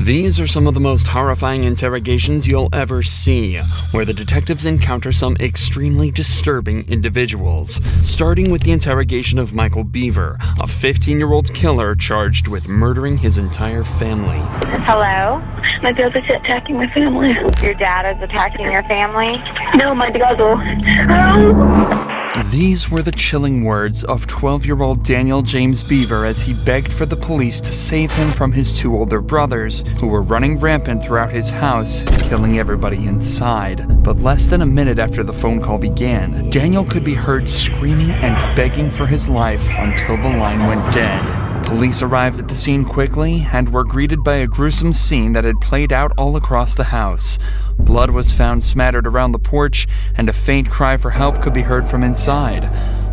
These are some of the most horrifying interrogations you'll ever see, where the detectives encounter some extremely disturbing individuals. Starting with the interrogation of Michael Beaver, a 15-year-old killer charged with murdering his entire family. Hello? My brother's attacking my family. Your dad is attacking your family? No, my brother. These were the chilling words of 12-year-old Daniel James Beaver as he begged for the police to save him from his two older brothers, who were running rampant throughout his house, killing everybody inside. But less than a minute after the phone call began, Daniel could be heard screaming and begging for his life until the line went dead. Police arrived at the scene quickly and were greeted by a gruesome scene that had played out all across the house. Blood was found smattered around the porch, and a faint cry for help could be heard from inside.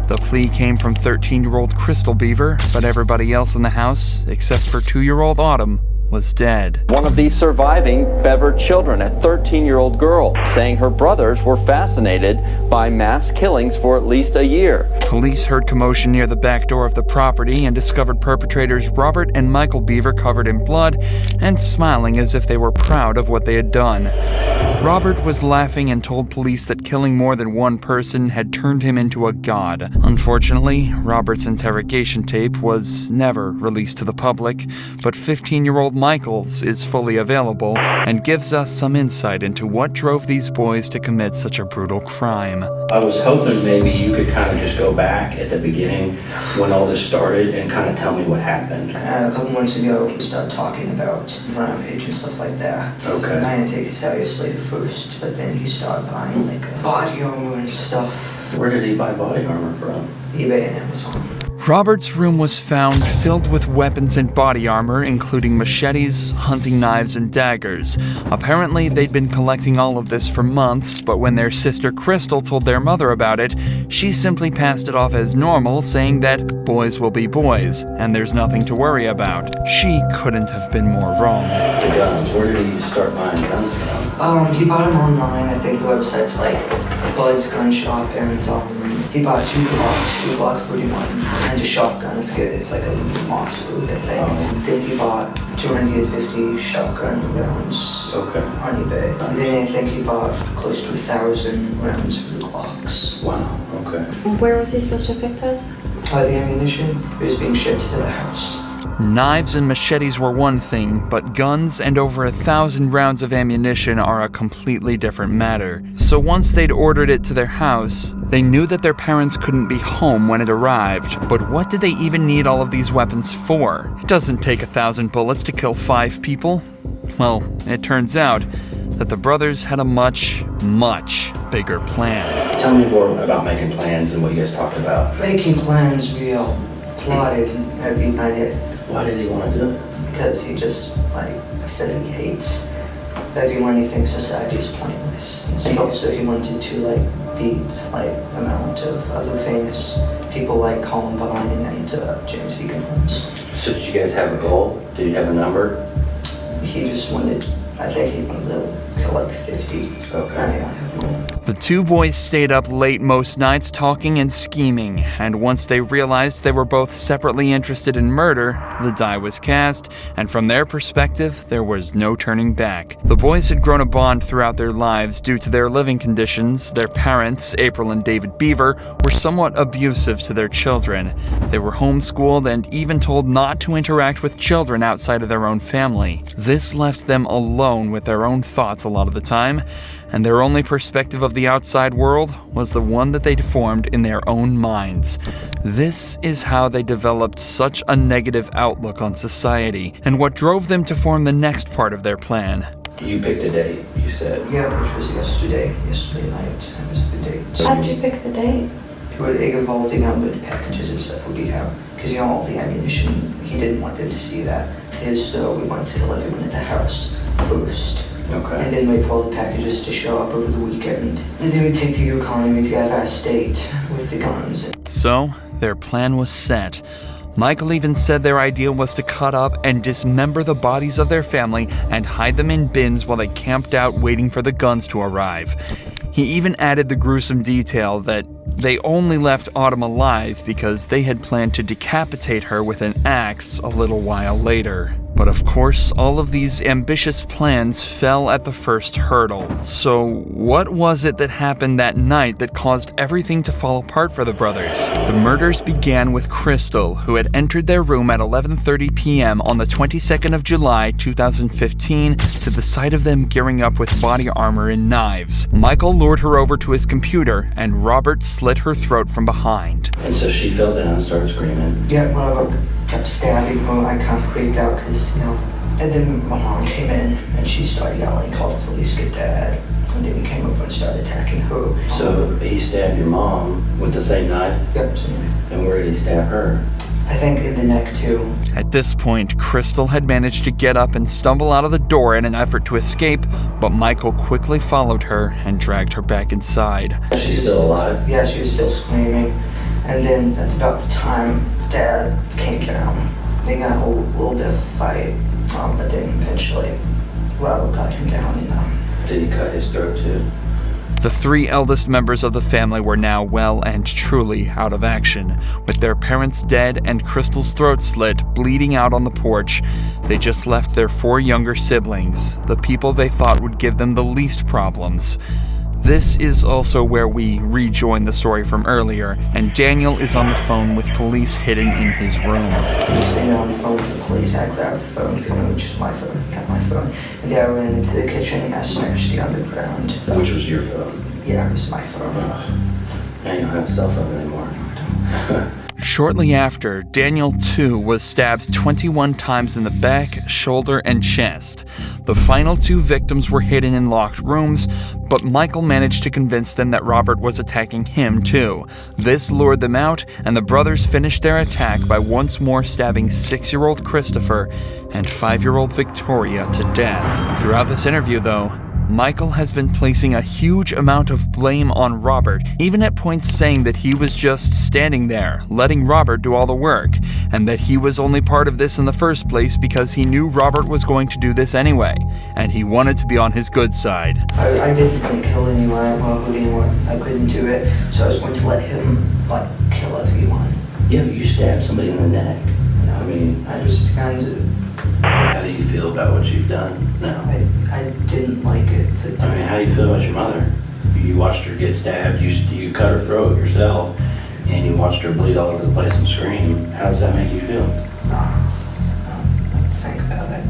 The plea came from 13-year-old Crystal Beaver, but everybody else in the house, except for 2-year-old Autumn, was dead. One of the surviving Bever children, a 13-year-old girl, saying her brothers were fascinated by mass killings for at least a year. Police heard commotion near the back door of the property and discovered perpetrators Robert and Michael Beaver covered in blood and smiling as if they were proud of what they had done. Robert was laughing and told police that killing more than one person had turned him into a god. Unfortunately, Robert's interrogation tape was never released to the public, but 15-year-old Michael's is fully available and gives us some insight into what drove these boys to commit such a brutal crime. I was hoping maybe you could kind of just go back at the beginning when all this started and kind of tell me what happened. A couple months ago, we started talking about rampage and stuff like that. Okay. And I didn't take it seriously at first, but then he started buying like body armor and stuff. Where did he buy body armor from? eBay and Amazon. Robert's room was found filled with weapons and body armor, including machetes, hunting knives, and daggers. Apparently, they'd been collecting all of this for months, but when their sister Crystal told their mother about it, she simply passed it off as normal, saying that boys will be boys, and there's nothing to worry about. She couldn't have been more wrong. The guns, where did he start buying guns from? He bought them online. I think the website's like Bud's Gun Shop, and he bought two Glock 41, and a shotgun. I forget, it's like a Moss boot, I think. Then he bought 250 shotgun rounds on eBay. And then I think he bought close to 1,000 rounds for the Glocks. Wow, okay. Where was he supposed to pick those? The ammunition, it was being shipped to the house. Knives and machetes were one thing, but guns and over 1,000 rounds of ammunition are a completely different matter. So once they'd ordered it to their house, they knew that their parents couldn't be home when it arrived. But what did they even need all of these weapons for? It doesn't take 1,000 bullets to kill 5 people. Well, it turns out that the brothers had a much, much bigger plan. Tell me more about making plans and what you guys talked about. Making plans, we all plotted every night. Why did he want to do it? Because he just, he says he hates everyone. He thinks society is pointless. And so he wanted to, beat, amount of other famous people like Columbine and James Egan Holmes. So did you guys have a goal? Did you have a number? He just wanted, I think he wanted to kill 50. Okay. The two boys stayed up late most nights talking and scheming, and once they realized they were both separately interested in murder, the die was cast, and from their perspective, there was no turning back. The boys had grown a bond throughout their lives due to their living conditions. Their parents, April and David Beaver, were somewhat abusive to their children. They were homeschooled and even told not to interact with children outside of their own family. This left them alone with their own thoughts a lot of the time, and their only perspective of the outside world was the one that they'd formed in their own minds. This is how they developed such a negative outlook on society, and what drove them to form the next part of their plan. You picked a date, you said. Yeah, which was yesterday night. That was the date. How'd you pick the date? It involved a number of packages and stuff would be out. Because, all the ammunition, he didn't want them to see that. So we wanted to kill everyone at the house first. Okay. And then wait for all the packages to show up over the weekend. And then we take the Yukon and we'd get our state with the guns. So, their plan was set. Michael even said their idea was to cut up and dismember the bodies of their family and hide them in bins while they camped out waiting for the guns to arrive. He even added the gruesome detail that they only left Autumn alive because they had planned to decapitate her with an axe a little while later. But of course, all of these ambitious plans fell at the first hurdle. So what was it that happened that night that caused everything to fall apart for the brothers? The murders began with Crystal, who had entered their room at 11:30 p.m. on the 22nd of July, 2015, to the sight of them gearing up with body armor and knives. Michael lured her over to his computer, and Robert slit her throat from behind. And so she fell down and started screaming. Yeah, one of them kept stabbing me. I kind of freaked out because, and then my mom came in and she started yelling, call the police, get dad. And then he came over and started attacking her. So he stabbed your mom with the same knife? Yep, same knife. And where did he stab her? I think in the neck too. At this point, Crystal had managed to get up and stumble out of the door in an effort to escape, but Michael quickly followed her and dragged her back inside. Is she still alive? Yeah, she was still screaming. And then that's about the time Dad came down. They got a little bit of a fight, but then eventually Robert got him down, Did he cut his throat too? The three eldest members of the family were now well and truly out of action. With their parents dead and Crystal's throat slit, bleeding out on the porch, they just left their four younger siblings, the people they thought would give them the least problems. This is also where we rejoin the story from earlier, and Daniel is on the phone with police hidden in his room. I was sitting on the phone with the police. I grabbed the phone, which is my phone, got my phone. And then I ran into the kitchen and I smashed the underground. Which was your phone? Yeah, it was my phone. Now you don't have a cell phone anymore. Shortly after, Daniel too was stabbed 21 times in the back, shoulder, and chest. The final two victims were hidden in locked rooms, but Michael managed to convince them that Robert was attacking him too. This lured them out, and the brothers finished their attack by once more stabbing 6-year-old Christopher and 5-year-old Victoria to death. Throughout this interview, though, Michael has been placing a huge amount of blame on Robert, even at points saying that he was just standing there, letting Robert do all the work, and that he was only part of this in the first place because he knew Robert was going to do this anyway, and he wanted to be on his good side. I didn't kill anyone, I couldn't do it, so I was going to let him, kill everyone. Yeah, but you stabbed somebody in the neck. I just kind of... How do you feel about what you've done now? I didn't like it. How do you feel about your mother? You watched her get stabbed, you cut her throat yourself, and you watched her bleed all over the place and scream. How does that make you feel? Think about it.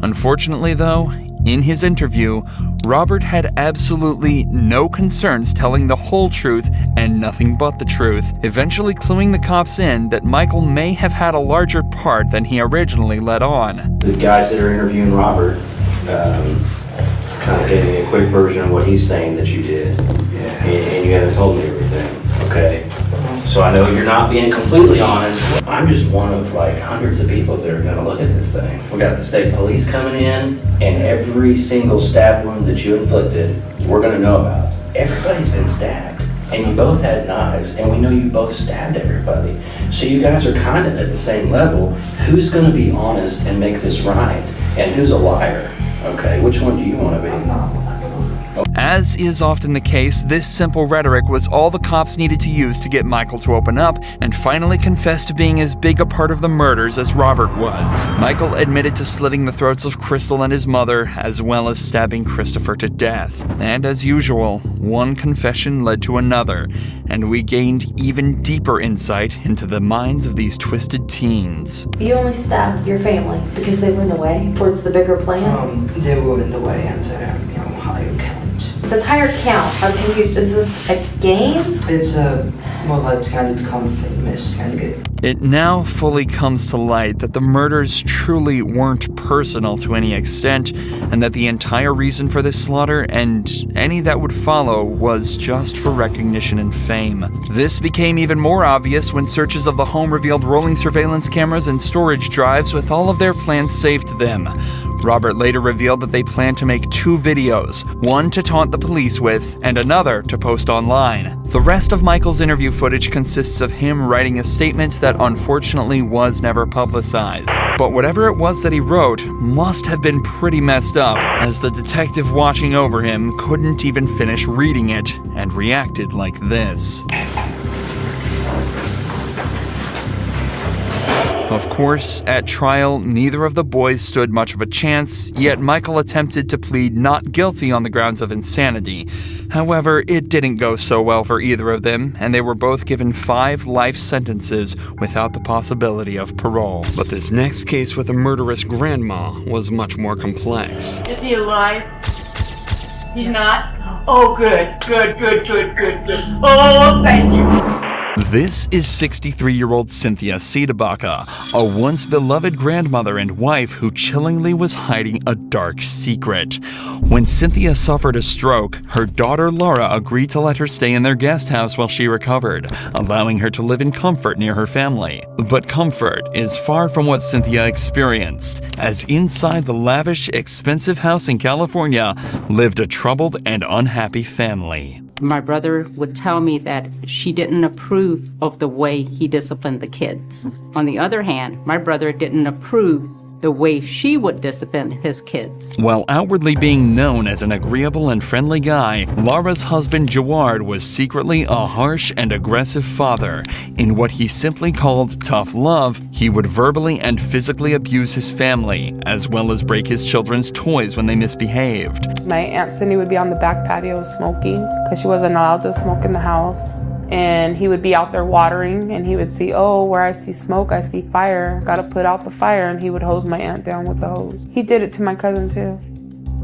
Unfortunately, though, in his interview, Robert had absolutely no concerns telling the whole truth and nothing but the truth, eventually cluing the cops in that Michael may have had a larger part than he originally let on. The guys that are interviewing Robert kind of gave me a quick version of what he's saying that you did. Yeah. And you haven't told me everything, okay? So I know you're not being completely honest. I'm just one of hundreds of people that are gonna look at this thing. We got the state police coming in, and every single stab wound that you inflicted, we're gonna know about. Everybody's been stabbed, and you both had knives, and we know you both stabbed everybody. So you guys are kind of at the same level. Who's gonna be honest and make this right? And who's a liar? Okay, which one do you wanna be? I'm not. As is often the case, this simple rhetoric was all the cops needed to use to get Michael to open up and finally confess to being as big a part of the murders as Robert was. Michael admitted to slitting the throats of Crystal and his mother, as well as stabbing Christopher to death. And as usual, one confession led to another, and we gained even deeper insight into the minds of these twisted teens. You only stabbed your family because they were in the way towards the bigger plan? They were in the way and, higher count. This higher count, I'm confused. Is this a game? It's kind of become famous, kind of good. It now fully comes to light that the murders truly weren't personal to any extent, and that the entire reason for this slaughter, and any that would follow, was just for recognition and fame. This became even more obvious when searches of the home revealed rolling surveillance cameras and storage drives with all of their plans saved to them. Robert later revealed that they planned to make 2 videos, one to taunt the police with, and another to post online. The rest of Michael's interview footage consists of him writing a statement that unfortunately was never publicized. But whatever it was that he wrote must have been pretty messed up, as the detective watching over him couldn't even finish reading it, and reacted like this. Of course, at trial, neither of the boys stood much of a chance, yet Michael attempted to plead not guilty on the grounds of insanity. However, it didn't go so well for either of them, and they were both given 5 life sentences without the possibility of parole. But this next case with a murderous grandma was much more complex. Is he alive? He's not? Oh, good. Oh, thank you. This is 63-year-old Cynthia Siedebacher, a once beloved grandmother and wife who chillingly was hiding a dark secret. When Cynthia suffered a stroke, her daughter Laura agreed to let her stay in their guest house while she recovered, allowing her to live in comfort near her family. But comfort is far from what Cynthia experienced, as inside the lavish, expensive house in California lived a troubled and unhappy family. My brother would tell me that she didn't approve of the way he disciplined the kids. On the other hand, my brother didn't approve the way she would discipline his kids. While outwardly being known as an agreeable and friendly guy, Laura's husband Jawad was secretly a harsh and aggressive father. In what he simply called tough love, he would verbally and physically abuse his family, as well as break his children's toys when they misbehaved. My Aunt Cindy would be on the back patio smoking because she wasn't allowed to smoke in the house. And he would be out there watering and he would see, oh, where I see smoke, I see fire. Gotta put out the fire, and he would hose my aunt down with the hose. He did it to my cousin too,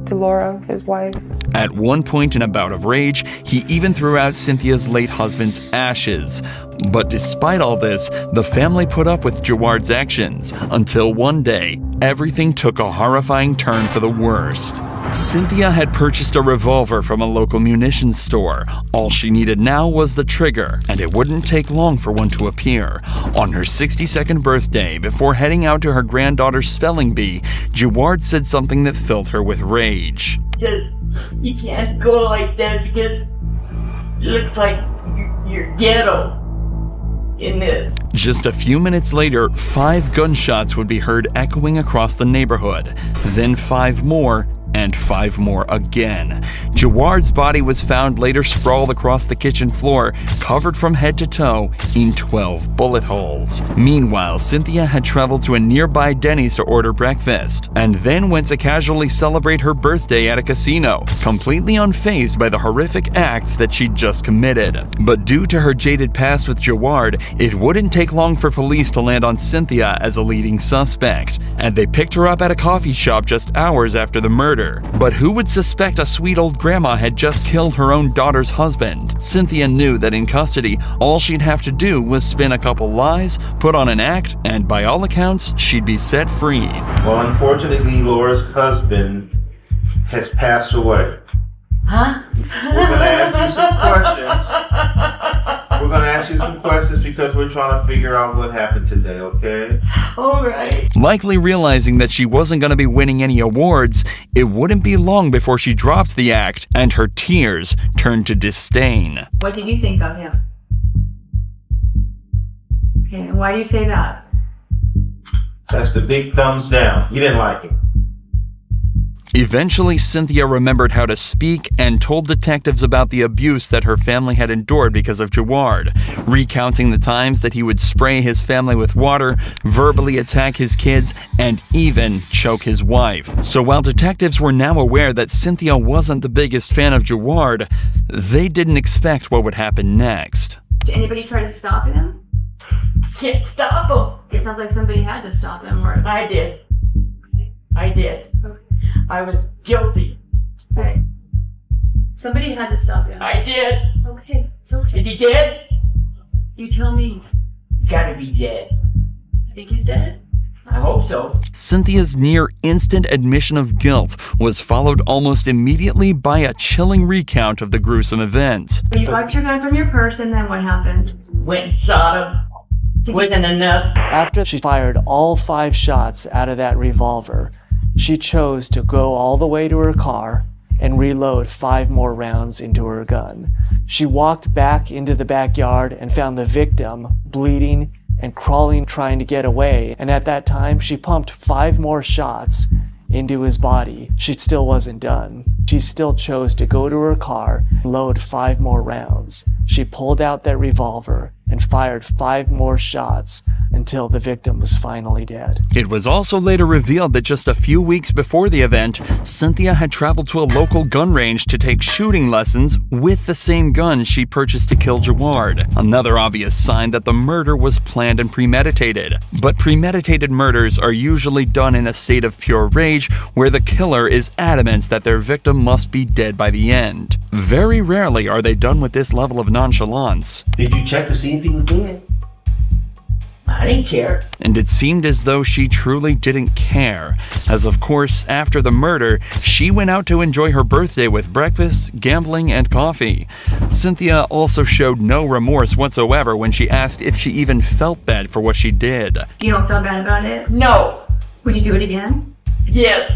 to Laura, his wife. At one point in a bout of rage, he even threw out Cynthia's late husband's ashes. But despite all this, the family put up with Jawad's actions, until one day, everything took a horrifying turn for the worst. Cynthia had purchased a revolver from a local munitions store. All she needed now was the trigger, and it wouldn't take long for one to appear. On her 62nd birthday, before heading out to her granddaughter's spelling bee, Jawad said something that filled her with rage. You can't go like that because it looks like you're ghetto in this. Just a few minutes later, 5 gunshots would be heard echoing across the neighborhood. Then 5 more, and 5 more again. Jawad's body was found later sprawled across the kitchen floor, covered from head to toe in 12 bullet holes. Meanwhile, Cynthia had traveled to a nearby Denny's to order breakfast, and then went to casually celebrate her birthday at a casino, completely unfazed by the horrific acts that she'd just committed. But due to her jaded past with Jawad, it wouldn't take long for police to land on Cynthia as a leading suspect, and they picked her up at a coffee shop just hours after the murder. But who would suspect a sweet old grandma had just killed her own daughter's husband? Cynthia knew that in custody, all she'd have to do was spin a couple lies, put on an act, and by all accounts, she'd be set free. Well, unfortunately, Laura's husband has passed away. Huh? We're going to ask you some questions. We're going to ask you some questions because we're trying to figure out what happened today, okay? All right. Likely realizing that she wasn't going to be winning any awards, it wouldn't be long before she dropped the act, and her tears turned to disdain. What did you think of him? Okay, and why do you say that? That's the big thumbs down. You didn't like him. Eventually, Cynthia remembered how to speak and told detectives about the abuse that her family had endured because of Jawad, recounting the times that he would spray his family with water, verbally attack his kids, and even choke his wife. So while detectives were now aware that Cynthia wasn't the biggest fan of Jawad, they didn't expect what would happen next. Did anybody try to stop him? Can't stop him. It sounds like somebody had to stop him. Or... I did. I was guilty. Okay. Somebody had to stop him. I did. Okay, it's okay. Is he dead? You tell me. Gotta be dead. I think he's dead. I hope so. Cynthia's near instant admission of guilt was followed almost immediately by a chilling recount of the gruesome events. You got your gun from your purse, and then what happened? Went and shot him. Wasn't enough. After she fired all 5 shots out of that revolver, she chose to go all the way to her car and reload 5 more rounds into her gun. She walked back into the backyard and found the victim bleeding and crawling, trying to get away. And at that time, she pumped 5 more shots into his body. She still wasn't done. She still chose to go to her car and load 5 more rounds. She pulled out that revolver and fired 5 more shots until the victim was finally dead. It was also later revealed that just a few weeks before the event, Cynthia had traveled to a local gun range to take shooting lessons with the same gun she purchased to kill Jawad. Another obvious sign that the murder was planned and premeditated. But premeditated murders are usually done in a state of pure rage where the killer is adamant that their victim must be dead by the end. Very rarely are they done with this level of nonchalance. Did you check to see if he was dead? I didn't care. And it seemed as though she truly didn't care, as of course, after the murder, she went out to enjoy her birthday with breakfast, gambling, and coffee. Cynthia also showed no remorse whatsoever when she asked if she even felt bad for what she did. You don't feel bad about it? No. Would you do it again? Yes.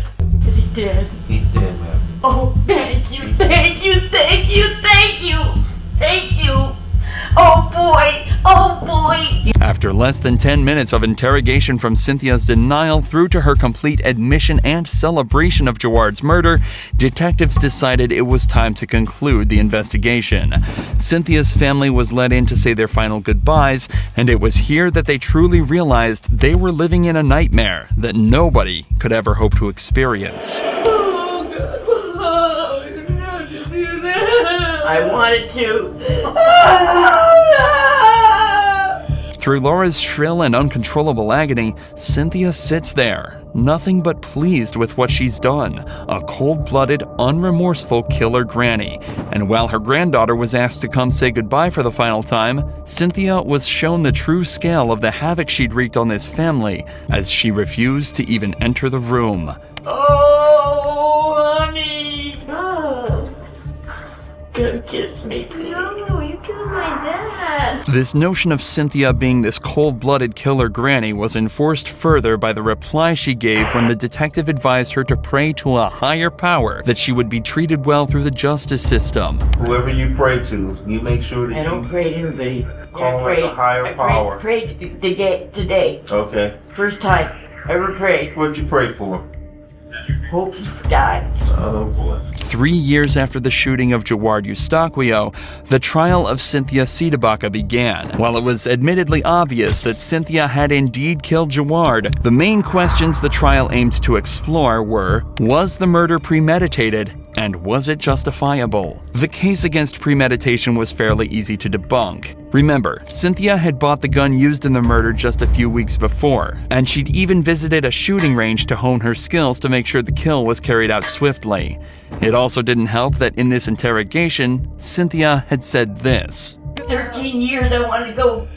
Is he dead? He's dead, man. Oh, thank you, thank you, thank you, thank you, thank you. Oh boy, oh boy. After less than 10 minutes of interrogation from Cynthia's denial through to her complete admission and celebration of Jawad's murder, detectives decided it was time to conclude the investigation. Cynthia's family was let in to say their final goodbyes, and it was here that they truly realized they were living in a nightmare that nobody could ever hope to experience. I wanted to. Through Laura's shrill and uncontrollable agony, Cynthia sits there, nothing but pleased with what she's done, a cold-blooded, unremorseful killer granny. And while her granddaughter was asked to come say goodbye for the final time, Cynthia was shown the true scale of the havoc she'd wreaked on this family, as she refused to even enter the room. Oh, honey. Oh. Don't kiss me. No, you killed my dad. This notion of Cynthia being this cold-blooded killer granny was enforced further by the reply she gave when the detective advised her to pray to a higher power that she would be treated well through the justice system. Whoever you pray to, you make sure that I don't pray to anybody. call it a higher power. I prayed today. Okay. First time I ever prayed. What'd you pray for? Hope he died. Oh boy. 3 years after the shooting of Jawad Eustaquio, the trial of Cynthia Sidibaka began. While it was admittedly obvious that Cynthia had indeed killed Jawad, the main questions the trial aimed to explore were, was the murder premeditated, and was it justifiable? The case against premeditation was fairly easy to debunk. Remember, Cynthia had bought the gun used in the murder just a few weeks before, and she'd even visited a shooting range to hone her skills to make sure the kill was carried out swiftly. It also didn't help that in this interrogation, Cynthia had said this. 13 years I wanted to go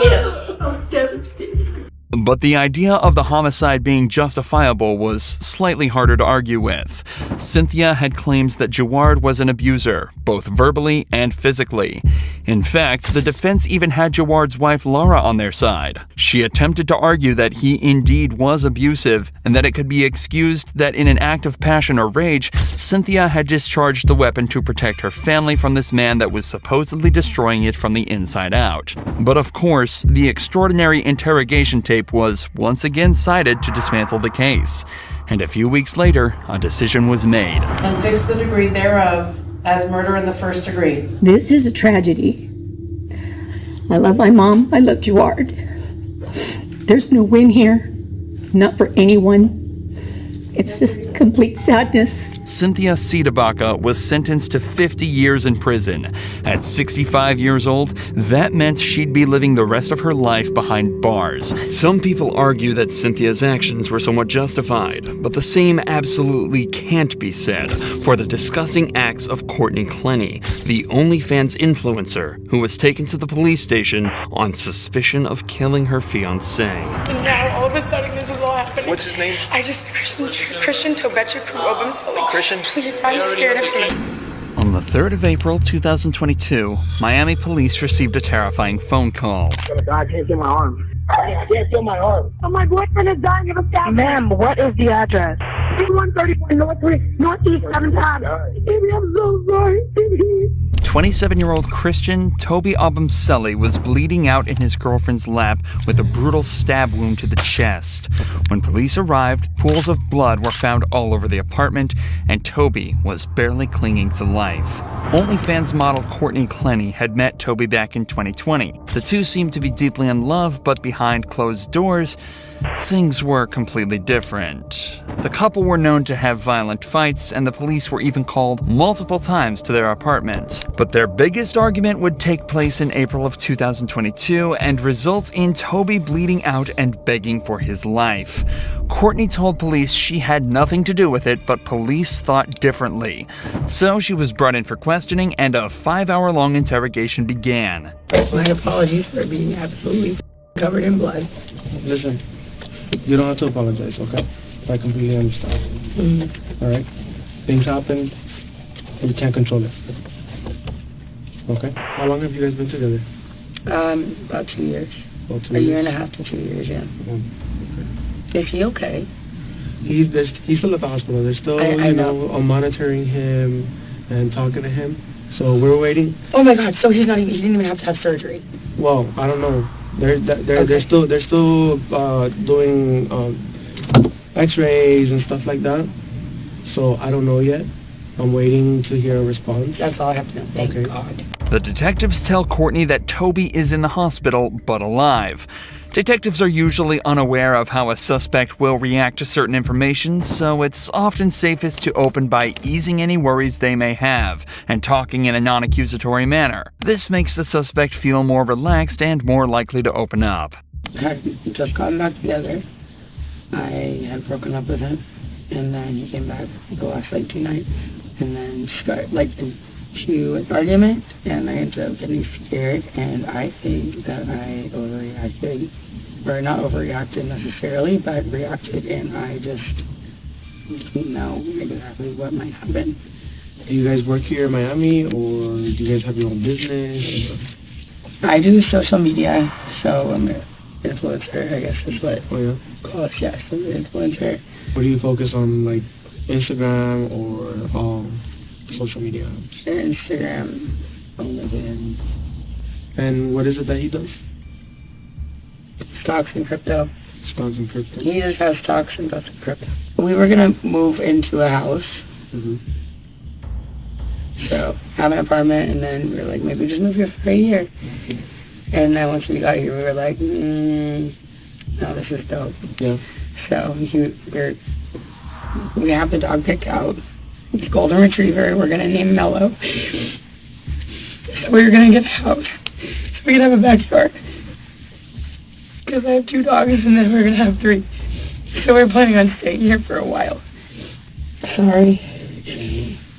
get him. I'm devastated. But the idea of the homicide being justifiable was slightly harder to argue with. Cynthia had claims that Jawad was an abuser, both verbally and physically. In fact, the defense even had Jawad's wife Laura on their side. She attempted to argue that he indeed was abusive, and that it could be excused that in an act of passion or rage, Cynthia had discharged the weapon to protect her family from this man that was supposedly destroying it from the inside out. But of course, the extraordinary interrogation tape was once again cited to dismantle the case. And a few weeks later, a decision was made. And fix the degree thereof as murder in the first degree. This is a tragedy. I love my mom. I love Jawad. There's no win here. Not for anyone. It's just complete sadness. Cynthia Sidibaka was sentenced to 50 years in prison. At 65 years old, that meant she'd be living the rest of her life behind bars. Some people argue that Cynthia's actions were somewhat justified, but the same absolutely can't be said for the disgusting acts of Courtney Clenny, the OnlyFans influencer who was taken to the police station on suspicion of killing her fiancé. And now all of a sudden this is all happening. What's his name? Christian Tobecha Kurobam. Christian? Please, I'm scared of him. On the 3rd of April 2022, Miami police received a terrifying phone call. I can't feel my arm. I can't feel my arm. Oh, my boyfriend is dying of a stab. Ma'am, what is the address? 131 Northeast 7 times. Baby, I'm so sorry. 27-year-old Christian Toby Abumseli was bleeding out in his girlfriend's lap with a brutal stab wound to the chest. When police arrived, pools of blood were found all over the apartment, and Toby was barely clinging to life. OnlyFans model Courtney Clenny had met Toby back in 2020. The two seemed to be deeply in love, but behind closed doors, things were completely different. The couple were known to have violent fights, and the police were even called multiple times to their apartment. But their biggest argument would take place in April of 2022 and result in Toby bleeding out and begging for his life. Courtney told police she had nothing to do with it, but police thought differently. So she was brought in for questioning, and a 5-hour-long interrogation began. My apologies for being absolutely covered in blood. Listen, you don't have to apologize, okay? I completely understand. Alright? Things happen, and you can't control it. Okay? How long have you guys been together? About 2 years. A year and a half to 2 years, yeah. Is he okay? He's still at the hospital. They're still, I know. monitoring him and talking to him. So we're waiting. Oh my God! So he didn't even have to have surgery. Well, I don't know. They're still doing X-rays and stuff like that. So I don't know yet. I'm waiting to hear a response. That's all I have to know. Thank God. The detectives tell Courtney that Toby is in the hospital, but alive. Detectives are usually unaware of how a suspect will react to certain information, so it's often safest to open by easing any worries they may have and talking in a non-accusatory manner. This makes the suspect feel more relaxed and more likely to open up. I just got back together. I had broken up with him, and then he came back the last 2 nights, and then started into an argument, and I ended up getting scared, and I think that I overreacted, or not overreacted necessarily, but reacted, and I just didn't know exactly what might happen. Do you guys work here in Miami, or do you guys have your own business? I do social media, so I'm an influencer, I guess is what. Oh yeah? Close, yes, I'm an influencer. What do you focus on, like Instagram or social media? Instagram, LinkedIn. And what is it that he does? Stocks and crypto. Stocks and crypto. He just has stocks and stuff and crypto. We were gonna move into a house. So have an apartment, and then we were like, maybe just move here for a year. And then once we got here, we were like, no, this is dope. Yeah. So we have the dog picked out. It's a golden retriever. We're gonna name Mello. So we're gonna get a house so we can have a backyard. Because I have 2 dogs, and then we're gonna have 3. So we're planning on staying here for a while. Sorry.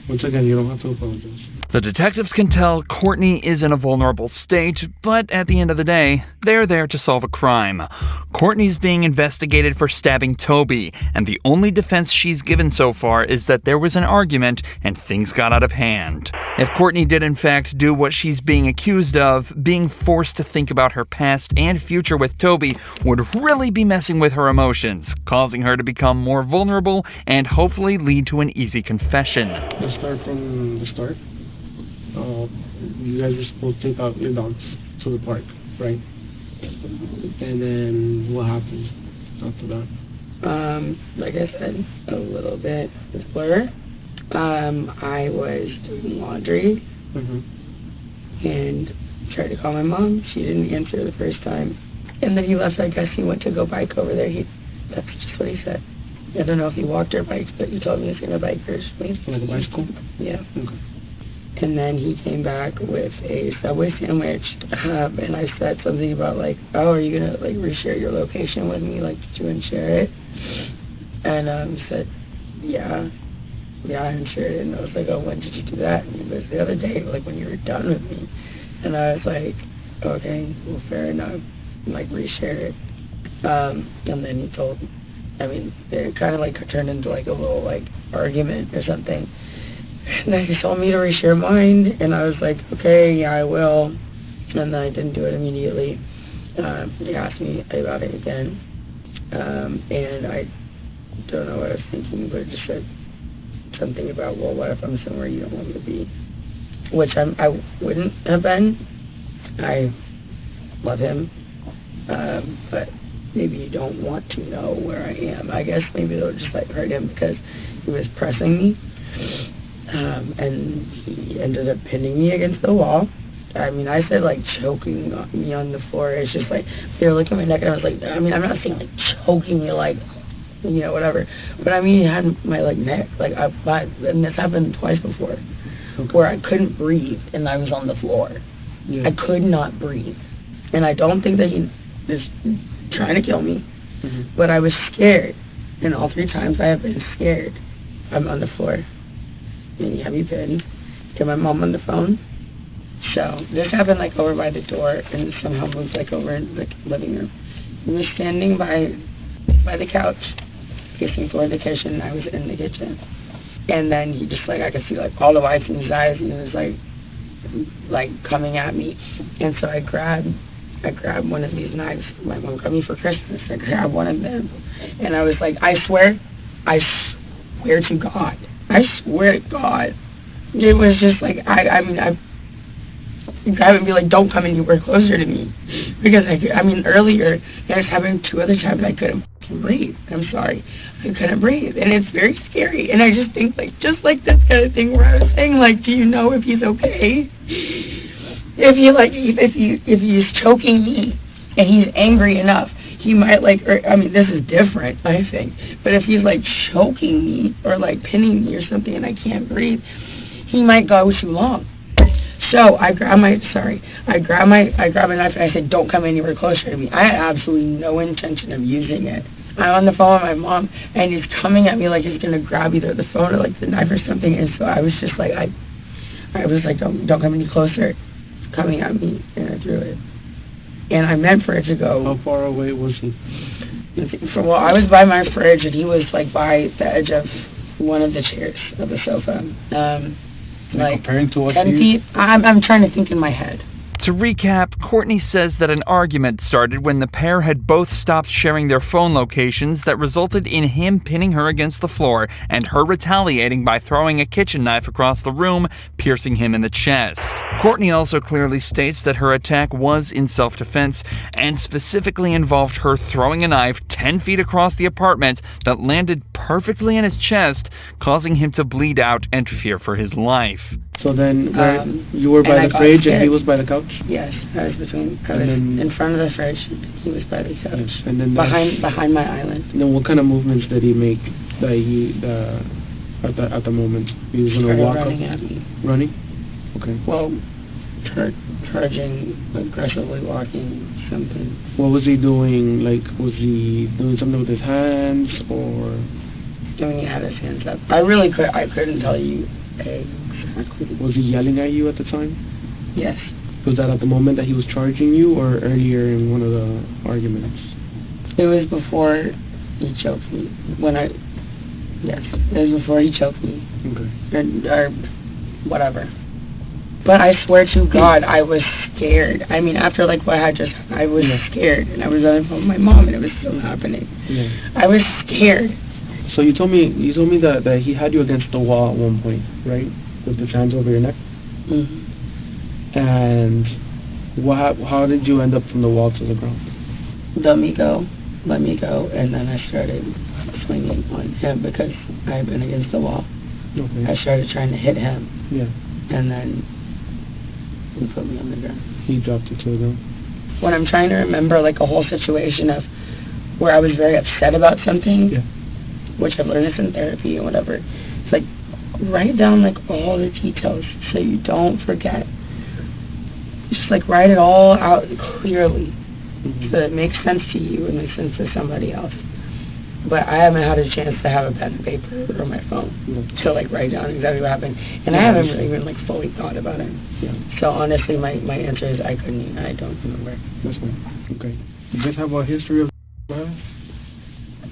Once again, you don't have to apologize. The detectives can tell Courtney is in a vulnerable state, but at the end of the day, they're there to solve a crime. Courtney's being investigated for stabbing Toby, and the only defense she's given so far is that there was an argument and things got out of hand. If Courtney did in fact do what she's being accused of, being forced to think about her past and future with Toby would really be messing with her emotions, causing her to become more vulnerable and hopefully lead to an easy confession. Let's start from the start. You guys are supposed to take out your dogs to the park, right? And then what happens after that? Like I said, a little bit blur. I was doing laundry and tried to call my mom. She didn't answer the first time. And then he left. I guess he went to go bike over there. That's just what he said. I don't know if he walked or biked, but he told me he was going to bike first. Like a bicycle? Yeah. Okay. And then he came back with a Subway sandwich, and I said something about oh, are you gonna reshare your location with me, did you and share it? And he said, yeah, and shared it. And I was like, oh, when did you do that? And he goes, the other day, when you were done with me. And I was like, okay, well, fair enough, reshare it. And then he told, it kind of turned into a little argument or something. And then he told me to reshare mine, and I was like, okay, yeah, I will. And then I didn't do it immediately. He asked me about it again, and I don't know what I was thinking, but it just said something about, well, what if I'm somewhere you don't want me to be? Which I wouldn't have been. I love him, but maybe you don't want to know where I am. I guess maybe it'll just hurt him because he was pressing me. And he ended up pinning me against the wall. I mean, I said, like, choking me on the floor. It's just, like, they were looking at my neck, and I was like, I mean, I'm not saying, like, choking me, like, you know, whatever. But, I mean, he had my, like, neck. Like, and this happened twice before, where I couldn't breathe, and I was on the floor. Yeah. I could not breathe. And I don't think that he was trying to kill me, but I was scared. And all 3 times I have been scared. I'm on the floor. And you have me pinned. Get my mom on the phone. So this happened like over by the door and somehow moved like over in the living room. He was standing by the couch, facing toward the kitchen, and I was in the kitchen. And then he just like, I could see like all the whites in his eyes, and he was like coming at me. And so I grabbed one of these knives. My mom got me for Christmas. I grabbed one of them, and I was like, I swear to God, it was just like, I mean, I grab and be like, don't come anywhere closer to me. Because, I mean, earlier, I was having 2 other times I couldn't breathe. I'm sorry. I couldn't breathe. And it's very scary. And I just think, like, just like this kind of thing where I was saying, like, do you know if he's okay? If he's choking me and he's angry enough, he might, like, I mean, this is different, I think. But if he's, like, choking me or, like, pinning me or something and I can't breathe, he might go too long. So I grabbed my knife and I said, don't come anywhere closer to me. I had absolutely no intention of using it. I'm on the phone with my mom, and he's coming at me like he's going to grab either the phone or, like, the knife or something. And so I was just like, I was like, don't come any closer. It's coming at me, and I threw it. And I meant for it to go. How far away was he? Well, I was by my fridge, and he was, like, by the edge of one of the chairs of the sofa. Like comparing to what 10 feet. I'm trying to think in my head. To recap, Courtney says that an argument started when the pair had both stopped sharing their phone locations that resulted in him pinning her against the floor and her retaliating by throwing a kitchen knife across the room, piercing him in the chest. Courtney also clearly states that her attack was in self-defense and specifically involved her throwing a knife 10 feet across the apartment that landed perfectly in his chest, causing him to bleed out and fear for his life. So then, you were by the fridge and he was by the couch? Yes, I was in front of the fridge. He was by the couch. Yes, and then behind my island. And then what kind of movements did he make at the moment? He was going to walk running up? At me. Running? Okay. Well, charging, aggressively walking, something. What was he doing? Like, was he doing something with his hands or? He had his hands up. I couldn't tell you exactly. Was he yelling at you at the time? Yes. Was that at the moment that he was charging you or earlier in one of the arguments? It was before he choked me. Yes, it was before he choked me. Okay. Or whatever. But I swear to God, I was scared. I mean, after like what I was scared. And I was on the phone with my mom and it was still happening. Yeah. I was scared. So you told me that he had you against the wall at one point, right? With his hands over your neck? Mm-hmm. And how did you end up from the wall to the ground? Let me go, and then I started swinging on him because I had been against the wall. Okay. I started trying to hit him. Yeah. And then he put me on the ground. He dropped you to the ground? When I'm trying to remember like a whole situation of where I was very upset about something, which I've learned this in therapy and whatever, it's like write down like all the details so you don't forget. Just like write it all out clearly so that it makes sense to you and makes sense to somebody else. But I haven't had a chance to have a pen and paper or my phone to like write down exactly what happened, and I haven't really even like fully thought about it. So honestly, my answer is I don't remember. That's fine. Okay. You guys have a history of violence?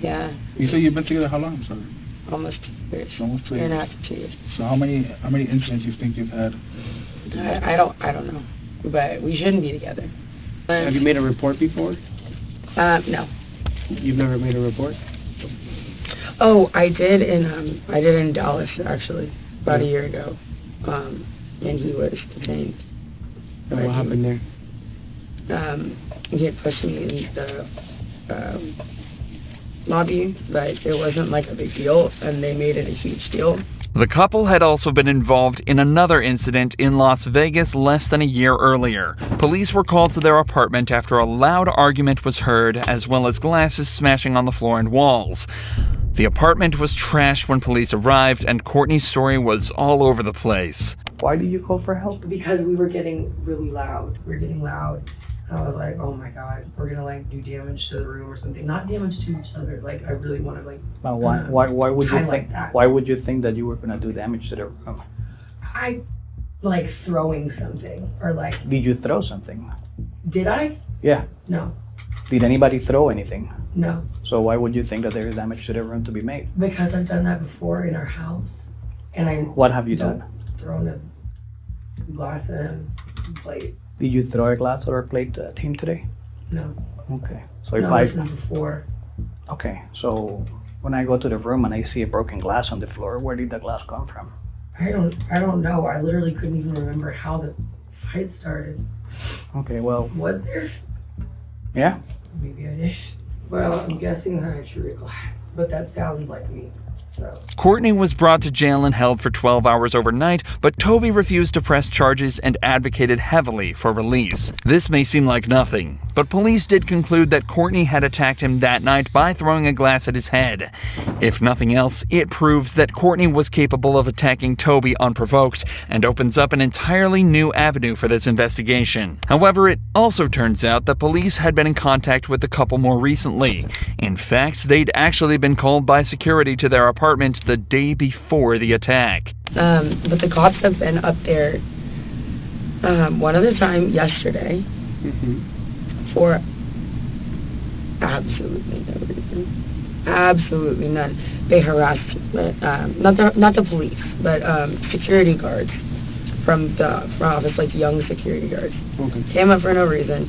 Yeah. You say you've been together how long, sir? Almost 2 years. Almost 2 years. 1.5 to 2 years. So how many incidents you think you've had? I don't know, but we shouldn't be together. Have you made a report before? No. You've never made a report? Oh, I did in Dallas actually about a year ago, and he was detained. And what happened there? He had pushed me in lobby, but it wasn't like a big deal, and they made it a huge deal. The couple had also been involved in another incident in Las Vegas less than a year earlier. Police were called to their apartment after a loud argument was heard, as well as glasses smashing on the floor and walls. The apartment was trashed when police arrived, and Courtney's story was all over the place. Why did you call for help? Because we were getting really loud. We were getting loud. And I was like, oh my God, we're gonna like do damage to the room or something. Not damage to each other. Like I really want to like. Why would you highlight think that. Why would you think that you were gonna do damage to the room? I like throwing something or like. Did you throw something? Did I? Yeah. No. Did anybody throw anything? No. So why would you think that there is damage to the room to be made? Because I've done that before in our house, and I. What have you done? Thrown a glass and plate. Did you throw a glass or a plate to a team today? No. Okay. So if No, this is before. Okay, so when I go to the room and I see a broken glass on the floor, where did the glass come from? I don't know. I literally couldn't even remember how the fight started. Okay, well. Was there? Yeah. Maybe I did. Well, I'm guessing that I threw a glass, but that sounds like me. So. Courtney was brought to jail and held for 12 hours overnight, but Toby refused to press charges and advocated heavily for release. This may seem like nothing, but police did conclude that Courtney had attacked him that night by throwing a glass at his head. If nothing else, it proves that Courtney was capable of attacking Toby unprovoked and opens up an entirely new avenue for this investigation. However, it also turns out that police had been in contact with the couple more recently. In fact, they'd actually been called by security to their apartment the day before the attack. But the cops have been up there one other time yesterday for absolutely no reason. Absolutely none. They harassed, not the police, but security guards from the office, like young security guards. Okay. Came up for no reason.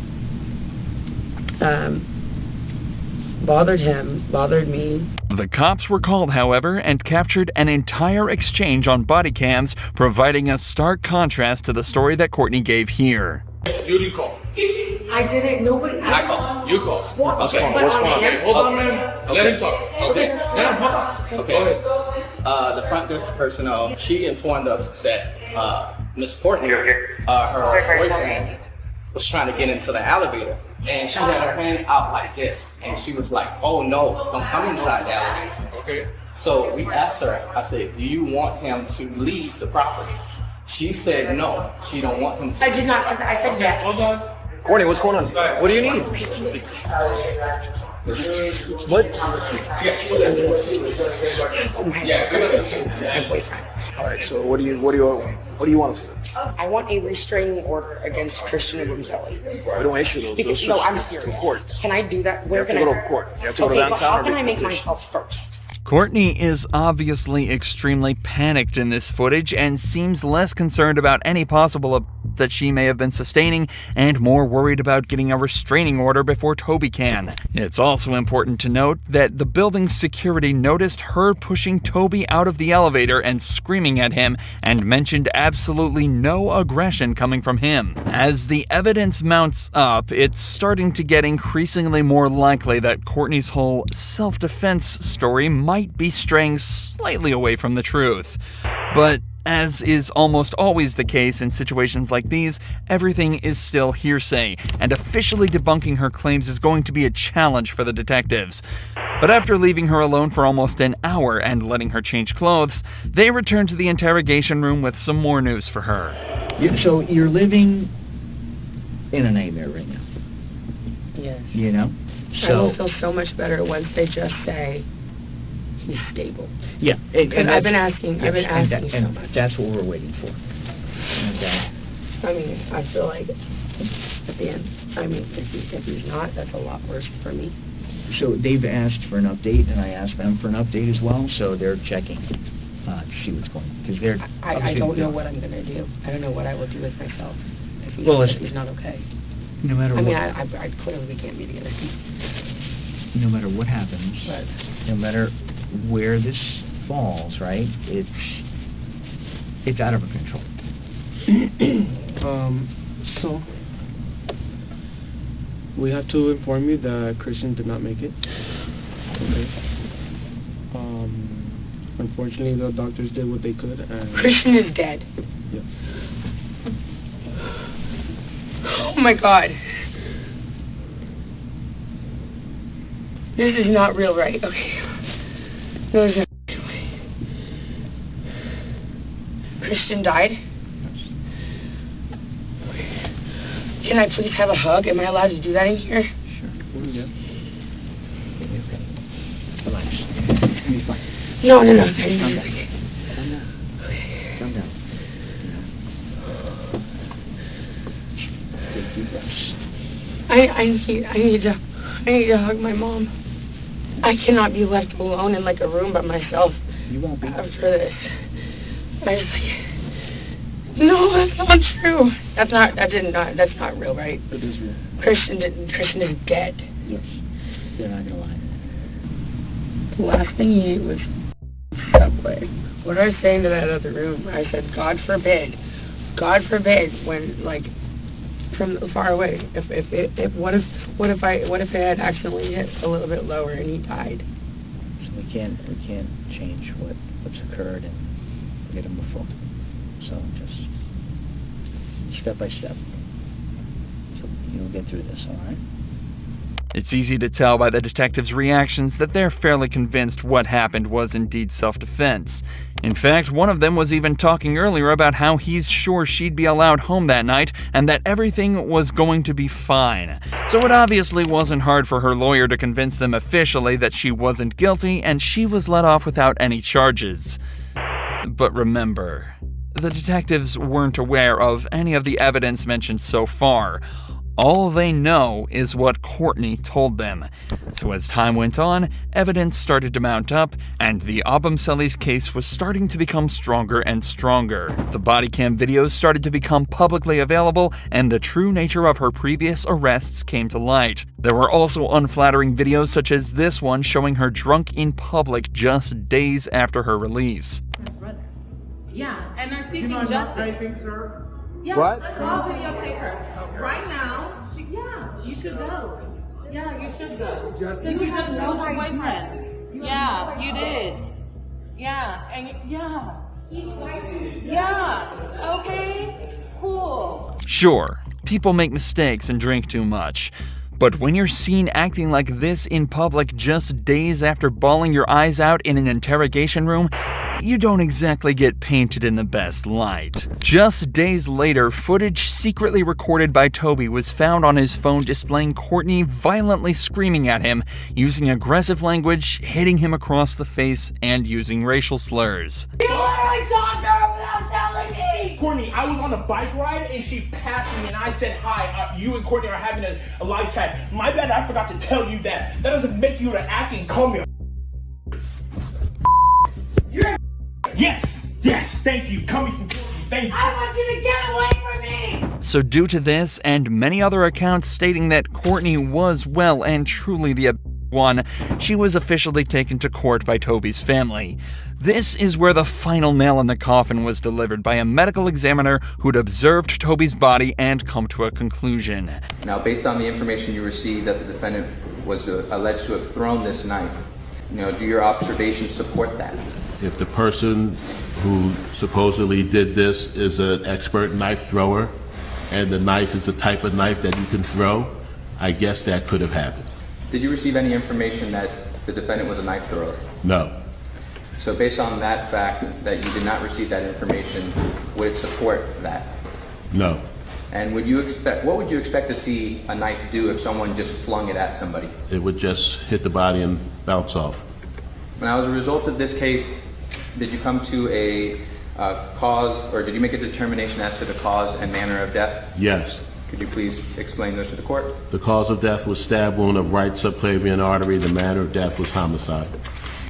Bothered him, bothered me. The cops were called, however, and captured an entire exchange on body cams, providing a stark contrast to the story that Courtney gave here. You didn't call. I didn't. Nobody. I called. You called. What? Okay. What's going on? Okay. Hold on, man. Let him talk. Okay. Yeah, hold on. Okay. Go ahead. The front desk personnel, she informed us that Miss Courtney, her boyfriend, was trying to get into the elevator. And she had her hand out like this. And she was like, oh no, don't come inside the elevator. Okay. So we asked her, I said, do you want him to leave the property? She said no, she don't want him to. I did not say that. I said yes. Hold on. Courtney, what's going on? What do you need? What? Yeah, My boyfriend. all right. So what do you want us to do? I want a restraining order against Christian Ubumzeli. We don't issue those. Because, no, I'm serious. Can I do that? Where can I? You have to go to court. You have to go to downtown. But how can I make myself first? Courtney is obviously extremely panicked in this footage and seems less concerned about any possible that she may have been sustaining and more worried about getting a restraining order before Toby can. It's also important to note that the building's security noticed her pushing Toby out of the elevator and screaming at him and mentioned absolutely no aggression coming from him. As the evidence mounts up, it's starting to get increasingly more likely that Courtney's whole self-defense story might be straying slightly away from the truth. But as is almost always the case in situations like these, everything is still hearsay, and officially debunking her claims is going to be a challenge for the detectives. But after leaving her alone for almost an hour and letting her change clothes, they return to the interrogation room with some more news for her. So you're living in a nightmare right now. Yes. You know? I will feel so much better once they just say he's stable. Yeah. And I've been asking so and much. that's what we're waiting for. Okay. I mean, I feel like at the end, I mean, if he's not, that's a lot worse for me. So they've asked for an update, and I asked them for an update as well, so they're checking to see what's going on. Because they're I don't know what I'm going to do. I don't know what I will do with myself if he's not okay. No matter what. I mean, I clearly we can't be together. No matter what happens, no matter where this falls, right? It's out of our control. So we have to inform you that Christian did not make it. Okay. Unfortunately, the doctors did what they could. And Christian is dead. Yes. Oh my God. This is not real, right? Okay. There's no way. Christian died? Can I please have a hug? Am I allowed to do that in here? Sure. Yeah. Relax. You'll be fine. No. Calm down. Calm down. Take deep breaths. I need to hug my mom. I cannot be left alone in like a room by myself. You won't be. After this. No, that's not true. That's not real, right? It is real. Christian is dead. Yes. They're not gonna lie. The last thing he ate was Subway. What I was saying to that other room, I said, God forbid, when like from far away, what if it had accidentally hit a little bit lower and he died? So we can't change what's occurred and get him before. So just step by step. So you'll get through this, all right? It's easy to tell by the detectives' reactions that they're fairly convinced what happened was indeed self-defense. In fact, one of them was even talking earlier about how he's sure she'd be allowed home that night and that everything was going to be fine. So it obviously wasn't hard for her lawyer to convince them officially that she wasn't guilty and she was let off without any charges. But remember, the detectives weren't aware of any of the evidence mentioned so far. All they know is what Courtney told them. So as time went on, evidence started to mount up, and the Abumseli's case was starting to become stronger and stronger. The body cam videos started to become publicly available, and the true nature of her previous arrests came to light. There were also unflattering videos such as this one showing her drunk in public just days after her release. Yeah, and they're seeking justice. Sir? Yeah, What? let's all videotape her. Right now, you should go. Yeah, you should go. Because you just know her boyfriend. Yeah, you did. Yeah, and yeah, okay, cool. Sure, people make mistakes and drink too much. But when you're seen acting like this in public just days after bawling your eyes out in an interrogation room, you don't exactly get painted in the best light. Just days later, footage secretly recorded by Toby was found on his phone displaying Courtney violently screaming at him, using aggressive language, hitting him across the face, and using racial slurs. You literally talked to her without telling me! Courtney, I was on a bike ride and she passed me and I said, hi, you and Courtney are having a live chat. My bad, I forgot to tell you that. That doesn't make you to act and call me a Yes, thank you. Coming from thank you. I want you to get away from me! So due to this and many other accounts stating that Courtney was well and truly the one, she was officially taken to court by Toby's family. This is where the final nail in the coffin was delivered by a medical examiner who'd observed Toby's body and come to a conclusion. Now, based on the information you received that the defendant was alleged to have thrown this knife, do your observations support that? If the person who supposedly did this is an expert knife thrower, and the knife is the type of knife that you can throw, I guess that could have happened. Did you receive any information that the defendant was a knife thrower? No. So based on that fact that you did not receive that information, would it support that? No. And what would you expect to see a knife do if someone just flung it at somebody? It would just hit the body and bounce off. Now, as a result of this case, did you come to a cause, or did you make a determination as to the cause and manner of death? Yes. Could you please explain those to the court? The cause of death was stab wound of right subclavian artery. The manner of death was homicide.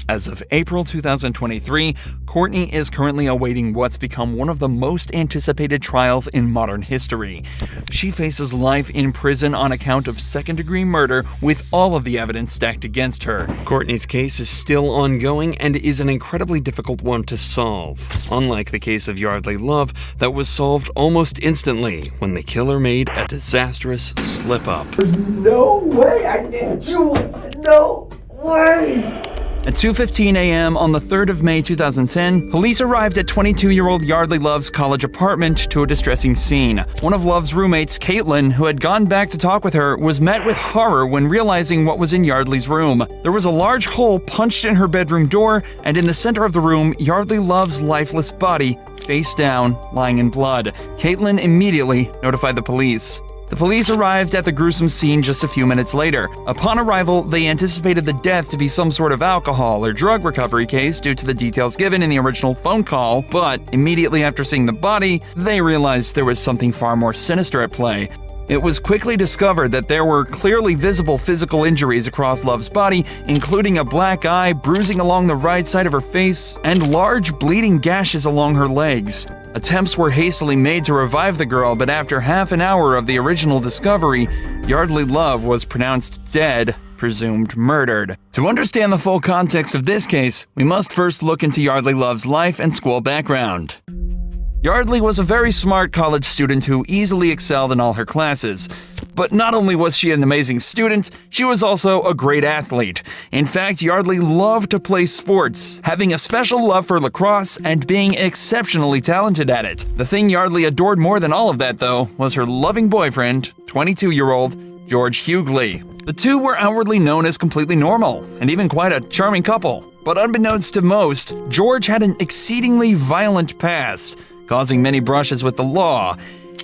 As of April 2023, Courtney is currently awaiting what's become one of the most anticipated trials in modern history. She faces life in prison on account of second-degree murder, with all of the evidence stacked against her. Courtney's case is still ongoing and is an incredibly difficult one to solve, unlike the case of Yardley Love that was solved almost instantly when the killer made a disastrous slip-up. No way, I didn't do it. No way. At 2:15 a.m. on the 3rd of May 2010, police arrived at 22-year-old Yardley Love's college apartment to a distressing scene. One of Love's roommates, Caitlin, who had gone back to talk with her, was met with horror when realizing what was in Yardley's room. There was a large hole punched in her bedroom door, and in the center of the room, Yardley Love's lifeless body, face down, lying in blood. Caitlin immediately notified the police. The police arrived at the gruesome scene just a few minutes later. Upon arrival, they anticipated the death to be some sort of alcohol or drug recovery case due to the details given in the original phone call, but immediately after seeing the body, they realized there was something far more sinister at play. It was quickly discovered that there were clearly visible physical injuries across Love's body, including a black eye, bruising along the right side of her face, and large bleeding gashes along her legs. Attempts were hastily made to revive the girl, but after half an hour of the original discovery, Yardley Love was pronounced dead, presumed murdered. To understand the full context of this case, we must first look into Yardley Love's life and school background. Yardley was a very smart college student who easily excelled in all her classes. But not only was she an amazing student, she was also a great athlete. In fact, Yardley loved to play sports, having a special love for lacrosse and being exceptionally talented at it. The thing Yardley adored more than all of that, though, was her loving boyfriend, 22-year-old George Hughley. The two were outwardly known as completely normal, and even quite a charming couple. But unbeknownst to most, George had an exceedingly violent past, causing many brushes with the law.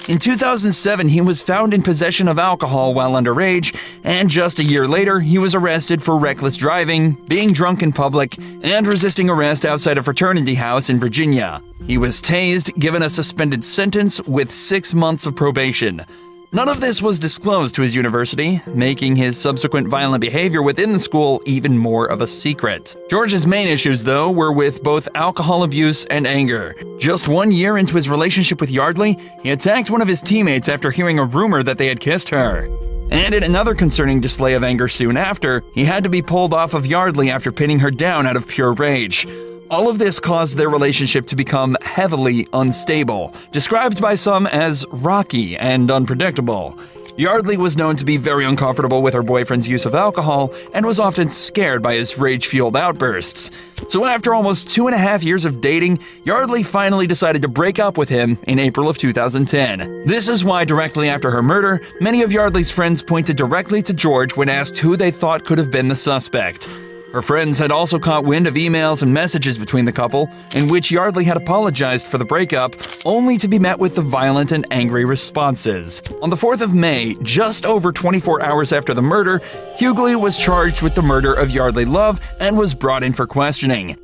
In 2007, he was found in possession of alcohol while underage, and just a year later, he was arrested for reckless driving, being drunk in public, and resisting arrest outside a fraternity house in Virginia. He was tased, given a suspended sentence with 6 months of probation. None of this was disclosed to his university, making his subsequent violent behavior within the school even more of a secret. George's main issues, though, were with both alcohol abuse and anger. Just 1 year into his relationship with Yardley, he attacked one of his teammates after hearing a rumor that they had kissed her. And in another concerning display of anger soon after, he had to be pulled off of Yardley after pinning her down out of pure rage. All of this caused their relationship to become heavily unstable, described by some as rocky and unpredictable. Yardley was known to be very uncomfortable with her boyfriend's use of alcohol and was often scared by his rage-fueled outbursts. So after almost 2.5 years of dating, Yardley finally decided to break up with him in April of 2010. This is why directly after her murder, many of Yardley's friends pointed directly to George when asked who they thought could have been the suspect. Her friends had also caught wind of emails and messages between the couple, in which Yardley had apologized for the breakup, only to be met with the violent and angry responses. On the 4th of May, just over 24 hours after the murder, Hughley was charged with the murder of Yardley Love and was brought in for questioning.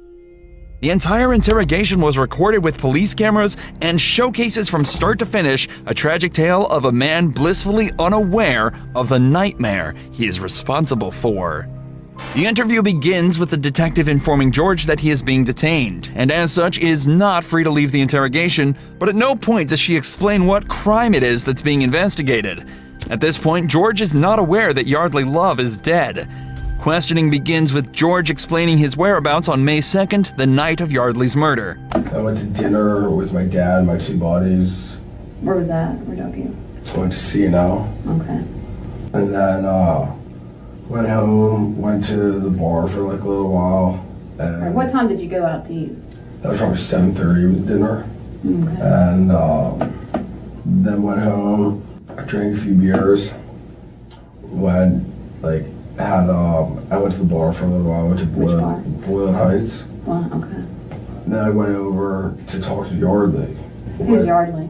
The entire interrogation was recorded with police cameras and showcases from start to finish a tragic tale of a man blissfully unaware of the nightmare he is responsible for. The interview begins with the detective informing George that he is being detained, and as such is not free to leave the interrogation, but at no point does she explain what crime it is that's being investigated. At this point, George is not aware that Yardley Love is dead. Questioning begins with George explaining his whereabouts on May 2nd, the night of Yardley's murder. I went to dinner with my dad and my two buddies. Where was that? Where did you? I went to C&L. Okay. And then went home, went to the bar for like a little while. And What time did you go out to eat? that was probably 7:30 with dinner. Okay. And then went home, I drank a few beers, went like had I went to the bar for a little while. I went to Boyle Heights. Well, okay. Then I went over to talk to Yardley. Who's Yardley?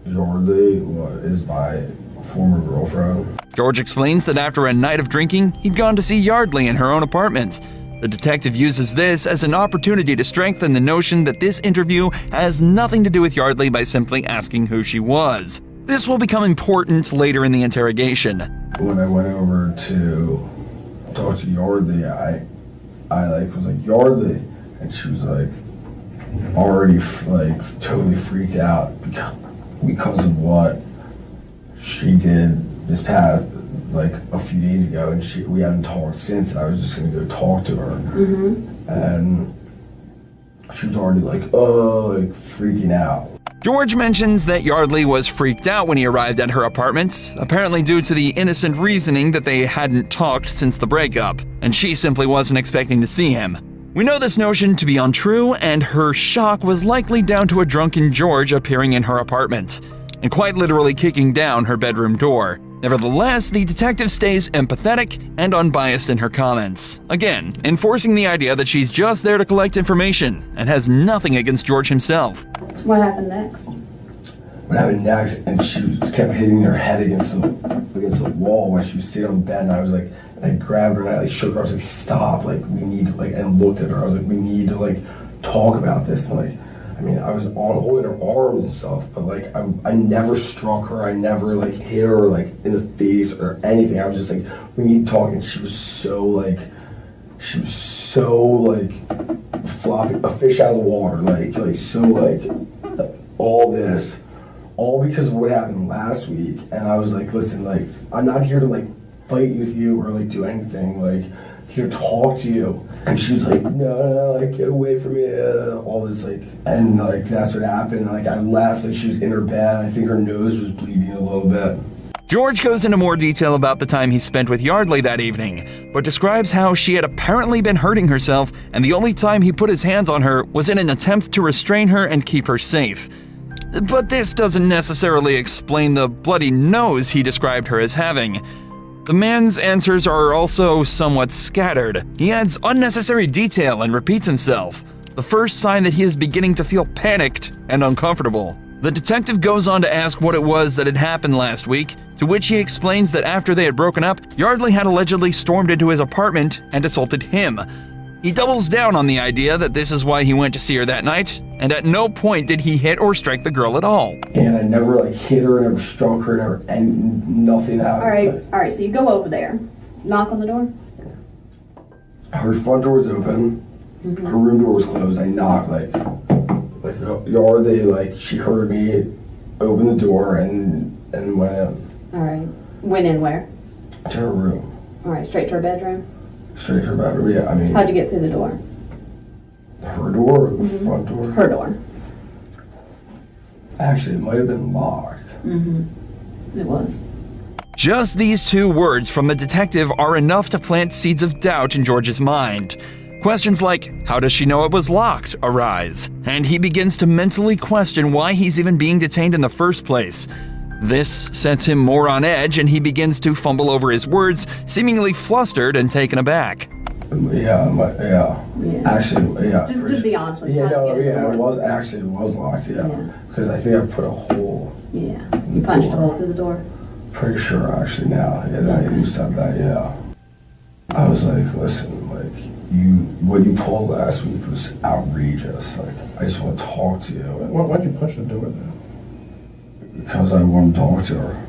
Yardley is my former girlfriend. George explains that after a night of drinking, he'd gone to see Yardley in her own apartment. The detective uses this as an opportunity to strengthen the notion that this interview has nothing to do with Yardley by simply asking who she was. This will become important later in the interrogation. When I went over to talk to Yardley, I was like, Yardley, and she was like already like totally freaked out because of what she did this past like a few days ago, and we hadn't talked since, and I was just gonna go talk to her. And she was already like, oh, like freaking out. George mentions that Yardley was freaked out when he arrived at her apartment, apparently due to the innocent reasoning that they hadn't talked since the breakup, and she simply wasn't expecting to see him. We know this notion to be untrue, and her shock was likely down to a drunken George appearing in her apartment, and quite literally kicking down her bedroom door. Nevertheless, the detective stays empathetic and unbiased in her comments, again, enforcing the idea that she's just there to collect information and has nothing against George himself. What happened next? What happened next, and she kept hitting her head against the wall while she was sitting on the bed, and I was like, I grabbed her and I like shook her. I was like, stop, like we need to like, and looked at her. I was like, we need to like talk about this. And like, I mean, I was holding her arms and stuff, but like I never struck her. I never like hit her like in the face or anything. I was just like, we need to talk. And she was so like floppy, a fish out of the water, like so like all this, all because of what happened last week. And I was like, listen, like I'm not here to like fight with you or like do anything, like here to talk to you. And she was like, no, like get away from me, all this like, and like that's what happened. Like I left, like she was in her bed. I think her nose was bleeding a little bit. George goes into more detail about the time he spent with Yardley that evening, but describes how she had apparently been hurting herself, and the only time he put his hands on her was in an attempt to restrain her and keep her safe. But this doesn't necessarily explain the bloody nose he described her as having. The man's answers are also somewhat scattered. He adds unnecessary detail and repeats himself, the first sign that he is beginning to feel panicked and uncomfortable. The detective goes on to ask what it was that had happened last week, to which he explains that after they had broken up, Yardley had allegedly stormed into his apartment and assaulted him. He doubles down on the idea that this is why he went to see her that night, and at no point did he hit or strike the girl at all. And I never like hit her, never struck her, never, and nothing happened. All right, so you go over there, knock on the door. Her front door was open, her room door was closed. I knocked, like Yardley, like she heard me, opened the door and went in. All right, went in where? To her room. All right, straight to her bedroom? Straight to her bedroom, yeah, I mean. How'd you get through the door? Her door or the front door? Her door. Actually, it might have been locked. It was. Just these two words from the detective are enough to plant seeds of doubt in George's mind. Questions like, how does she know it was locked, arise, and he begins to mentally question why he's even being detained in the first place. This sets him more on edge, and he begins to fumble over his words, seemingly flustered and taken aback. Yeah. Actually, yeah. Just be honest with me. Yeah, no, yeah, it was locked, yeah. Because I think I put a hole. Yeah, you punched a hole through the door? Pretty sure, actually, now. Yeah, that used to have that, yeah. I was like, listen, like, what you pulled last week was outrageous. Like, I just want to talk to you. Why'd you push the door then? Because I want to talk to her.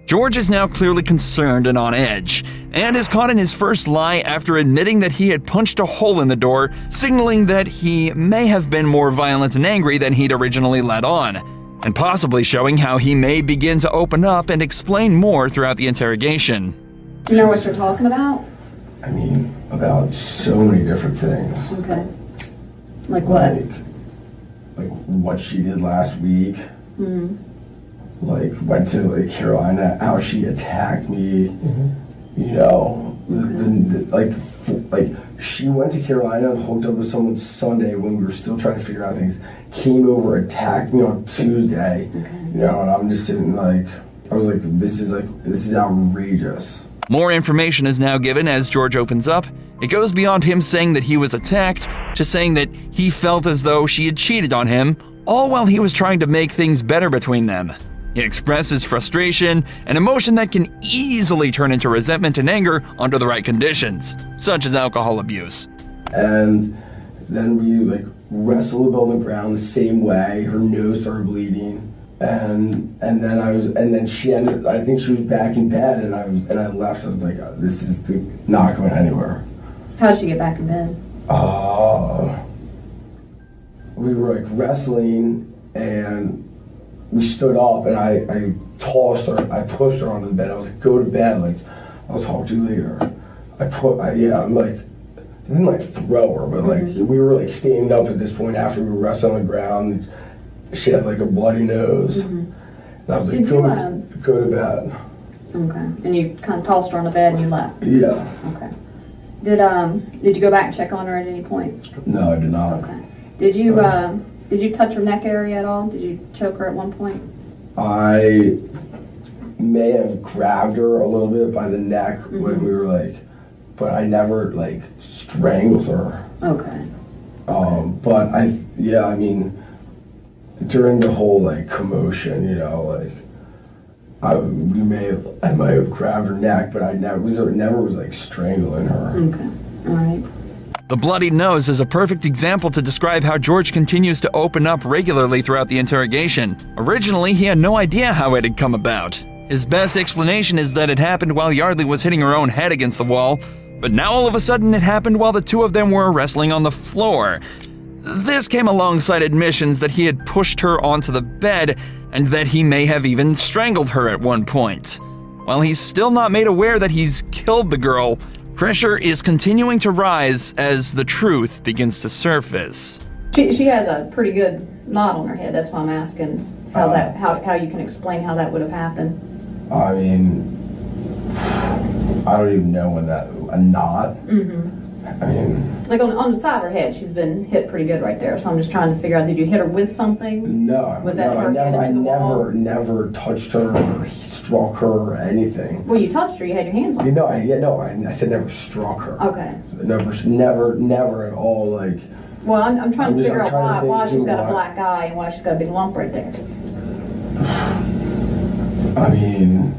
George is now clearly concerned and on edge, and is caught in his first lie after admitting that he had punched a hole in the door, signaling that he may have been more violent and angry than he'd originally let on, and possibly showing how he may begin to open up and explain more throughout the interrogation. You know what you're talking about? I mean, about so many different things. Okay. Like what? Like what she did last week. Like went to like Carolina, how she attacked me. You know, like she went to Carolina and hooked up with someone Sunday when we were still trying to figure out things. Came over, attacked me on Tuesday. You know, and I'm just sitting like, I was like, this is outrageous. More information is now given as George opens up. It goes beyond him saying that he was attacked to saying that he felt as though she had cheated on him, all while he was trying to make things better between them. He expresses frustration, an emotion that can easily turn into resentment and anger under the right conditions, such as alcohol abuse. And then we like wrestled on the ground the same way. Her nose started bleeding. And then she ended. I think she was back in bed, and I left. I was like, this is not going anywhere. How'd she get back in bed? We were like wrestling, and we stood up, and I tossed her. I pushed her onto the bed. I was like, go to bed. Like, I'll talk to you later. I'm like, I didn't like throw her, but like we were like standing up at this point after we were wrestling on the ground. she had like a bloody nose. And I was like, Did go to bed. Okay. And you kind of tossed her on the bed and you left? Yeah. Okay. Did you go back and check on her at any point? No, I did not. Okay. Did you touch her neck area at all? Did you choke her at one point? I may have grabbed her a little bit by the neck when we were like, but I never like strangled her. Okay. But I mean, during the whole like commotion, you know, like I might have grabbed her neck, but I never was like strangling her. Okay. All right. The bloodied nose is a perfect example to describe how George continues to open up regularly throughout the interrogation. Originally, he had no idea how it had come about. His best explanation is that it happened while Yardley was hitting her own head against the wall, but now all of a sudden it happened while the two of them were wrestling on the floor. This came alongside admissions that he had pushed her onto the bed and that he may have even strangled her at one point. While he's still not made aware that he's killed the girl, pressure is continuing to rise as the truth begins to surface. She has a pretty good knot on her head. That's why I'm asking how you can explain how that would have happened. I mean, I don't even know when a knot. I mean, like on the side of her head, she's been hit pretty good right there. So I'm just trying to figure out, did you hit her with something? No. Was that her head into the wall? Never touched her or struck her or anything. Well, you touched her. You had your hands on her. I said never struck her. Okay. Never at all. Like. Well, I'm trying to figure out why she's got a black eye and why she's got a big lump right there. I mean,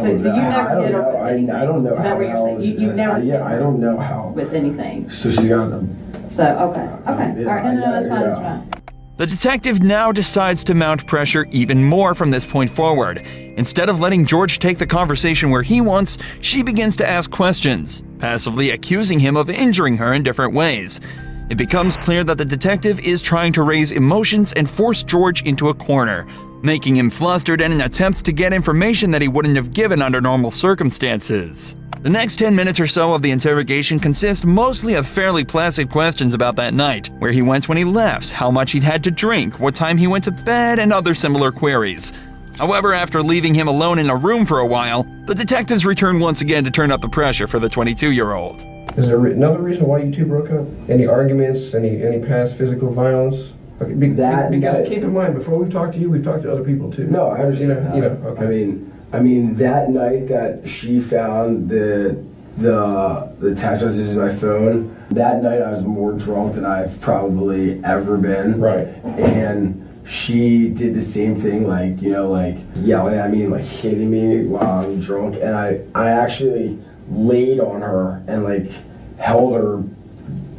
So you never hit her with anything? I don't know. Is that what you're saying? You never hit her I don't know how. With anything? So she's got a... So, okay. All right, no, that's fine, that's fine. The detective now decides to mount pressure even more from this point forward. Instead of letting George take the conversation where he wants, she begins to ask questions, passively accusing him of injuring her in different ways. It becomes clear that the detective is trying to raise emotions and force George into a corner, making him flustered in an attempt to get information that he wouldn't have given under normal circumstances. The next 10 minutes or so of the interrogation consist mostly of fairly placid questions about that night, where he went when he left, how much he'd had to drink, what time he went to bed, and other similar queries. However, after leaving him alone in a room for a while, the detectives return once again to turn up the pressure for the 22-year-old. Is there another reason why you two broke up? Any arguments? Any past physical violence? Okay, because keep in mind, before we've talked to you, we've talked to other people too. No, I understand. Okay. I mean, that night that she found the text messages in my phone, that night I was more drunk than I've probably ever been. Right. And she did the same thing, like yelling at me, like hitting me while I'm drunk. And I actually laid on her and like held her,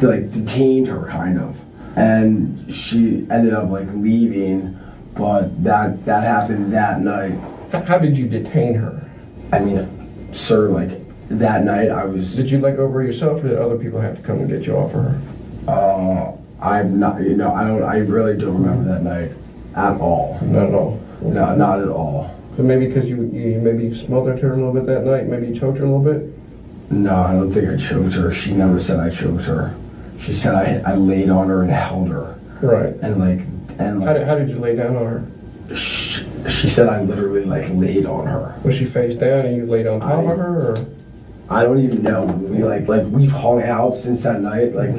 like detained her kind of. And she ended up like leaving, but that happened that night. How did you detain her? I mean, sir, like that night I was... Did you let go of her yourself, or did other people have to come and get you off of her? I'm not, I really don't remember that night at all. Not at all? No, not at all. So maybe because you maybe smothered her a little bit that night, maybe you choked her a little bit? No, I don't think I choked her. She never said I choked her. She said I laid on her and held her. Right. And how did you lay down on her? She said I literally like laid on her. Was she face down and you laid on top of her, or? I don't even know. We we've hung out since that night, like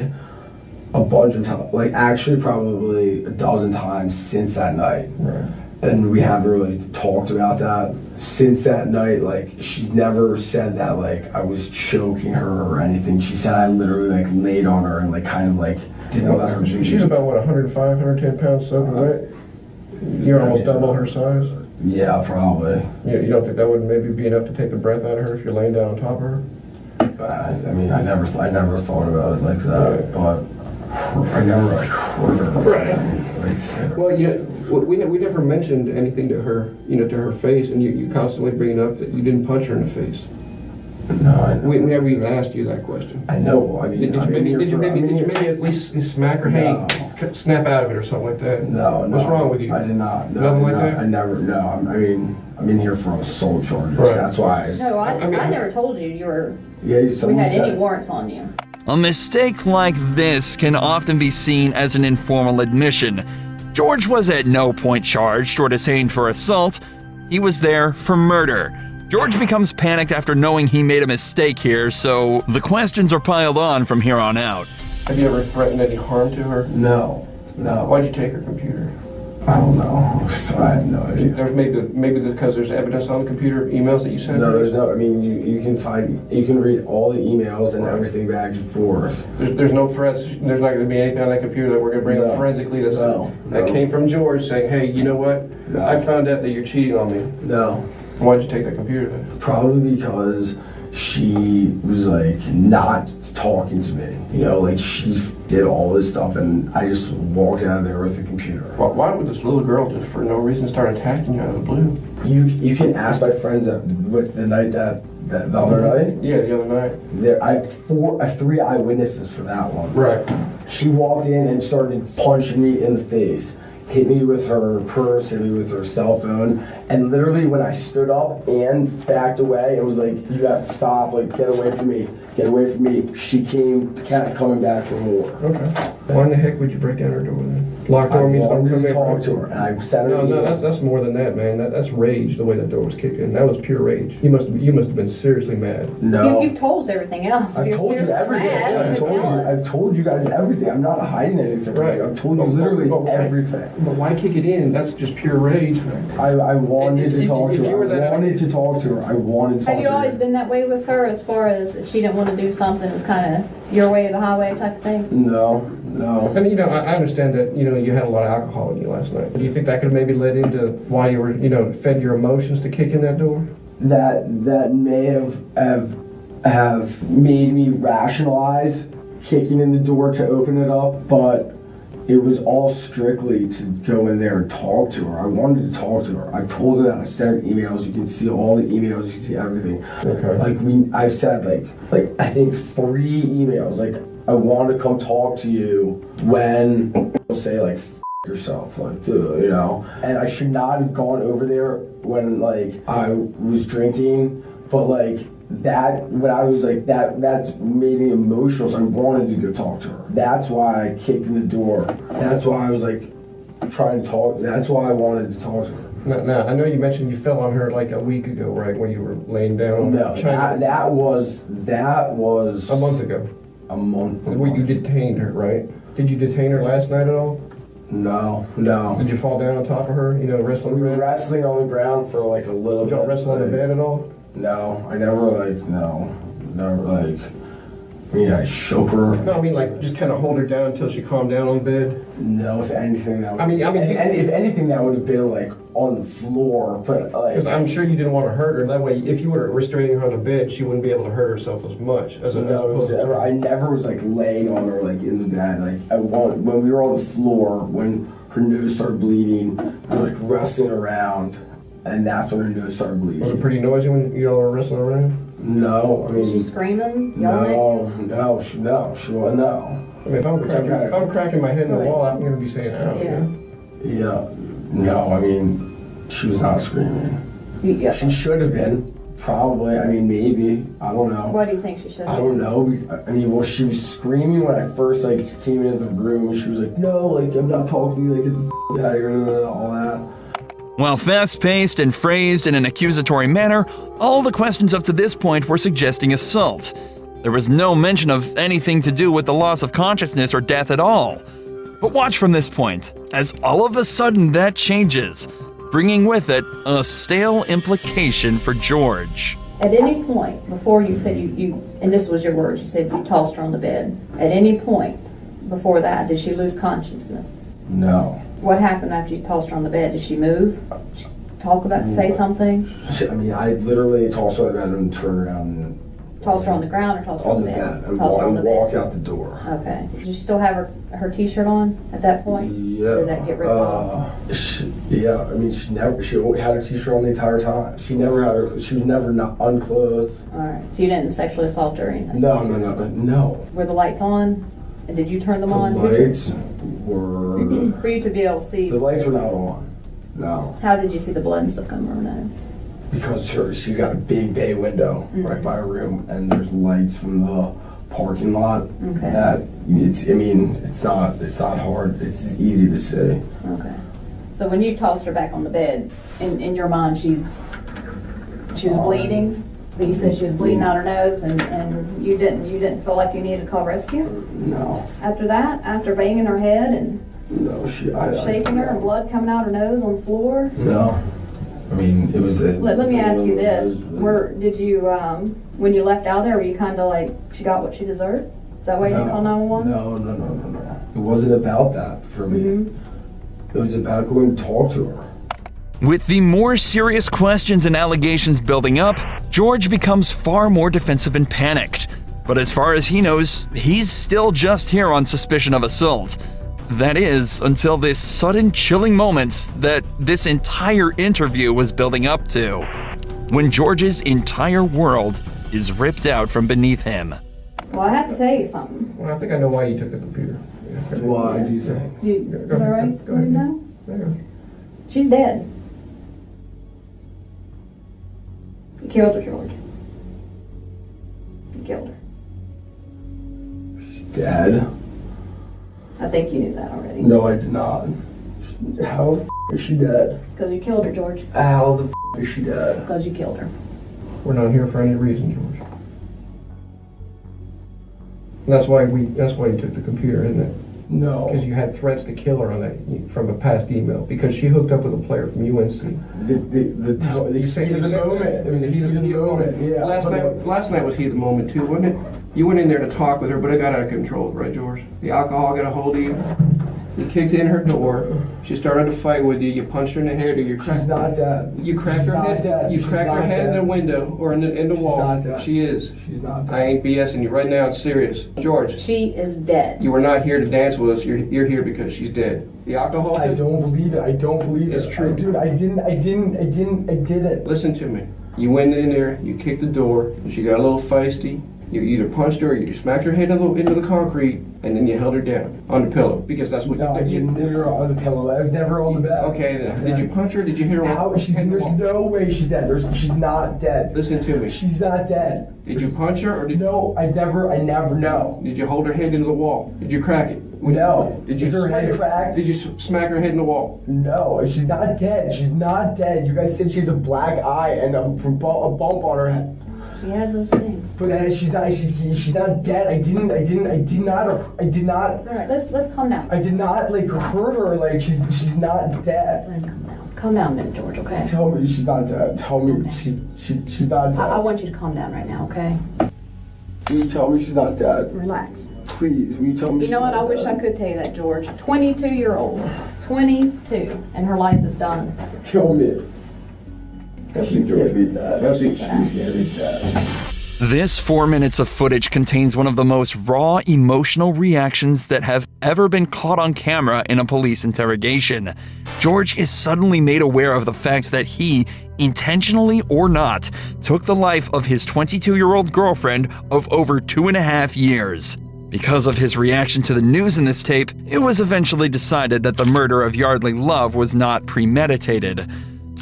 a bunch of times, like actually probably a dozen times since that night. Right. And we haven't really talked about that since that night. Like she's never said that like I was choking her or anything. She said I literally like laid on her and like kind of like didn't let her. She's about what, 105, 110 pounds soaking wet. You're almost double her size? Yeah, probably. You don't think that would maybe be enough to take the breath out of her if you're laying down on top of her? I mean, I never thought about it like that, but I never like hurt her. Right. Well, we never mentioned anything to her, to her face, and you constantly bringing up that you didn't punch her in the face. No, we never even asked you that question. I know. I mean, did you maybe at least smack her, no. Hey, snap out of it or something like that? No. What's wrong with you? I did not. No, nothing like that? I never. No. I mean, I'm in here for assault charges. Right. That's why. No, I never told you you were. Yeah, we had any warrants on you. A mistake like this can often be seen as an informal admission. George was at no point charged or detained for assault. He was there for murder. George becomes panicked after knowing he made a mistake here, so the questions are piled on from here on out. Have you ever threatened any harm to her? No. Why'd you take her computer? I don't know. I have no idea. There's maybe because there's evidence on the computer, emails that you sent? No, there's no. I mean, you can read all the emails and everything back and forth. There's no threats. There's not going to be anything on that computer that we're going to bring up forensically that came from George saying, hey, you know what? I found out that you're cheating on me. No. Why'd you take that computer then? Probably because she was like not talking to me. You know, like she did all this stuff and I just walked out of there with the computer. Why would this little girl just for no reason start attacking you out of the blue? You can ask my friends that the night the other night. Yeah, the other night. I have 3 eyewitnesses for that one. Right. She walked in and started punching me in the face. Hit me with her purse, hit me with her cell phone, and literally when I stood up and backed away and was like, you got to stop, like, get away from me, she came coming back for more. Okay. Why in the heck would you break down her door then? Locked door means don't come in. Talk to her, and I've sent her. No, that's more than that, man. That's rage. The way that door was kicked in, that was pure rage. You must have been seriously mad. No. You've told us everything else. I've told you everything. I've told you guys everything. I'm not hiding anything. Right. I've told you literally everything. But why kick it in? That's just pure rage, man. I wanted to talk to her. I wanted to talk to her. Have you always been that way with her, as far as if she didn't want to do something, it was kind of your way or the highway type of thing? No. And you know, I understand that, you know, you had a lot of alcohol in you last night. Do you think that could have maybe led into why you were, you know, fed your emotions to kick in that door? That may have made me rationalize kicking in the door to open it up, but it was all strictly to go in there and talk to her. I wanted to talk to her. I've told her that. I've sent her emails. You can see all the emails. You can see everything. Okay. Like I've said like I think 3 emails. Like, I want to come talk to you when you'll say like F yourself, like, dude, you know. And I should not have gone over there when like I was drinking, but like that when I was like that's made me emotional, so I wanted to go talk to her. That's why I kicked in the door. That's why I was like trying to talk. That's why I wanted to talk to her. Now, I know you mentioned you fell on her like a week ago, right, when you were laying down. No, that was a month ago. A month. You detained her, right? Did you detain her last night at all? No. Did you fall down on top of her? You know, wrestling. We were wrestling on the ground for like a little bit. Did y'all wrestle on the bed at all? No, I never I mean, I shook her. No, I mean like just kind of hold her down until she calmed down on the bed. No, if anything that would. If anything that would have been like on the floor, but like. Because I'm sure you didn't want to hurt her. That way, if you were restraining her on the bed, she wouldn't be able to hurt herself as much as I never was like laying on her like in the bed. Like when we were on the floor, when her nose started bleeding, we were like wrestling around, and that's when her nose started bleeding. Was it pretty noisy when you all were wrestling around? No, I mean. Was she screaming, yelling? No, she wasn't. No. I mean, if I'm cracking my head in the wall, I'm going to be saying, "Ow." Yeah. No, I mean, she was not screaming. Yeah. She should have been. Probably. I mean, maybe. I don't know. Why do you think she should have? I don't know. I mean, well, she was screaming when I first like came into the room. She was like, "No, like I'm not talking to you. Like get the out of here," all that. While fast-paced and phrased in an accusatory manner, all the questions up to this point were suggesting assault. There was no mention of anything to do with the loss of consciousness or death at all. But watch from this point, as all of a sudden that changes, bringing with it a stale implication for George. At any point, before you said you and this was your words, you said you tossed her on the bed. At any point before that, did she lose consciousness? No. What happened after you tossed her on the bed? Did she move? Talk about, say something? I mean, I literally tossed her on the bed and turned around and... Tossed her on the ground or tossed her on the bed? And walked out the door. Okay. Did she still have her t-shirt on at that point? Yeah. Or did that get ripped off? Yeah, I mean, she had her t-shirt on the entire time. She was never not unclothed. Alright, so you didn't sexually assault her or anything? No. Were the lights on? And did you turn them on? The lights were... For you to be able to see... The lights were not on. No. How did you see the blood and stuff coming from that? Because she's got a big bay window right by her room, and there's lights from the parking lot. Okay. That it's not hard. It's easy to say. Okay. So when you tossed her back on the bed, in your mind, she was bleeding. But you said she was bleeding out her nose, and you didn't feel like you needed to call rescue? No. After that, after banging her head and No, shaking her and blood coming out her nose on the floor? No. I mean, it was. Let me ask you this: did you when you left out there, were you kind of like she got what she deserved? Is that why you didn't call 911? No. It wasn't about that for me. It was about going to talk to her. With the more serious questions and allegations building up, George becomes far more defensive and panicked. But as far as he knows, he's still just here on suspicion of assault. That is, until this sudden chilling moment that this entire interview was building up to, when George's entire world is ripped out from beneath him. Well, I have to tell you something. Well, I think I know why you took the computer. Why do you think? Is that right? Go ahead. No? She's dead. You killed her, George. You killed her. She's dead? I think you knew that already. No, I did not. How the f*** is she dead? Because you killed her, George. How the f*** is she dead? Because you killed her. We're not here for any reason, George. And that's why you took the computer, isn't it? No. Because you had threats to kill her on that from a past email. Because she hooked up with a player from UNC. You say the moment. It was the heat of the moment. Yeah. Last night was heat of the moment too, wasn't it? You went in there to talk with her, but it got out of control, right, George? The alcohol got a hold of you. You kicked in her door. She started to fight with you. You punched her in the head, or you cracked. She's not dead. You cracked her head. Dead. You cracked her head in the window or in the wall. Not dead. She is. She's not dead. I ain't BSing you right now. It's serious, George. She is dead. You were not here to dance with us. You're here because she's dead. The alcohol. I don't believe it. I don't believe it. It's true, dude. I didn't. Listen to me. You went in there. You kicked the door. She got a little feisty. You either punched her or you smacked her head into the concrete, and then you held her down on the pillow because that's what No, I didn't. Never on the pillow. I was never on the bed. Okay, then. Did you punch her? Did you hit her? There's no way she's dead. She's not dead. Listen to me. She's not dead. Did you punch her or did No, I never know. Did you hold her head into the wall? Did you crack it? No. Did you Is her head cracked? Did you smack her head in the wall? No, she's not dead. She's not dead. You guys said she has a black eye and a bump on her head. She has those things. But she's not dead. I did not. All right, let's calm down. I did not hurt her. She's not dead. Let him calm down. Calm down a minute, George. Okay. Tell me she's not dead. Tell me she's not dead. I want you to calm down right now, okay? Will you tell me she's not dead? Relax. Please, will you tell me? You know what? I wish I could tell you that, George. 22-year-old, 22, and her life is done. Show me. She can't be dead. She can't be dead. This 4 minutes of footage contains one of the most raw emotional reactions that have ever been caught on camera in a police interrogation. George is suddenly made aware of the fact that he, intentionally or not, took the life of his 22-year-old girlfriend of over 2.5 years. Because of his reaction to the news in this tape, it was eventually decided that the murder of Yardley Love was not premeditated.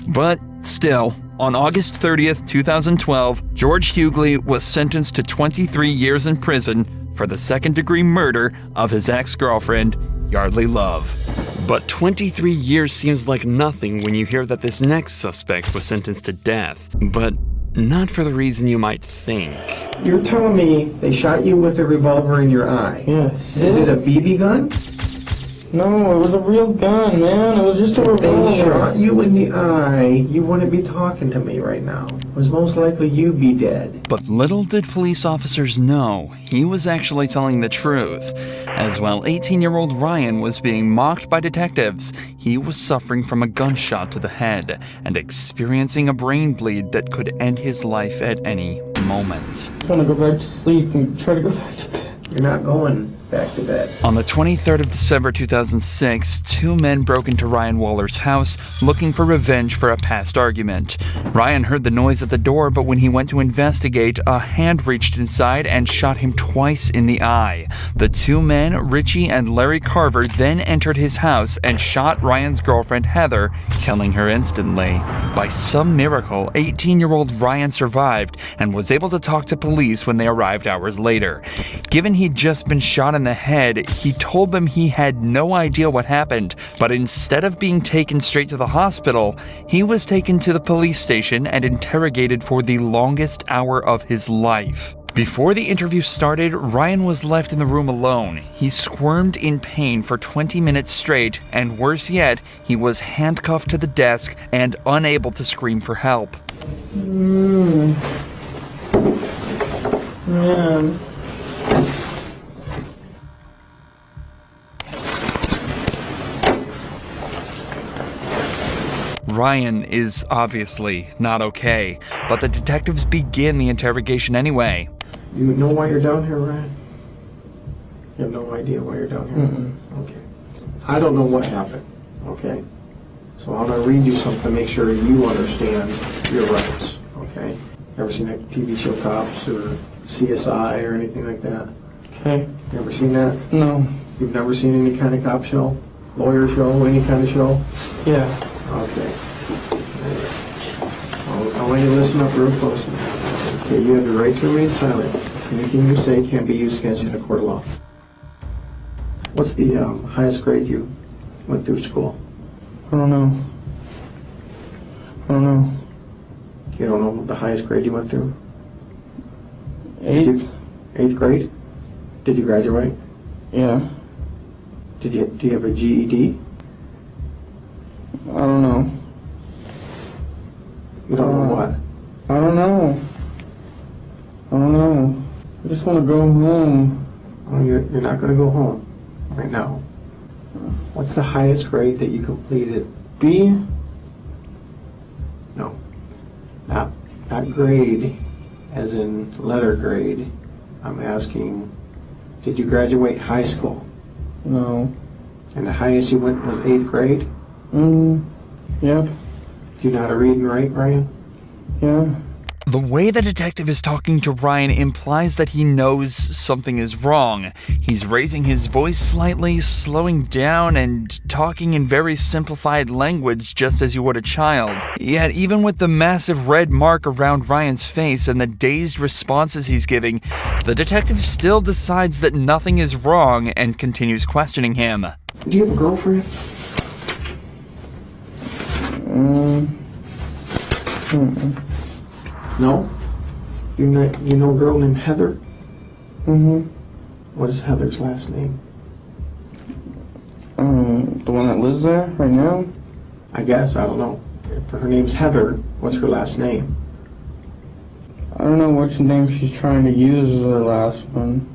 But still, on August 30th, 2012, George Hughley was sentenced to 23 years in prison for the second-degree murder of his ex-girlfriend, Yardley Love. But 23 years seems like nothing when you hear that this next suspect was sentenced to death. But not for the reason you might think. You're telling me they shot you with a revolver in your eye? Yes. Is it a BB gun? No, it was a real gun, man. It was just a revolver. They shot you in the eye. You wouldn't be talking to me right now. It was most likely you'd be dead. But little did police officers know, he was actually telling the truth. As while 18-year-old Ryan was being mocked by detectives, he was suffering from a gunshot to the head and experiencing a brain bleed that could end his life at any moment. I'm trying to go back to sleep and try to go back to bed. You're not going back to bed. On the 23rd of December 2006, two men broke into Ryan Waller's house looking for revenge for a past argument. Ryan heard the noise at the door, but when he went to investigate, a hand reached inside and shot him twice in the eye. The two men, Richie and Larry Carver, then entered his house and shot Ryan's girlfriend Heather, killing her instantly. By some miracle, 18-year-old Ryan survived and was able to talk to police when they arrived hours later. Given he'd just been shot in the head, he told them he had no idea what happened, but instead of being taken straight to the hospital, he was taken to the police station and interrogated for the longest hour of his life. Before the interview started, Ryan was left in the room alone. He squirmed in pain for 20 minutes straight, and worse yet, he was handcuffed to the desk and unable to scream for help. Man. Ryan is obviously not okay, but the detectives begin the interrogation anyway. You know why you're down here, Ryan? You have no idea why you're down here? Okay. I don't know what happened, okay? So I'm going to read you something to make sure you understand your rights, okay? Ever seen a TV show Cops or CSI or anything like that? Okay. You ever seen that? No. You've never seen any kind of cop show? Lawyer show? Any kind of show? Yeah. Okay. I want you to listen up real close now. Okay, you have the right to remain silent. Anything you say can be used against you in a court of law. What's the highest grade you went through school? I don't know. You don't know the highest grade you went through? 8th? 8th grade? Did you graduate? Yeah. Do you have a GED? I don't know. You don't know what? I don't know. I just want to go home. Oh, you're not going to go home right now. What's the highest grade that you completed? B? No. Not grade as in letter grade. I'm asking, did you graduate high school? No. And the highest you went was 8th grade? Yep. Do you know how to read and write, Ryan? Yeah. The way the detective is talking to Ryan implies that he knows something is wrong. He's raising his voice slightly, slowing down, and talking in very simplified language just as you would a child. Yet even with the massive red mark around Ryan's face and the dazed responses he's giving, the detective still decides that nothing is wrong and continues questioning him. Do you have a girlfriend? No? You know a girl named Heather? What is Heather's last name? The one that lives there right now? I guess, I don't know. If her name's Heather, what's her last name? I don't know which name she's trying to use as her last one.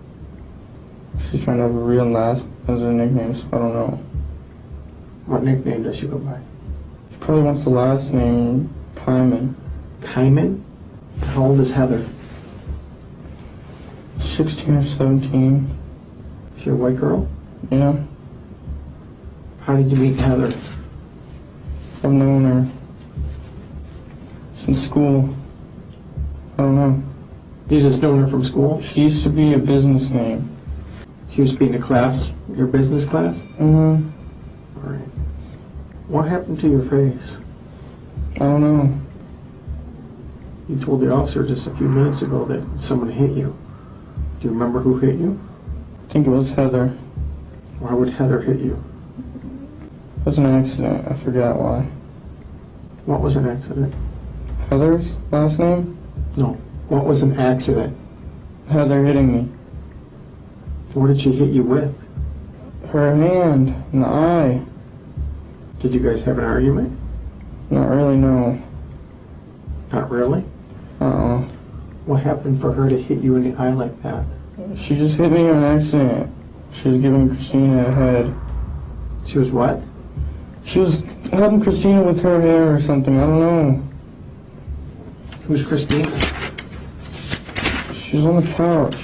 She's trying to have a real last as her nickname, so I don't know. What nickname does she go by? She probably wants the last name, Kyman. Kyman? How old is Heather? 16 or 17. Is she a white girl? Yeah. How did you meet Heather? I've known her since school. I don't know. You just known her from school? She used to be a business name. She used to be in the class, your business class? Alright. What happened to your face? I don't know. You told the officer just a few minutes ago that someone hit you. Do you remember who hit you? I think it was Heather. Why would Heather hit you? It was an accident. I forgot why. What was an accident? Heather's last name? No. What was an accident? Heather hitting me. What did she hit you with? Her hand in the eye. Did you guys have an argument? Not really, no. Not really? What happened for her to hit you in the eye like that? She just hit me on accident. She was giving Christina a head. She was what? She was helping Christina with her hair or something. I don't know. Who's Christina? She's on the couch.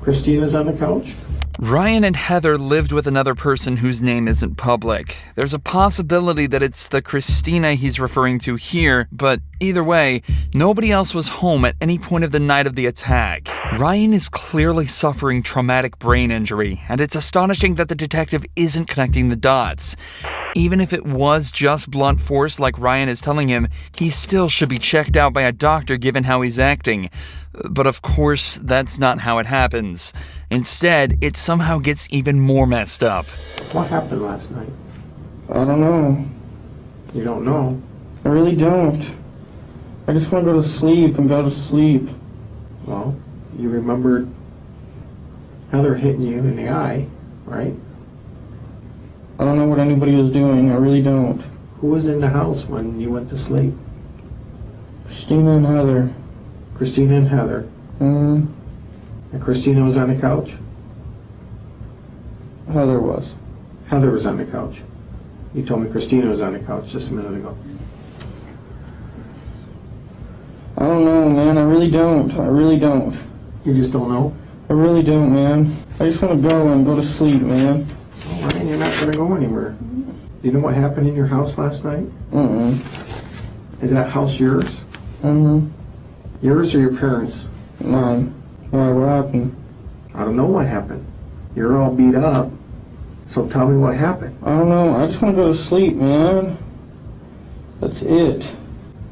Christina's on the couch? Ryan and Heather lived with another person whose name isn't public. There's a possibility that it's the Christina he's referring to here, but either way, nobody else was home at any point of the night of the attack. Ryan is clearly suffering traumatic brain injury, and it's astonishing that the detective isn't connecting the dots. Even if it was just blunt force like Ryan is telling him, he still should be checked out by a doctor given how he's acting. But of course, that's not how it happens. Instead, it somehow gets even more messed up. What happened last night? I don't know. You don't know? I really don't. I just want to go to sleep and go to sleep. Well, you remembered Heather hitting you in the eye, right? I don't know what anybody was doing. I really don't. Who was in the house when you went to sleep? Christina and Heather. Christina and Heather. Mm-hmm. And Christina was on the couch? Heather was. Heather was on the couch. You told me Christina was on the couch just a minute ago. I don't know, man. I really don't. I really don't. You just don't know? I really don't, man. I just want to go and go to sleep, man. All right, you're not going to go anywhere. Do you know what happened in your house last night? Is that house yours? Yours or your parents? Mine. Why, what happened? I don't know what happened. You're all beat up, so tell me what happened. I don't know. I just want to go to sleep, man. That's it.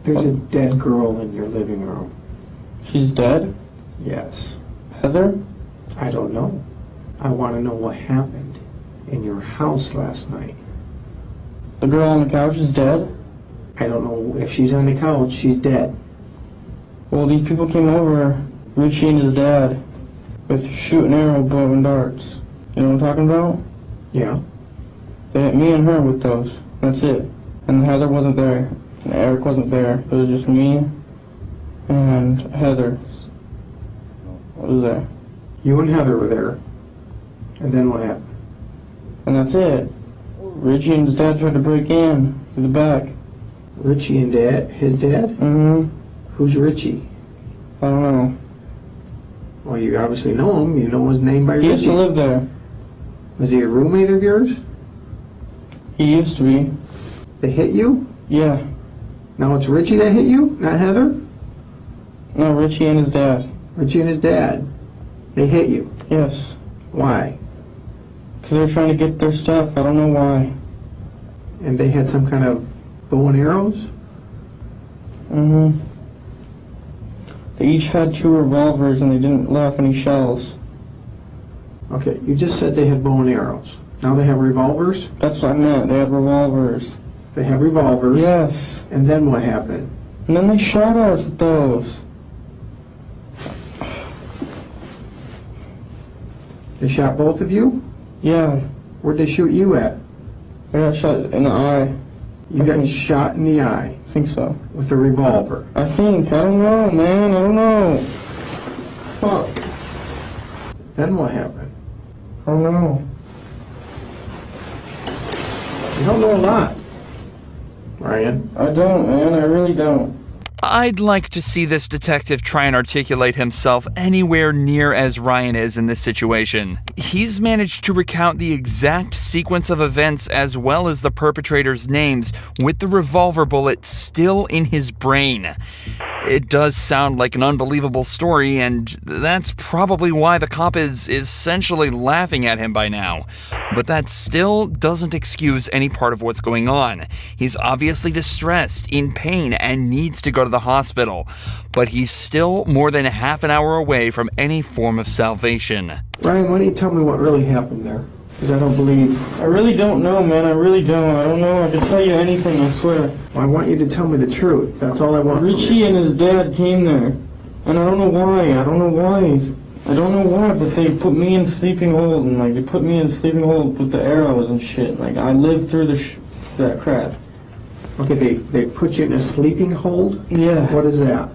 There's a dead girl in your living room. She's dead? Yes. Heather? I don't know. I want to know what happened in your house last night. The girl on the couch is dead? I don't know. If she's on the couch, she's dead. Well, these people came over, Richie and his dad, with shoot and arrow, bow and darts. You know what I'm talking about? Yeah. They hit me and her with those. That's it. And Heather wasn't there. And Eric wasn't there. It was just me and Heather. What was there? You and Heather were there. And then what happened? And that's it. Richie and his dad tried to break in through the back. Richie and dad? His dad? Mm-hmm. Who's Richie? I don't know. Well, you obviously know him. You know his name by Richie. He used to live there. Was he a roommate of yours? He used to be. They hit you? Yeah. Now it's Richie that hit you, not Heather? No, Richie and his dad. Richie and his dad. They hit you? Yes. Why? Because they were trying to get their stuff. I don't know why. And they had some kind of bow and arrows? Mm-hmm. They each had 2 revolvers and they didn't let off any shells. Okay, you just said they had bow and arrows. Now they have revolvers? That's what I meant. They had revolvers. They have revolvers? Yes. And then what happened? And then they shot us with those. They shot both of you? Yeah. Where'd they shoot you at? I got shot in the eye. You got shot in the eye? I think so. With a revolver? I think. I don't know, man. I don't know. Fuck. Then what happened? I don't know. You don't know a lot, Ryan. I don't, man. I really don't. I'd like to see this detective try and articulate himself anywhere near as Ryan is in this situation. He's managed to recount the exact sequence of events as well as the perpetrators' names with the revolver bullet still in his brain. It does sound like an unbelievable story, and that's probably why the cop is essentially laughing at him by now. But that still doesn't excuse any part of what's going on. He's obviously distressed, in pain, and needs to go to the hospital. But he's still more than half an hour away from any form of salvation. Ryan, why don't you tell me what really happened there? Because I don't believe... I really don't know, man. I really don't. I don't know. I can tell you anything, I swear. Well, I want you to tell me the truth. That's all I want. Richie and his dad came there. And I don't know why. I don't know why, but they put me in sleeping hold. And, like, they put me in sleeping hold with the arrows and shit. Like, I lived through that crap. Okay, they put you in a sleeping hold? Yeah. What is that?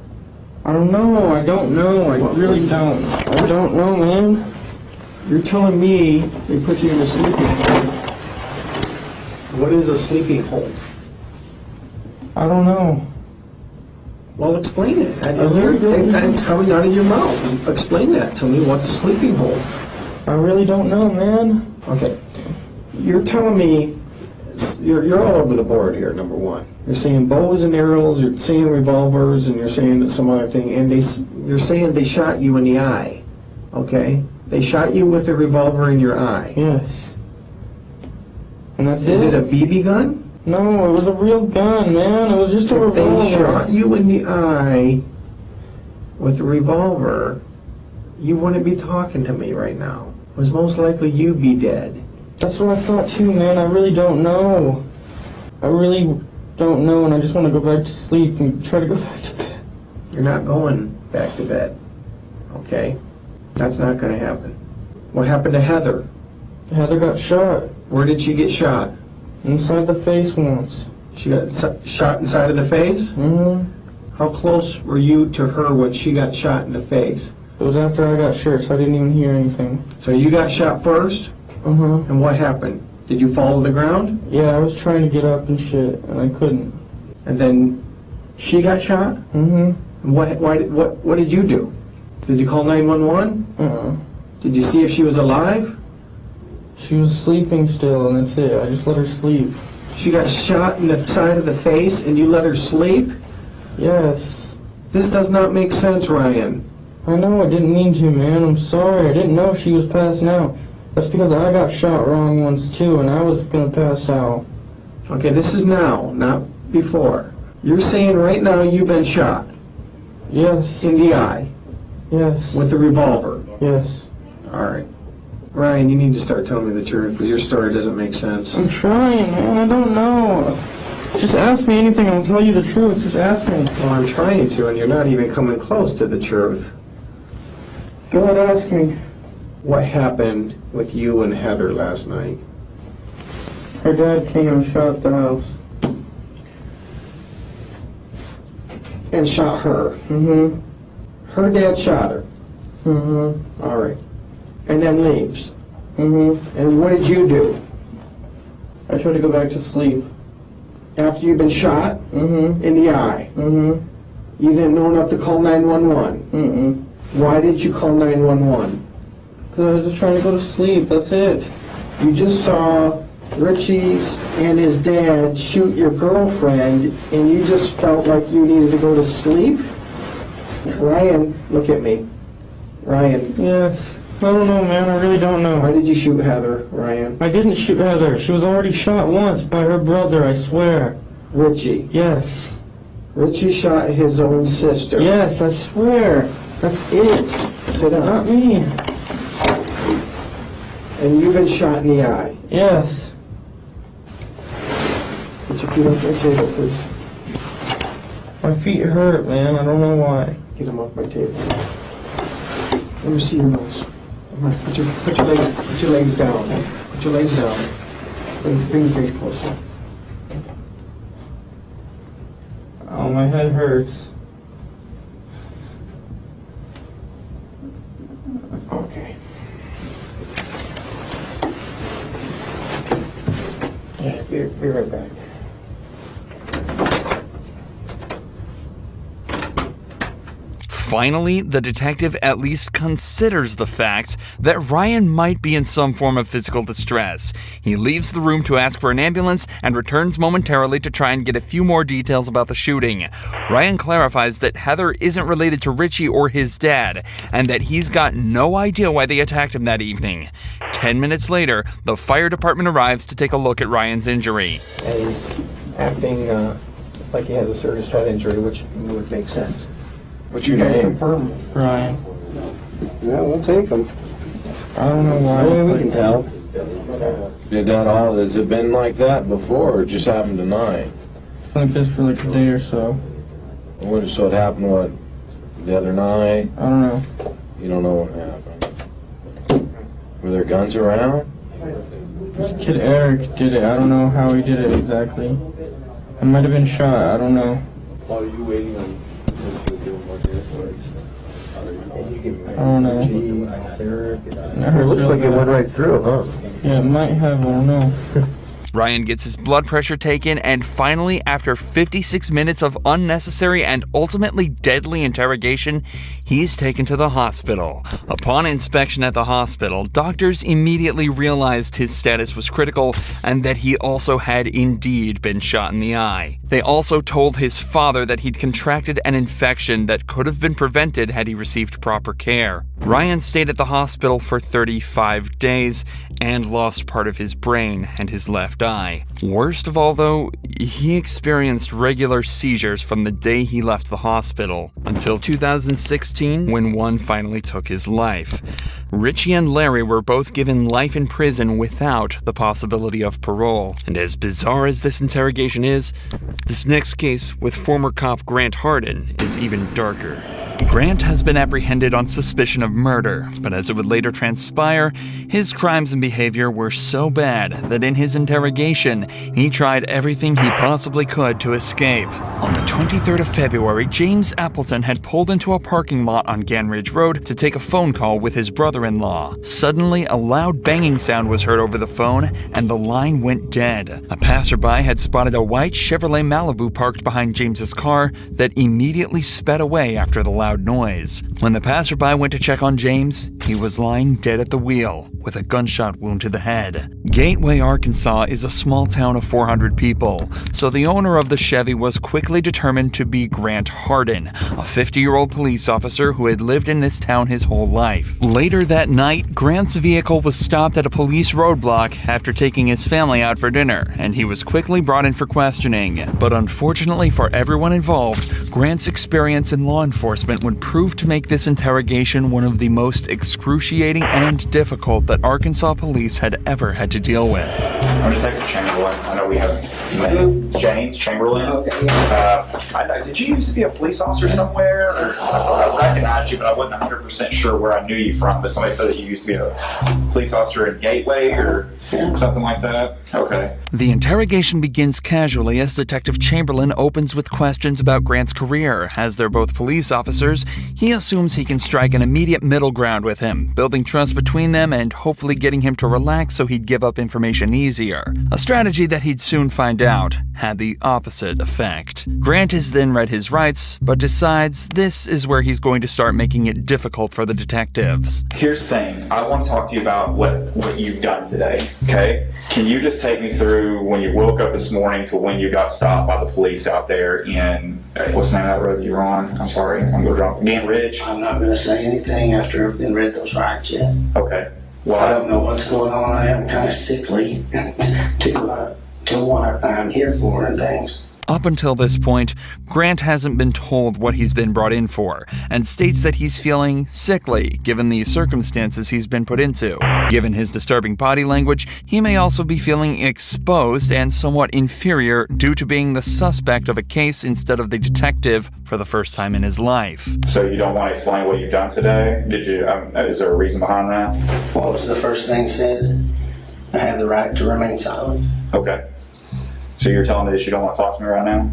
I don't know. I don't know. I really don't. I don't know, man. You're telling me they put you in a sleeping hold. What is a sleeping hold? I don't know. Well, explain it. And coming out of your mouth. Explain that to me. What's a sleeping hole? I really don't know, man. Okay. You're telling me you're all over the board here, number one. You're saying bows and arrows, you're saying revolvers, and you're saying some other thing, and you're saying they shot you in the eye. Okay? They shot you with a revolver in your eye. Yes. And that's Is it a BB gun? No, it was a real gun, man. It was just a If revolver. they shot you in the eye with a revolver, you wouldn't be talking to me right now. It was most likely you'd be dead. That's what I thought too, man. I really don't know. I really don't know, and I just want to go back to sleep and try to go back to bed. You're not going back to bed. Okay? That's not going to happen. What happened to Heather? Heather got shot. Where did she get shot? Inside the face once. She got shot inside of the face? Mm-hmm. How close were you to her when she got shot in the face? It was after I got shot, so I didn't even hear anything. So you got shot first? Uh-huh. And what happened? Did you fall to the ground? Yeah, I was trying to get up and shit, and I couldn't. And then she got shot? Mm-hmm. And what did you do? Did you call 911? Uh-uh. Did you see if she was alive? She was sleeping still, and that's it. I just let her sleep. She got shot in the side of the face, and you let her sleep? Yes. This does not make sense, Ryan. I know, I didn't mean to, man. I'm sorry. I didn't know she was passing out. That's because I got shot wrong once, too, and I was gonna pass out. Okay, this is now, not before. You're saying right now you've been shot? Yes. In the eye? Yes. With a revolver? Yes. All right. Ryan, you need to start telling me the truth, because your story doesn't make sense. I'm trying, man. I don't know. Just ask me anything, I'll tell you the truth. Just ask me. Well, I'm trying to, and you're not even coming close to the truth. Go ahead, ask me. What happened with you and Heather last night? Her dad came and shot the house. And shot her? Mm-hmm. Her dad shot her? Mm-hmm. All right. And then leaves? Mm-hmm. And what did you do? I tried to go back to sleep. After you've been shot? Mm-hmm. In the eye? Mm-hmm. You didn't know enough to call 911? Mm-mm. Why did you call 911? Because I was just trying to go to sleep, that's it. You just saw Richie's and his dad shoot your girlfriend, and you just felt like you needed to go to sleep? Ryan, look at me. Ryan. Yes. I don't know, man. I really don't know. Why did you shoot Heather, Ryan? I didn't shoot Heather. She was already shot once by her brother, I swear. Richie? Yes. Richie shot his own sister? Yes, I swear. That's it. Sit down. Not me. And you've been shot in the eye? Yes. Put your feet off my table, please. My feet hurt, man. I don't know why. Get them off my table. Let me see your nose. Put your legs down. Put your legs down. Bring your face closer. Oh, my head hurts. Okay. Yeah, be right back. Finally, the detective at least considers the fact that Ryan might be in some form of physical distress. He leaves the room to ask for an ambulance and returns momentarily to try and get a few more details about the shooting. Ryan clarifies that Heather isn't related to Richie or his dad, and that he's got no idea why they attacked him that evening. 10 minutes later, the fire department arrives to take a look at Ryan's injury. And he's acting like he has a serious head injury, which would make sense. What's your name? Confirm. Ryan. Yeah, we'll take them. I don't know why. Yeah, we can tell. Did that all? Has it been like that before, or just happened tonight? It's like this for like a day or so. So it happened what? The other night? I don't know. You don't know what happened. Were there guns around? This kid Eric did it. I don't know how he did it exactly. I might have been shot. I don't know. Are you waiting on? I don't know. It looks like it went right through, huh? Yeah, it might have. I don't know. Ryan gets his blood pressure taken, and finally, after 56 minutes of unnecessary and ultimately deadly interrogation, he's taken to the hospital. Upon inspection at the hospital, doctors immediately realized his status was critical and that he also had indeed been shot in the eye. They also told his father that he'd contracted an infection that could have been prevented had he received proper care. Ryan stayed at the hospital for 35 days and lost part of his brain and his left eye. Worst of all, though, he experienced regular seizures from the day he left the hospital until 2016, when one finally took his life. Richie and Larry were both given life in prison without the possibility of parole. And as bizarre as this interrogation is, this next case with former cop Grant Hardin is even darker. Grant has been apprehended on suspicion of murder, but as it would later transpire, his crimes and behavior were so bad that in his interrogation, he tried everything he possibly could to escape. On the 23rd of February, James Appleton had pulled into a parking lot on Ganridge Road to take a phone call with his brother-in-law. Suddenly, a loud banging sound was heard over the phone, and the line went dead. A passerby had spotted a white Chevrolet Malibu parked behind James's car that immediately sped away after the loud noise. When the passerby went to check on James, he was lying dead at the wheel with a gunshot wound to the head. Gateway, Arkansas is a small town of 400 people, so the owner of the Chevy was quickly determined to be Grant Hardin, a 50-year-old police officer who had lived in this town his whole life. Later that night, Grant's vehicle was stopped at a police roadblock after taking his family out for dinner, and he was quickly brought in for questioning. But unfortunately for everyone involved, Grant's experience in law enforcement would prove to make this interrogation one of the most excruciating and difficult that Arkansas police had ever had to deal with. I'm Detective Chamberlain. I know we have James Chamberlain. Okay. Did you used to be a police officer somewhere? Or, I recognized you, but I wasn't 100% sure where I knew you from. But somebody said that you used to be a police officer at Gateway or something like that. Okay. The interrogation begins casually as Detective Chamberlain opens with questions about Grant's career. As they're both police officers, he assumes he can strike an immediate middle ground with him, building trust between them and hopefully getting him to relax so he'd give up information easier. A strategy that he'd soon find out had the opposite effect. Grant is then read his rights, but decides this is where he's going to start making it difficult for the detectives. Here's the thing. I want to talk to you about what you've done today, okay? Can you just take me through when you woke up this morning to when you got stopped by the police out there in, what's the name of that road that you were on? I'm sorry, I'm going to drop Gan Ridge. I'm not going to say anything after I've been read those rights yet. Okay. Well, I don't know what's going on. I am kind of sickly to what I'm here for and things. Up until this point, Grant hasn't been told what he's been brought in for, and states that he's feeling sickly given the circumstances he's been put into. Given his disturbing body language, he may also be feeling exposed and somewhat inferior due to being the suspect of a case instead of the detective for the first time in his life. So you don't want to explain what you've done today? Did you? Is there a reason behind that? What was the first thing said? I have the right to remain silent. Okay. So you're telling me that you don't want to talk to me right now?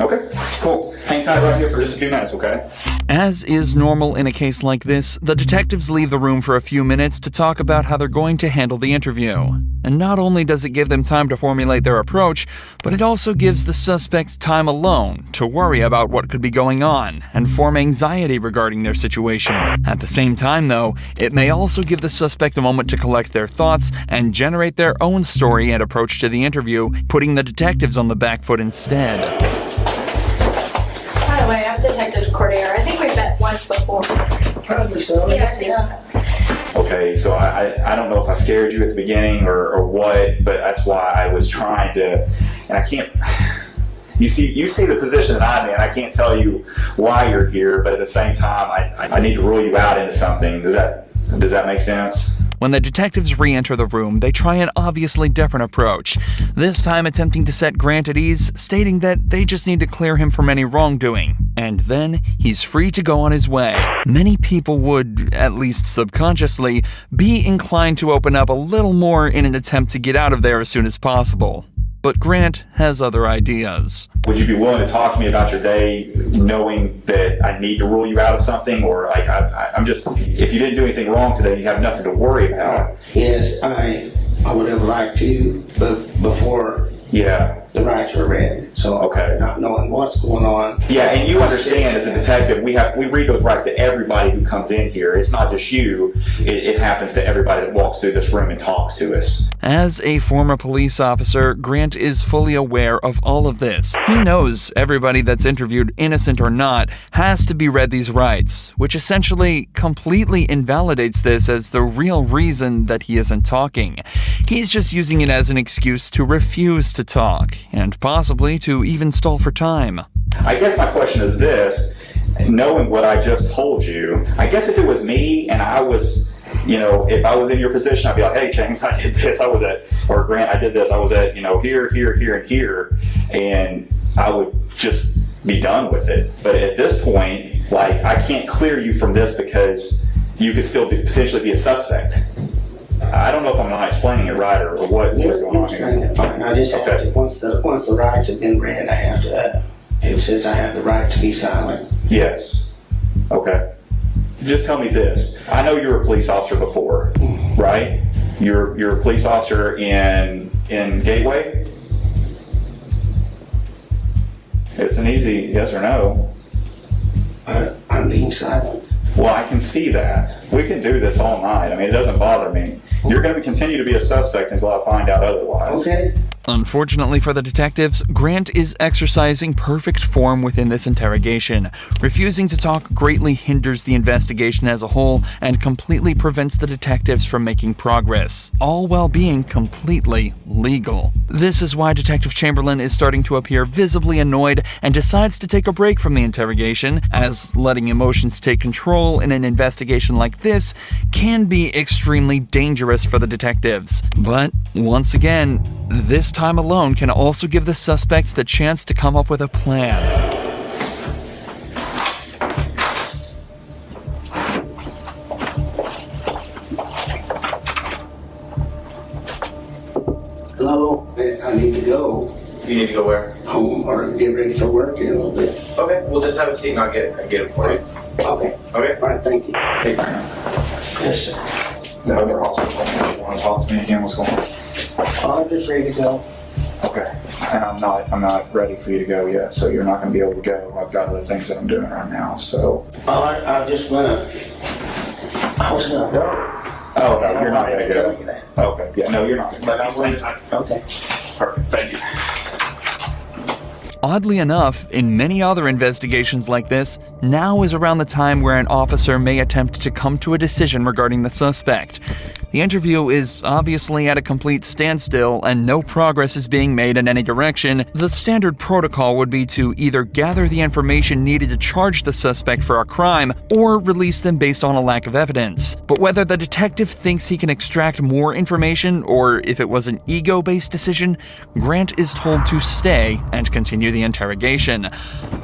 Okay, cool. Hang tight right here for just a few minutes, okay? As is normal in a case like this, the detectives leave the room for a few minutes to talk about how they're going to handle the interview. And not only does it give them time to formulate their approach, but it also gives the suspects time alone to worry about what could be going on and form anxiety regarding their situation. At the same time, though, it may also give the suspect a moment to collect their thoughts and generate their own story and approach to the interview, putting the detectives on the back foot instead. By the way, I'm Detective Cordier. I think we've met once before. Probably so. Yeah, I think so. Okay, so I don't know if I scared you at the beginning or what, but that's why I was trying to, and I can't, you see the position that I'm in, I can't tell you why you're here, but at the same time, I need to rule you out into something. Does that make sense? When the detectives re-enter the room, they try an obviously different approach, this time attempting to set Grant at ease, stating that they just need to clear him from any wrongdoing, and then he's free to go on his way. Many people would, at least subconsciously, be inclined to open up a little more in an attempt to get out of there as soon as possible. But Grant has other ideas. Would you be willing to talk to me about your day, knowing that I need to rule you out of something, or like I'm just, if you didn't do anything wrong today, you have nothing to worry about? Yes, I I would have liked to, but before the rights were read. So not knowing what's going on. Yeah, and you understand as a detective, we read those rights to everybody who comes in here. It's not just you. It happens to everybody that walks through this room and talks to us. As a former police officer, Grant is fully aware of all of this. He knows everybody that's interviewed, innocent or not, has to be read these rights, which essentially completely invalidates this as the real reason that he isn't talking. He's just using it as an excuse to refuse to talk, and possibly to even stall for time. I guess my question is this, knowing what I just told you, I guess if it was me and I was, if I was in your position, I'd be like, hey, James, I did this, or Grant, I did this, I was at, here, here, and here, and I would just be done with it. But at this point, I can't clear you from this because you could still potentially be a suspect. I don't know if I'm not explaining it right or what was going on here. It fine. I just have to, once the rights have been read, I have to, it says I have the right to be silent. Yes. Okay. Just tell me this. I know you were a police officer before, right? You're a police officer in Gateway? It's an easy yes or no. I'm being silent. Well, I can see that. We can do this all night. I mean, it doesn't bother me. You're going to continue to be a suspect until I find out otherwise. Okay. Unfortunately for the detectives, Grant is exercising perfect form within this interrogation. Refusing to talk greatly hinders the investigation as a whole and completely prevents the detectives from making progress, all while being completely legal. This is why Detective Chamberlain is starting to appear visibly annoyed and decides to take a break from the interrogation, as letting emotions take control in an investigation like this can be extremely dangerous for the detectives. But once again, this time alone can also give the suspects the chance to come up with a plan. Hello, I need to go. You need to go where? Home or get ready for work in a little bit. Okay, we'll just have a seat and I'll get it for you. Okay. Okay. All right, thank you. Hey, Brian. Yes, sir. The other officer told me you want to talk to me again. What's going on? I'm just ready to go. Okay. And I'm not ready for you to go yet, so you're not going to be able to go. I've got other things that I'm doing right now, so. I was gonna go. Oh, no, you're not going to tell go. you that. Okay. Yeah, no, you're not. But I wanted okay. Perfect. Thank you. Oddly enough, in many other investigations like this, now is around the time where an officer may attempt to come to a decision regarding the suspect. The interview is obviously at a complete standstill and no progress is being made in any direction. The standard protocol would be to either gather the information needed to charge the suspect for a crime or release them based on a lack of evidence. But whether the detective thinks he can extract more information or if it was an ego-based decision, Grant is told to stay and continue the interrogation.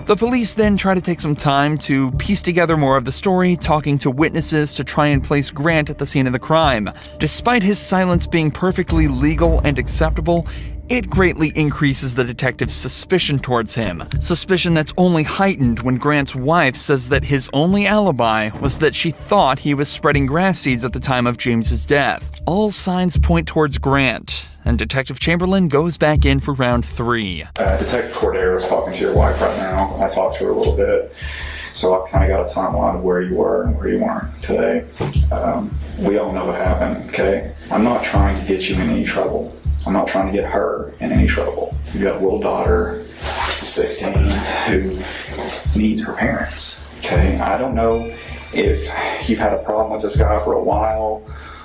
The police then try to take some time to piece together more of the story, talking to witnesses to try and place Grant at the scene of the crime. Despite his silence being perfectly legal and acceptable, it greatly increases the detective's suspicion towards him. Suspicion that's only heightened when Grant's wife says that his only alibi was that she thought he was spreading grass seeds at the time of James's death. All signs point towards Grant, and Detective Chamberlain goes back in for round 3. Detective Cordero is talking to your wife right now. I talked to her a little bit. So I've kind of got a timeline of where you were and where you weren't today. We all know what happened, okay? I'm not trying to get you in any trouble. I'm not trying to get her in any trouble. You've got a little daughter, 16, who needs her parents, okay? I don't know if you've had a problem with this guy for a while,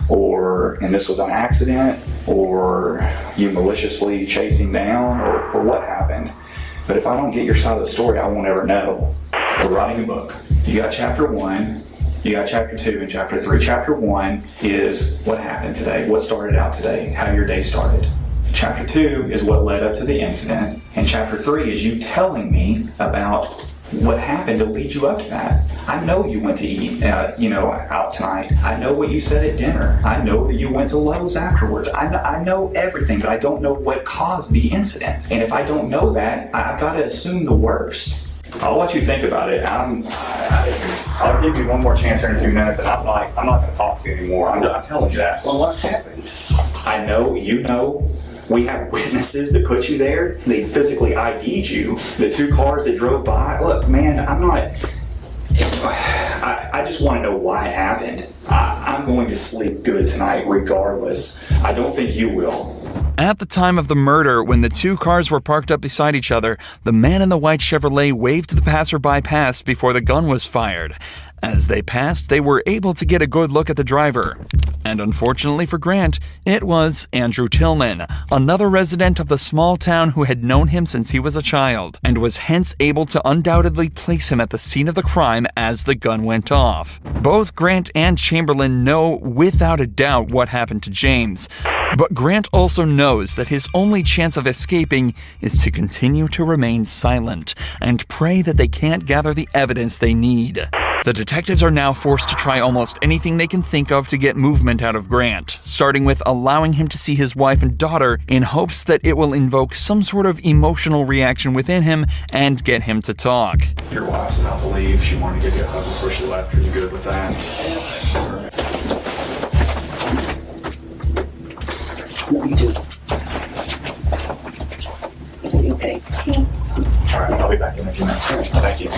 and this was an accident, or you maliciously chased him down, or what happened. But if I don't get your side of the story, I won't ever know. We're writing a book. You got chapter 1, you got chapter 2, and chapter 3. Chapter 1 is what happened today, what started out today, how your day started. Chapter 2 is what led up to the incident, and chapter 3 is you telling me about what happened to lead you up to that. I know you went to eat, out tonight. I know what you said at dinner. I know that you went to Lowe's afterwards. I know everything, but I don't know what caused the incident. And if I don't know that, I've got to assume the worst. I'll let you think about it. I'll give you one more chance here in a few minutes, and I'm not going to talk to you anymore. I'm telling you that. Well, what happened? I know, you know, we have witnesses that put you there. They physically ID'd you. The 2 cars that drove by. Look, man, I just want to know why it happened. I'm going to sleep good tonight regardless. I don't think you will. At the time of the murder, when the 2 cars were parked up beside each other, the man in the white Chevrolet waved the passerby past before the gun was fired. As they passed, they were able to get a good look at the driver. And unfortunately for Grant, it was Andrew Tillman, another resident of the small town who had known him since he was a child, and was hence able to undoubtedly place him at the scene of the crime as the gun went off. Both Grant and Chamberlain know without a doubt what happened to James, but Grant also knows that his only chance of escaping is to continue to remain silent and pray that they can't gather the evidence they need. The detectives are now forced to try almost anything they can think of to get movement out of Grant, starting with allowing him to see his wife and daughter in hopes that it will invoke some sort of emotional reaction within him and get him to talk. Your wife's about to leave. She wanted to give you a hug before she left. Are you good with that? Me too. Okay. All right, I'll be back in a few minutes. Thank you.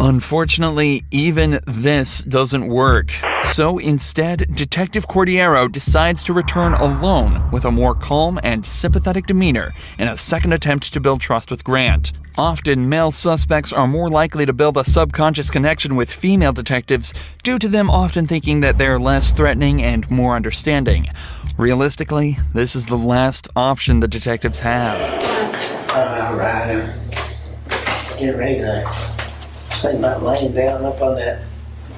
Unfortunately, even this doesn't work. So instead, Detective Cordiero decides to return alone with a more calm and sympathetic demeanor in a second attempt to build trust with Grant. Often, male suspects are more likely to build a subconscious connection with female detectives due to them often thinking that they're less threatening and more understanding. Realistically, this is the last option the detectives have. Alright, get ready to think about laying down up on that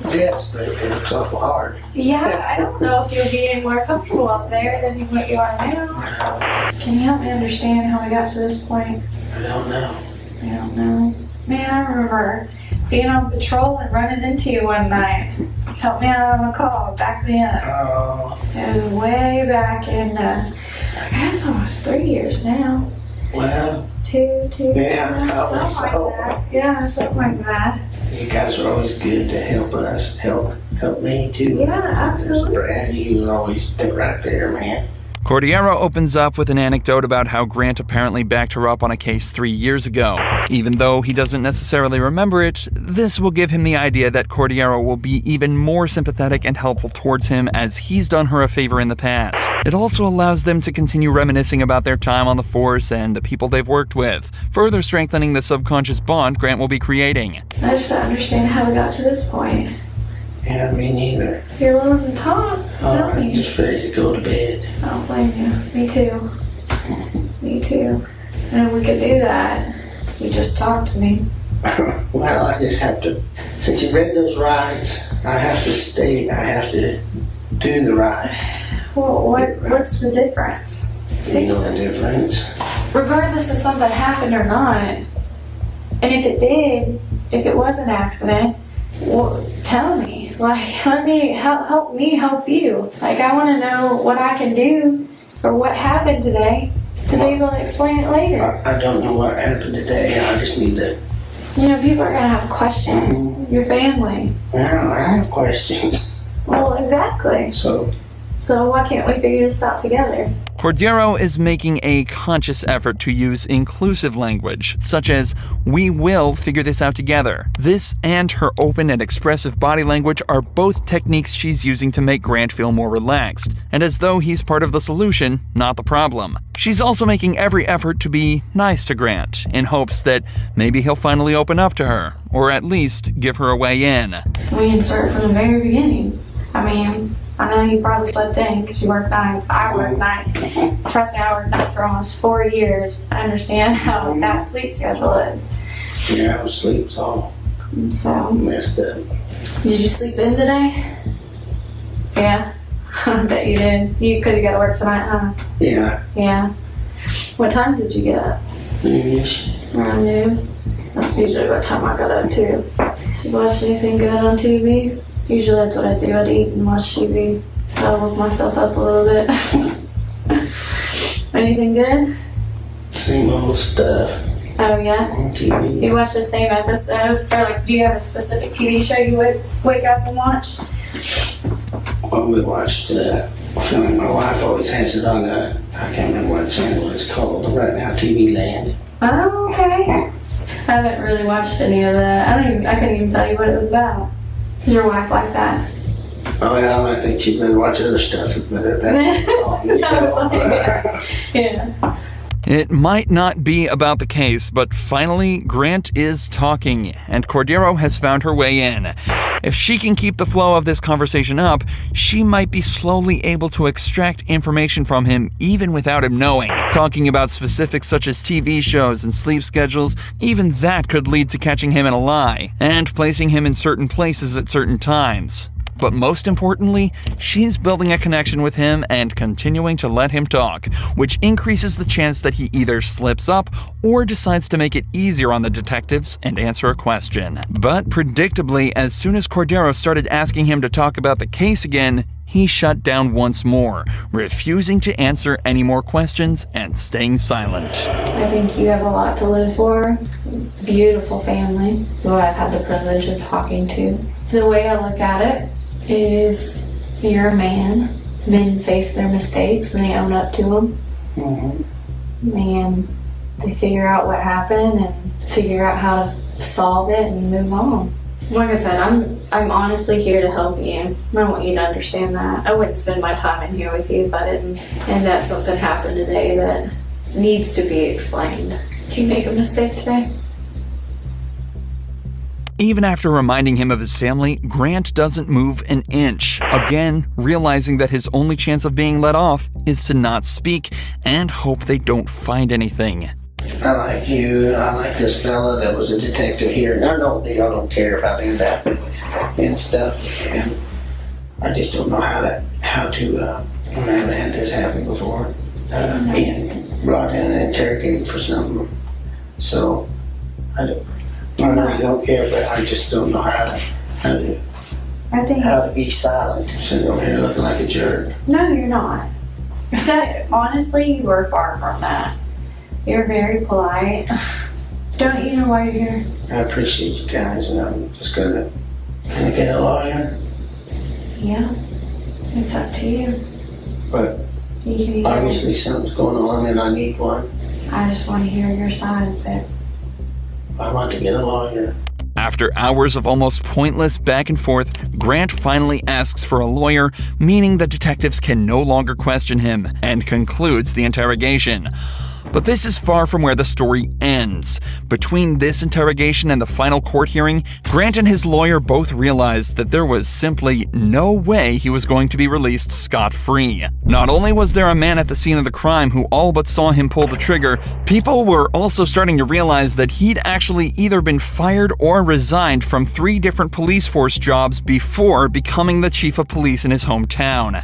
desk, but it looks awful hard. Yeah, I don't know if you'll be any more comfortable up there than what you are now. Can you help me understand how we got to this point? I don't know. I don't know. Man, I remember being on patrol and running into you one night. Help me out on a call, back me up. It was way back in, I guess almost 3 years now. Well, two, yeah, probably so. like that. Yeah, something like that. You guys are always good to help us, help me too. Yeah, absolutely. Brad, you always right there, man. Cordiero opens up with an anecdote about how Grant apparently backed her up on a case 3 years ago. Even though he doesn't necessarily remember it, this will give him the idea that Cordiero will be even more sympathetic and helpful towards him as he's done her a favor in the past. It also allows them to continue reminiscing about their time on the force and the people they've worked with, further strengthening the subconscious bond Grant will be creating. I just don't understand how we got to this point. Yeah, me neither. You're willing to talk, tell I'm me. just ready to go to bed. I don't blame you. Me too. Me too. And we could do that. You just talk to me. Well, I just have to, since you read those rides, I have to do the ride. Well, what's the difference? You know the difference. Regardless of something happened or not, and if it did, if it was an accident, well, tell me. Like, let me help me help you. Like, I want to know what I can do or what happened today to be able to explain it later. I don't know what happened today. I just need to. You know, people are gonna have questions. Your family. Well, I have questions. Well, exactly. So why can't we figure this out together? Cordiero is making a conscious effort to use inclusive language, such as, "We will figure this out together." This and her open and expressive body language are both techniques she's using to make Grant feel more relaxed, and as though he's part of the solution, not the problem. She's also making every effort to be nice to Grant, in hopes that maybe he'll finally open up to her, or at least give her a way in. We can start from the very beginning. I mean, I know you probably slept in because you work nights. I work nights. Trust me, I worked nights for almost 4 years. I understand how that sleep schedule is. yeah, I was asleep, so So, messed up. did you sleep in today? Yeah, I bet you did. You could have got to work tonight, huh? Yeah, Yeah. What time did you get up? noonish. Around noon. That's usually what time I got up too. Did you watch anything good on TV? Usually that's what I do. I'd eat and watch TV. I'll woke myself up a little bit. Anything good? Same old stuff Oh yeah? on TV. You watch the same episodes? Or like, do you have a specific TV show you would wake up and watch? Well, we watched, my wife always has it on, I can't remember what channel it's called, right now, TV Land. Oh, okay. I haven't really watched any of that. I couldn't even tell you what it was about. Is your wife like that? Oh, yeah, I think she'd been watching other stuff, but Yeah. It might not be about the case, but finally, Grant is talking, and Cordero has found her way in. If she can keep the flow of this conversation up, she might be slowly able to extract information from him even without him knowing. Talking about specifics such as TV shows and sleep schedules, even that could lead to catching him in a lie, and placing him in certain places at certain times. But most importantly, she's building a connection with him and continuing to let him talk, which increases the chance that he either slips up or decides to make it easier on the detectives and answer a question. But predictably, as soon as Cordero started asking him to talk about the case again, he shut down once more, refusing to answer any more questions and staying silent. I think you have a lot to live for. Beautiful family, who I've had the privilege of talking to. The way I look at it is you're a man. Men face their mistakes and they own up to them. And they figure out what happened and figure out how to solve it and move on. Like I said, I'm honestly here to help you. I want you to understand that. I wouldn't spend my time in here with you if I didn't. And that something happened today that needs to be explained. Did you make a mistake today? Even after reminding him of his family, Grant doesn't move an inch, again realizing that his only chance of being let off is to not speak and hope they don't find anything. I like you, I like this fella that was a detective here, and I don't care about any of that and stuff, and I just don't know how to I haven't had this happen before, being brought in and interrogated for something, so I really don't care, but I just don't know how to be silent, sitting over here looking like a jerk. No, you're not. Honestly, you are far from that. You're very polite. Don't you know why you're here? I appreciate you guys, and I'm just gonna get a lawyer. Yeah, it's up to you. But obviously something's going on, and I need one. I just want to hear your side of it. I want to get a lawyer. After hours of almost pointless back and forth, Grant finally asks for a lawyer, meaning the detectives can no longer question him, and concludes the interrogation. But this is far from where the story ends. Between this interrogation and the final court hearing, Grant and his lawyer both realized that there was simply no way he was going to be released scot-free. Not only was there a man at the scene of the crime who all but saw him pull the trigger, people were also starting to realize that he'd actually either been fired or resigned from 3 different police force jobs before becoming the chief of police in his hometown.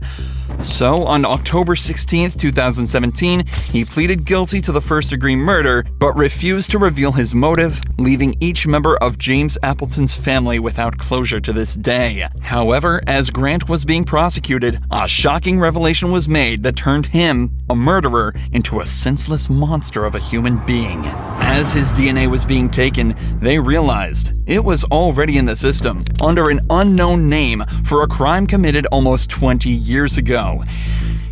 So, on October 16, 2017, he pleaded guilty to the first-degree murder, but refused to reveal his motive, leaving each member of James Appleton's family without closure to this day. However, as Grant was being prosecuted, a shocking revelation was made that turned him, a murderer, into a senseless monster of a human being. As his DNA was being taken, they realized it was already in the system, under an unknown name, for a crime committed almost 20 years ago.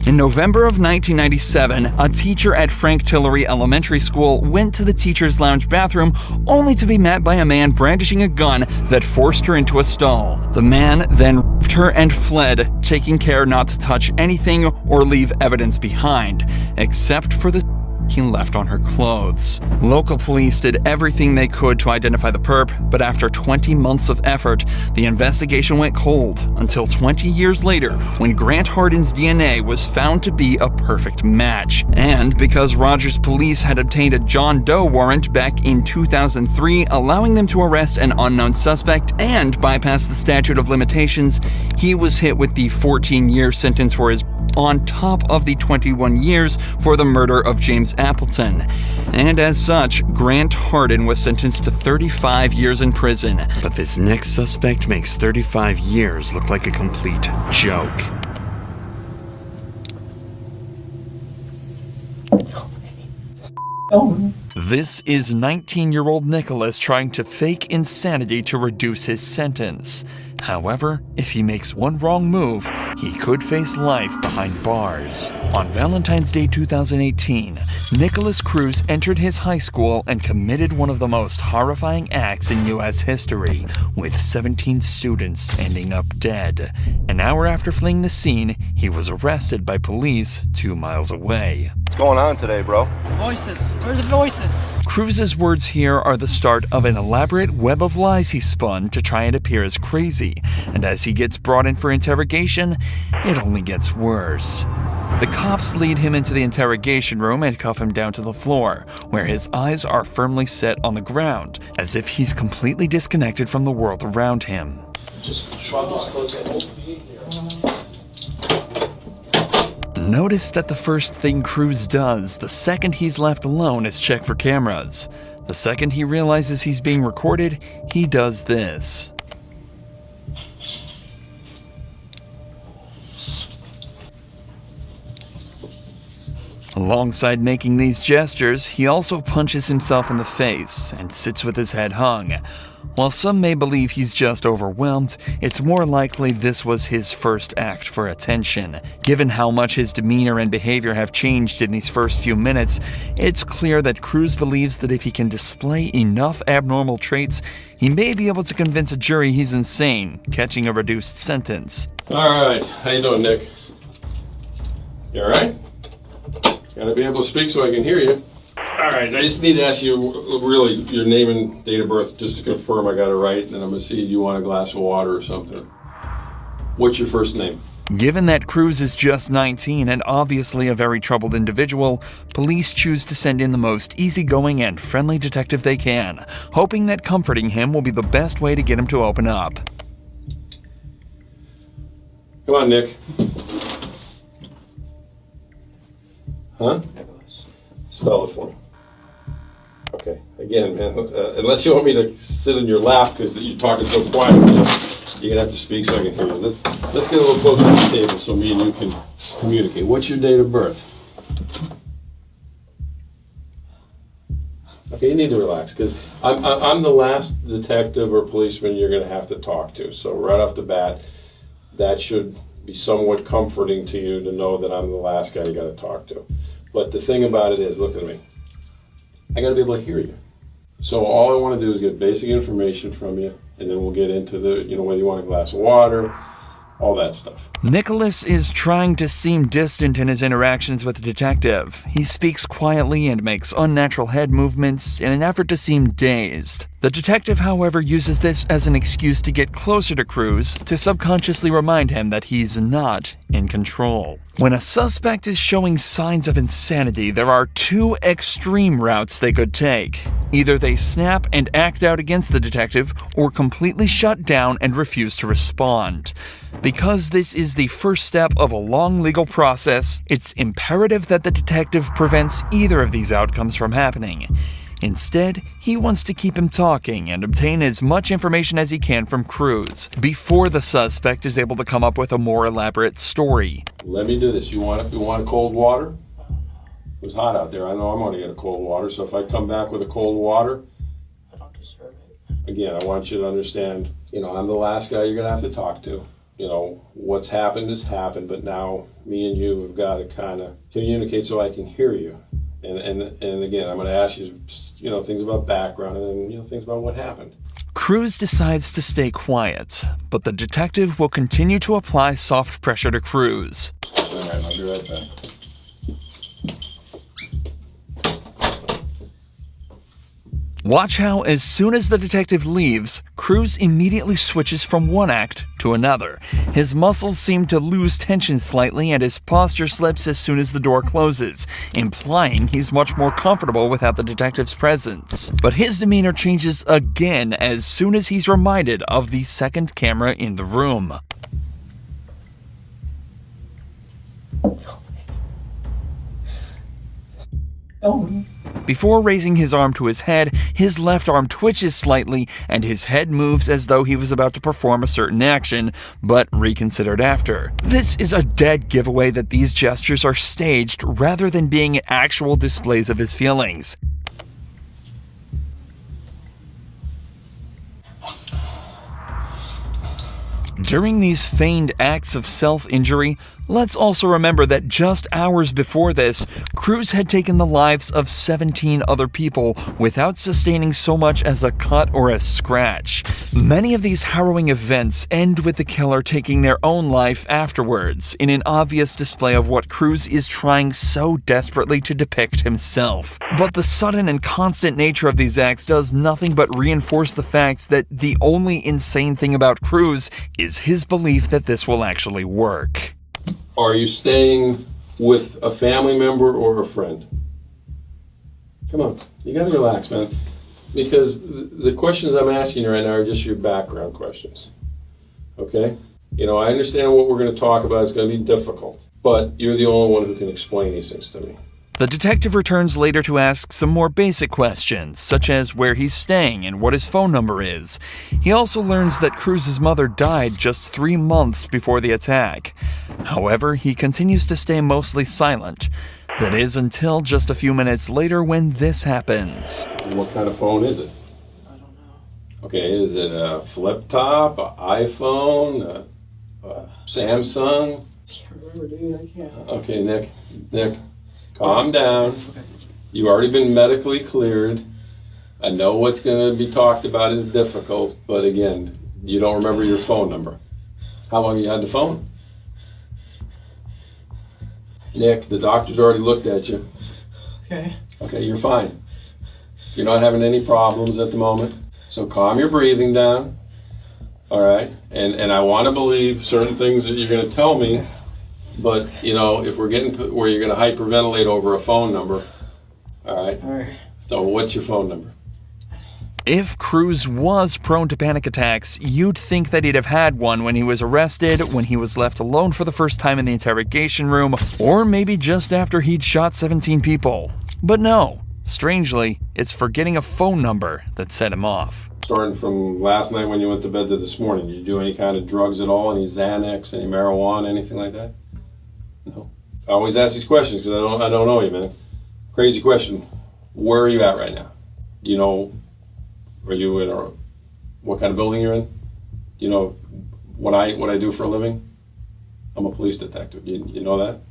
In November of 1997, a teacher at Frank Tillery Elementary School went to the teacher's lounge bathroom only to be met by a man brandishing a gun that forced her into a stall. The man then raped her and fled, taking care not to touch anything or leave evidence behind, except for the he left on her clothes. Local police did everything they could to identify the perp, but after 20 months of effort, the investigation went cold until 20 years later when Grant Hardin's DNA was found to be a perfect match. And because Rogers police had obtained a John Doe warrant back in 2003, allowing them to arrest an unknown suspect and bypass the statute of limitations, he was hit with the 14-year sentence for his on top of the 21 years for the murder of James Appleton. And as such, Grant Hardin was sentenced to 35 years in prison. But this next suspect makes 35 years look like a complete joke. This is 19-year-old Nicholas trying to fake insanity to reduce his sentence. However, if he makes one wrong move, he could face life behind bars. On Valentine's Day 2018, Nicholas Cruz entered his high school and committed one of the most horrifying acts in U.S. history, with 17 students ending up dead. An hour after fleeing the scene, he was arrested by police 2 miles away. What's going on today, bro? Voices. Where's the voices? Cruz's words here are the start of an elaborate web of lies he spun to try and appear as crazy, and as he gets brought in for interrogation, it only gets worse. The cops lead him into the interrogation room and cuff him down to the floor, where his eyes are firmly set on the ground, as if he's completely disconnected from the world around him. Just shrug this close and Notice that the first thing Cruz does the second he's left alone is check for cameras. The second he realizes he's being recorded, he does this. Alongside making these gestures, he also punches himself in the face and sits with his head hung. While some may believe he's just overwhelmed, it's more likely this was his first act for attention. Given how much his demeanor and behavior have changed in these first few minutes, it's clear that Cruz believes that if he can display enough abnormal traits, he may be able to convince a jury he's insane, catching a reduced sentence. All right, how you doing, Nick? You all right? Gotta be able to speak so I can hear you. All right, I just need to ask you really your name and date of birth just to confirm I got it right, and I'm gonna see if you want a glass of water or something. What's your first name? Given that Cruz is just 19 and obviously a very troubled individual, police choose to send in the most easygoing and friendly detective they can, hoping that comforting him will be the best way to get him to open up. Come on, Nick. Huh? Spell it for me. Okay. Again, man, unless you want me to sit in your lap because you're talking so quiet, you're gonna have to speak so I can hear you. Let's get a little closer to the table so me and you can communicate. What's your date of birth? Okay, you need to relax because I'm the last detective or policeman you're gonna have to talk to. So right off the bat, that should be somewhat comforting to you to know that I'm the last guy you got to talk to. But the thing about it is, look at me. I got to be able to hear you. So all I want to do is get basic information from you, and then we'll get into the, whether you want a glass of water, all that stuff. Nicholas is trying to seem distant in his interactions with the detective. He speaks quietly and makes unnatural head movements in an effort to seem dazed. The detective, however, uses this as an excuse to get closer to Cruz to subconsciously remind him that he's not in control. When a suspect is showing signs of insanity, there are two extreme routes they could take. Either they snap and act out against the detective, or completely shut down and refuse to respond. Because this is the first step of a long legal process, it's imperative that the detective prevents either of these outcomes from happening. Instead, he wants to keep him talking and obtain as much information as he can from Cruz before the suspect is able to come up with a more elaborate story. Let me do this. You want cold water? It was hot out there. I know I'm going to get a cold water, so if I come back with a cold water, I don't deserve it. Again, I want you to understand, I'm the last guy you're going to have to talk to. What's happened has happened, but now me and you have got to kind of communicate so I can hear you. And again, I'm going to ask you, things about background and then, things about what happened. Cruz decides to stay quiet, but the detective will continue to apply soft pressure to Cruz. All right, I'll be right back. Watch how, as soon as the detective leaves, Cruz immediately switches from one act to another. His muscles seem to lose tension slightly, and his posture slips as soon as the door closes, implying he's much more comfortable without the detective's presence. But his demeanor changes again as soon as he's reminded of the second camera in the room. Before raising his arm to his head, his left arm twitches slightly and his head moves as though he was about to perform a certain action, but reconsidered after. This is a dead giveaway that these gestures are staged rather than being actual displays of his feelings. During these feigned acts of self-injury, let's also remember that just hours before this, Cruz had taken the lives of 17 other people without sustaining so much as a cut or a scratch. Many of these harrowing events end with the killer taking their own life afterwards, in an obvious display of what Cruz is trying so desperately to depict himself. But the sudden and constant nature of these acts does nothing but reinforce the fact that the only insane thing about Cruz is his belief that this will actually work. Are you staying with a family member or a friend? Come on, you gotta relax, man. Because the questions I'm asking you right now are just your background questions. Okay? You know, I understand what we're gonna talk about is gonna be difficult, but you're the only one who can explain these things to me. The detective returns later to ask some more basic questions, such as where he's staying and what his phone number is. He also learns that Cruz's mother died just 3 months before the attack. However, he continues to stay mostly silent. That is until just a few minutes later when this happens. What kind of phone is it? I don't know. Okay, is it a flip top, an iPhone, a Samsung? I can't remember, dude. I can't. Okay, Nick. Calm down. You've already been medically cleared. I know what's going to be talked about is difficult, but again, you don't remember your phone number. How long you had the phone? Nick, the doctor's already looked at you. Okay. Okay, you're fine. You're not having any problems at the moment. So calm your breathing down. All right? And I want to believe certain things that you're going to tell me. But, you know, if we're getting to where you're going to hyperventilate over a phone number, all right? All right. So what's your phone number? If Cruz was prone to panic attacks, you'd think that he'd have had one when he was arrested, when he was left alone for the first time in the interrogation room, or maybe just after he'd shot 17 people. But no, strangely, it's forgetting a phone number that set him off. Starting from last night when you went to bed to this morning, did you do any kind of drugs at all? Any Xanax, any marijuana, anything like that? No. I always ask these questions because I don't know you, man. Crazy question. Where are you at right now? Do you know, are you in what kind of building you're in? Do you know what I do for a living? I'm a police detective. You know that?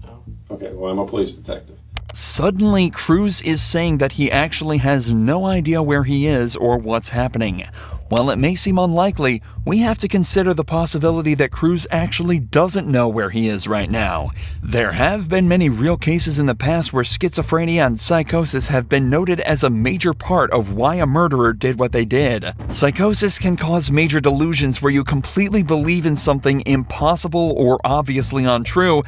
No. Okay, well, I'm a police detective. Suddenly, Cruz is saying that he actually has no idea where he is or what's happening. While it may seem unlikely, we have to consider the possibility that Cruz actually doesn't know where he is right now. There have been many real cases in the past where schizophrenia and psychosis have been noted as a major part of why a murderer did what they did. Psychosis can cause major delusions where you completely believe in something impossible or obviously untrue,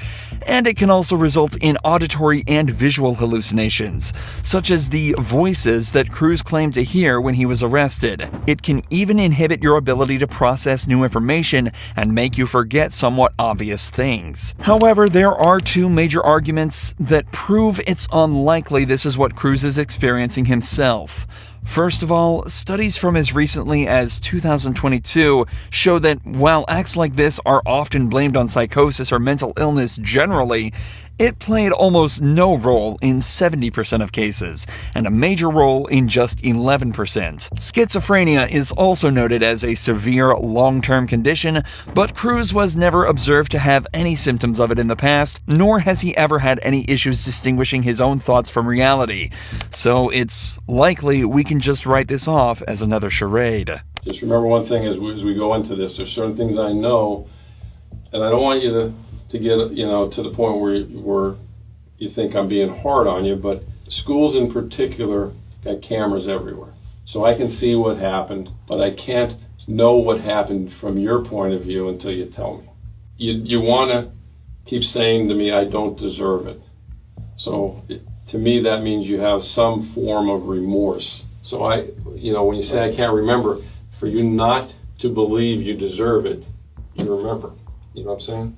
and it can also result in auditory and visual hallucinations, such as the voices that Cruz claimed to hear when he was arrested. It can even inhibit your ability to process new information and make you forget somewhat obvious things. However, there are two major arguments that prove it's unlikely this is what Cruz is experiencing himself. First of all, studies from as recently as 2022 show that while acts like this are often blamed on psychosis or mental illness generally, it played almost no role in 70% of cases, and a major role in just 11%. Schizophrenia is also noted as a severe, long-term condition, but Cruz was never observed to have any symptoms of it in the past, nor has he ever had any issues distinguishing his own thoughts from reality. So it's likely we can just write this off as another charade. Just remember one thing as we go into this. There's certain things I know, and I don't want you to get, you know, to the point where you think I'm being hard on you, but schools in particular got cameras everywhere. So I can see what happened, but I can't know what happened from your point of view until you tell me. You want to keep saying to me, I don't deserve it. So to me, that means you have some form of remorse. So when you say I can't remember, for you not to believe you deserve it, you remember. You know what I'm saying?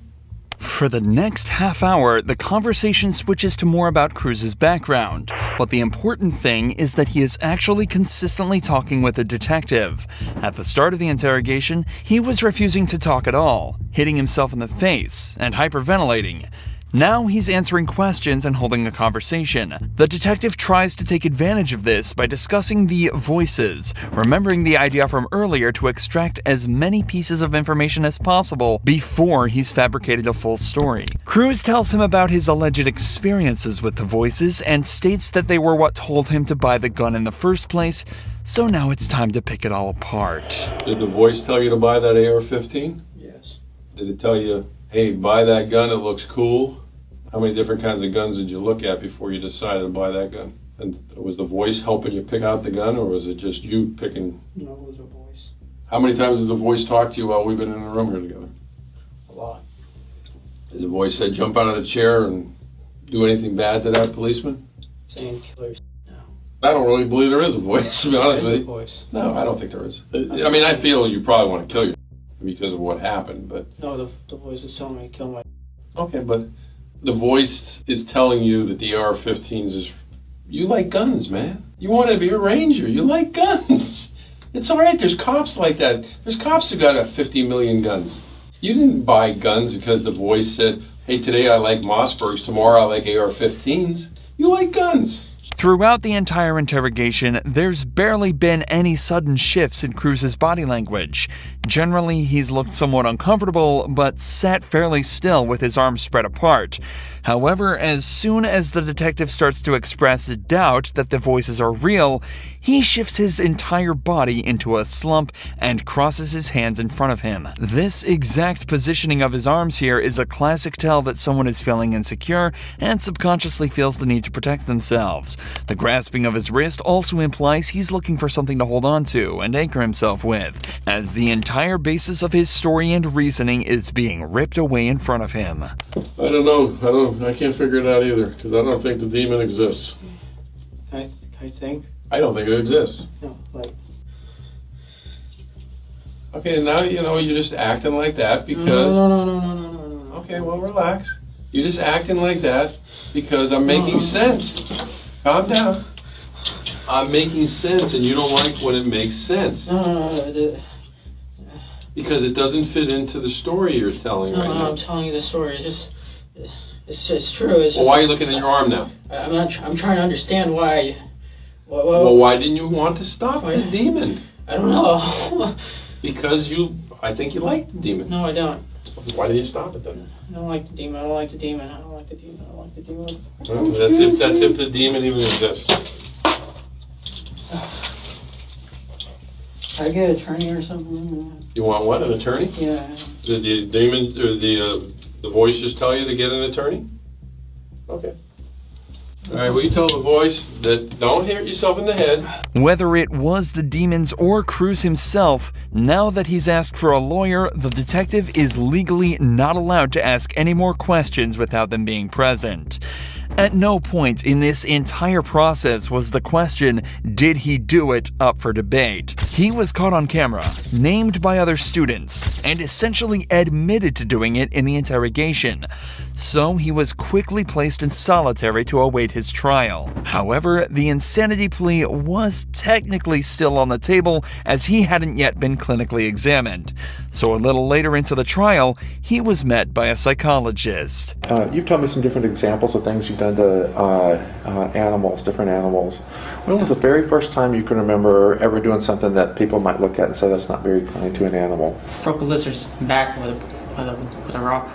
For the next half hour, the conversation switches to more about Cruz's background, but the important thing is that he is actually consistently talking with a detective. At the start of the interrogation, he was refusing to talk at all, hitting himself in the face and hyperventilating. Now he's answering questions and holding a conversation. The detective tries to take advantage of this by discussing the voices, remembering the idea from earlier to extract as many pieces of information as possible before he's fabricated a full story. Cruz tells him about his alleged experiences with the voices and states that they were what told him to buy the gun in the first place, so now it's time to pick it all apart. Did the voice tell you to buy that AR-15? Yes. Did it tell you, hey, buy that gun, it looks cool? How many different kinds of guns did you look at before you decided to buy that gun? And was the voice helping you pick out the gun, or was it just you picking? No, it was a voice. How many times has the voice talked to you while we've been in the room here together? A lot. Has the voice said jump out of the chair and do anything bad to that policeman? Saying killers. I don't really believe there is a voice, to be honest with you. Voice. No, I don't think there is. I mean, I feel you probably want to kill yourself because of what happened, but... No, the voice is telling me to kill my... Okay, but the voice is telling you that the AR-15s is... You like guns, man. You want to be a ranger. You like guns. It's all right. There's cops like that. There's cops who got 50 million guns. You didn't buy guns because the voice said, hey, today I like Mossbergs, tomorrow I like AR-15s. You like guns. Throughout the entire interrogation, there's barely been any sudden shifts in Cruz's body language. Generally, he's looked somewhat uncomfortable, but sat fairly still with his arms spread apart. However, as soon as the detective starts to express doubt that the voices are real, he shifts his entire body into a slump and crosses his hands in front of him. This exact positioning of his arms here is a classic tell that someone is feeling insecure and subconsciously feels the need to protect themselves. The grasping of his wrist also implies he's looking for something to hold on to and anchor himself with, as the entire basis of his story and reasoning is being ripped away in front of him. I don't know. I can't figure it out either, because I don't think the demon exists. I think. I don't think it exists. No, like. Okay, now you're just acting like that because. No. Okay, well, relax. You're just acting like that because I'm making sense. Calm down. I'm making sense, and you don't like when it makes sense. No. Because it doesn't fit into the story you're telling right now. No, I'm telling you the story. It's true. It's just, well, why are you looking at your arm now? I'm trying to understand why. Well, why didn't you want to stop the demon? I don't know. Because I think you like the demon. No, I don't. Why did you stop it then? I don't like the demon. I don't like the demon. I don't like the demon. I don't like the demon. Well, that's if the demon even exists. Can I get an attorney or something? You want what? An attorney? Yeah. Did the demon or the voice just tell you to get an attorney? Okay. All right, will you tell the voice that don't hit yourself in the head? Whether it was the demons or Cruz himself, now that he's asked for a lawyer, the detective is legally not allowed to ask any more questions without them being present. At no point in this entire process was the question, did he do it, up for debate. He was caught on camera, named by other students, and essentially admitted to doing it in the interrogation. So he was quickly placed in solitary to await his trial. However, the insanity plea was technically still on the table as he hadn't yet been clinically examined. So a little later into the trial, he was met by a psychologist. You've told me some different examples of things you've done to animals, different animals. When was the very first time you can remember ever doing something that people might look at and say that's not very kind to an animal? Broke a lizard's back with a rock.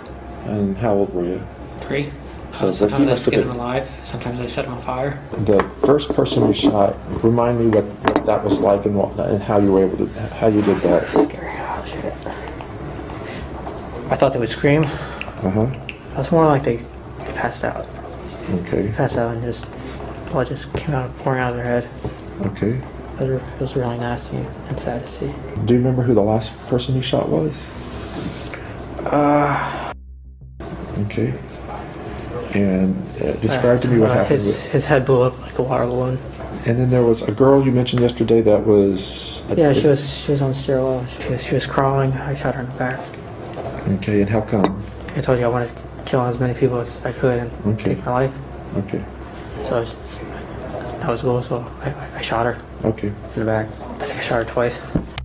And how old were you? 3. So sometimes I must have skin him been alive. Sometimes I set him on fire. the first person you shot. Remind me what that was like and how you were able to how you did that. I thought they would scream. It was more like they passed out. Okay. Passed out and blood just came out, pouring out of their head. Okay. It was really nasty and sad to see. Do you remember who the last person you shot was? Okay. And describe to me what happened. His head blew up like a water balloon. And then there was a girl you mentioned yesterday that was. She was on stairwell. She was crawling. I shot her in the back. Okay, and how come? I told you I wanted to kill as many people as I could and take my life. Okay. So that was the goal. So I shot her. Okay. In the back. I think I shot her twice.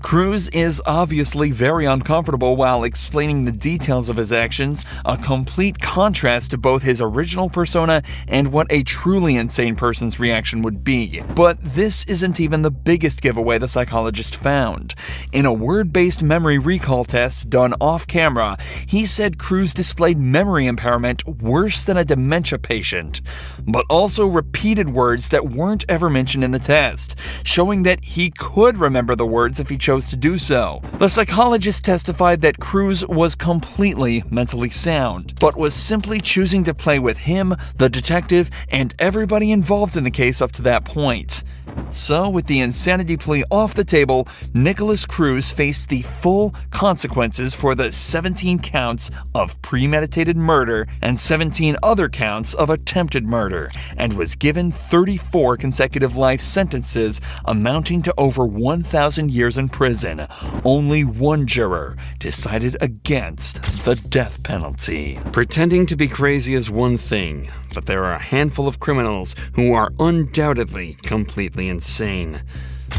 Cruz is obviously very uncomfortable while explaining the details of his actions, a complete contrast to both his original persona and what a truly insane person's reaction would be. But this isn't even the biggest giveaway the psychologist found. In a word-based memory recall test done off-camera, he said Cruz displayed memory impairment worse than a dementia patient, but also repeated words that weren't ever mentioned in the test, showing that he could remember the words if he chose to do so. The psychologist testified that Cruz was completely mentally sound, but was simply choosing to play with him, the detective, and everybody involved in the case up to that point. So, with the insanity plea off the table, Nicholas Cruz faced the full consequences for the 17 counts of premeditated murder and 17 other counts of attempted murder, and was given 34 consecutive life sentences amounting to over 1,000 years in prison. Only one juror decided against the death penalty. Pretending to be crazy is one thing, but there are a handful of criminals who are undoubtedly completely insane.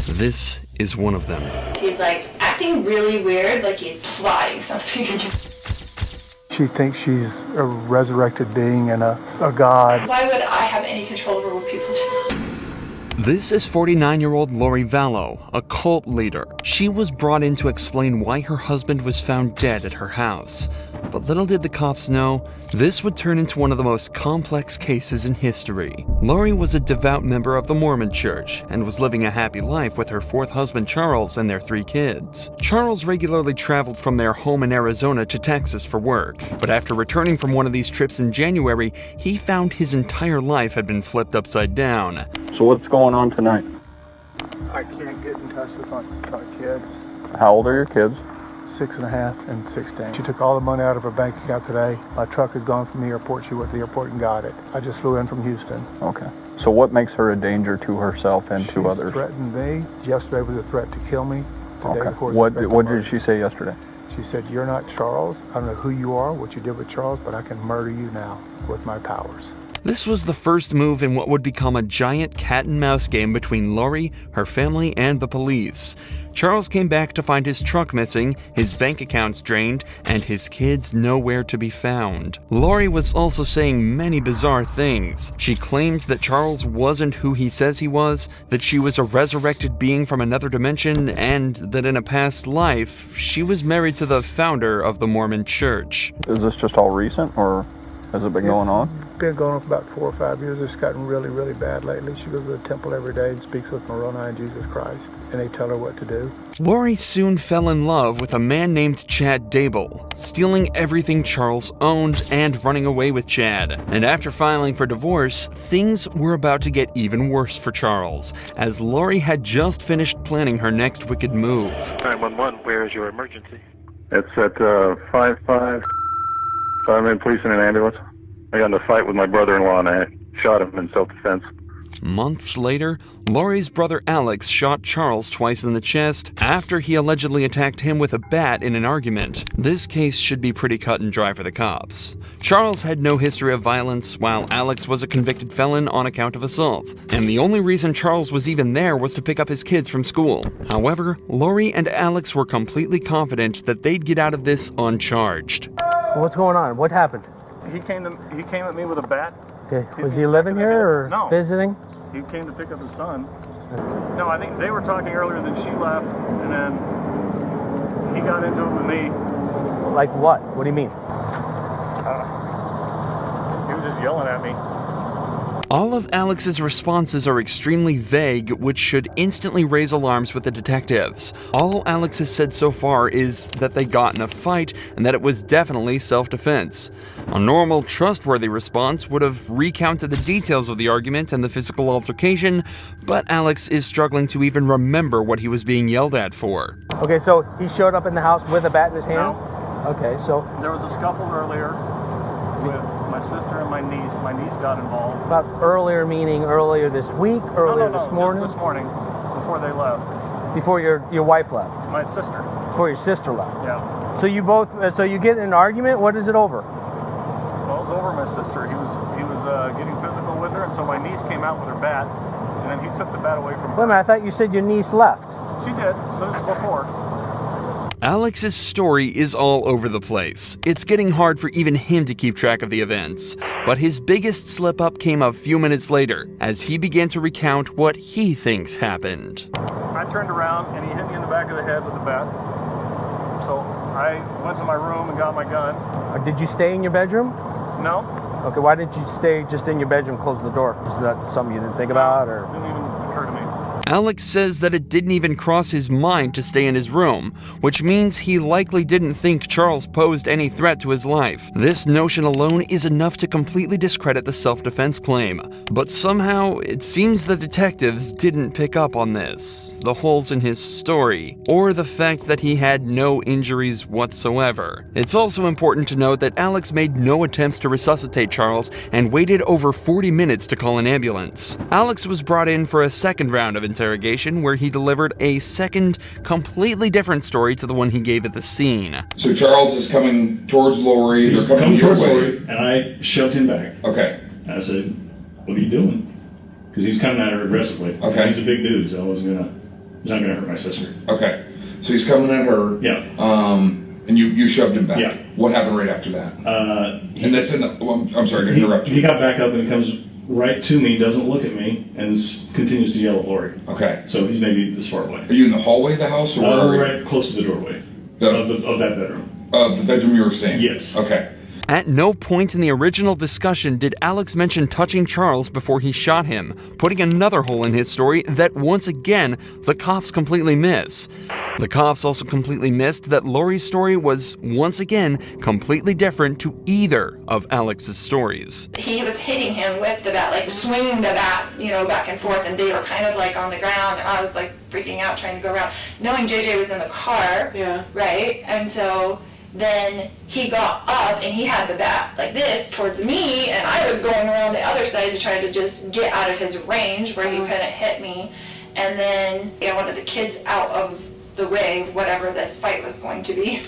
This is one of them. He's like acting really weird, like he's plotting something. She thinks she's a resurrected being and a god. Why would I have any control over what people do? This is 49-year-old Lori Vallow, a cult leader. She was brought in to explain why her husband was found dead at her house. But little did the cops know, this would turn into one of the most complex cases in history. Lori was a devout member of the Mormon Church and was living a happy life with her fourth husband Charles and their 3 kids. Charles regularly traveled from their home in Arizona to Texas for work, but after returning from one of these trips in January, he found his entire life had been flipped upside down. So what's going on tonight? I can't get in touch with my kids. How old are your kids? 6.5 and 16. She took all the money out of her bank account today. My truck is gone from the airport. She went to the airport and got it. I just flew in from Houston. Okay. So what makes her a danger to herself and to others? She threatened me. Yesterday was a threat to kill me. Okay. What did she say yesterday? She said, "You're not Charles. I don't know who you are, what you did with Charles, but I can murder you now with my powers." This was the first move in what would become a giant cat-and-mouse game between Lori, her family, and the police. Charles came back to find his truck missing, his bank accounts drained, and his kids nowhere to be found. Lori was also saying many bizarre things. She claimed that Charles wasn't who he says he was, that she was a resurrected being from another dimension, and that in a past life, she was married to the founder of the Mormon Church. Is this just all recent, or has it been going on? It's been going on for about 4 or 5 years. It's gotten really, really bad lately. She goes to the temple every day and speaks with Moroni and Jesus Christ, and they tell her what to do. Lori soon fell in love with a man named Chad Dable, stealing everything Charles owned and running away with Chad. And after filing for divorce, things were about to get even worse for Charles, as Lori had just finished planning her next wicked move. 911, where is your emergency? It's at 55. I'm in police in an ambulance. I got in a fight with my brother-in-law and I shot him in self-defense. Months later, Lori's brother Alex shot Charles twice in the chest after he allegedly attacked him with a bat in an argument. This case should be pretty cut and dry for the cops. Charles had no history of violence, while Alex was a convicted felon on account of assault, and the only reason Charles was even there was to pick up his kids from school. However, Lori and Alex were completely confident that they'd get out of this uncharged. What's going on? What happened? He came at me with a bat. Okay. Was he living here or No. visiting? He came to pick up his son. No, I think they were talking earlier, then she left, and then he got into it with me. Like what? What do you mean? He was just yelling at me. All of Alex's responses are extremely vague, which should instantly raise alarms with the detectives. All Alex has said so far is that they got in a fight and that it was definitely self-defense. A normal, trustworthy response would have recounted the details of the argument and the physical altercation, but Alex is struggling to even remember what he was being yelled at for. Okay, so he showed up in the house with a bat in his hand? No. Okay, so... There was a scuffle earlier with my sister and my niece. My niece got involved. About earlier meaning earlier this week, earlier this morning? Just this morning, before they left. Before your wife left? My sister. Before your sister left? Yeah. So you both, so you get in an argument? What is it over? Well, it was over my sister. He was getting physical with her, and so my niece came out with her bat, and then he took the bat away from her. Wait a minute, I thought you said your niece left. she did. This is before. Alex's story is all over the place. It's getting hard for even him to keep track of the events. But his biggest slip-up came a few minutes later, as he began to recount what he thinks happened. I turned around and he hit me in the back of the head with a bat. So I went to my room and got my gun. Did you stay in your bedroom? No. Okay, why didn't you stay just in your bedroom, close the door? Is that something you didn't think about, or? Didn't even occur to me. Alex says that it didn't even cross his mind to stay in his room, which means he likely didn't think Charles posed any threat to his life. This notion alone is enough to completely discredit the self-defense claim. But somehow, it seems the detectives didn't pick up on this, the holes in his story, or the fact that he had no injuries whatsoever. It's also important to note that Alex made no attempts to resuscitate Charles and waited over 40 minutes to call an ambulance. Alex was brought in for a second round of interrogation where he delivered a second, completely different story to the one he gave at the scene. So Charles is coming towards Lori, they're coming towards Lori, and I shoved him back. Okay. I said, "What are you doing?" Because he's coming at her aggressively. Okay. He's a big dude, so he's not gonna hurt my sister. Okay. So he's coming at her. Yeah. And you shoved him back. Yeah. What happened right after that? And that's in the. Well, I'm sorry to interrupt you. He got back up and he comes right to me, doesn't look at me, and continues to yell at Lori. Okay. So he's maybe this far away. Are you in the hallway of the house, or where are you? Right close to the doorway of that bedroom. Of the bedroom you were staying? Yes. Okay. At no point in the original discussion did Alex mention touching Charles before he shot him, putting another hole in his story that once again the cops completely miss. The cops also completely missed that Lori's story was once again completely different to either of Alex's stories. He was hitting him with the bat, like swinging the bat, back and forth, and they were kind of like on the ground, and I was like freaking out trying to go around, knowing JJ was in the car, right? And so then he got up and he had the bat like this towards me, and I was going around the other side to try to just get out of his range where he couldn't hit me. And then I wanted the kids out of the way, whatever this fight was going to be.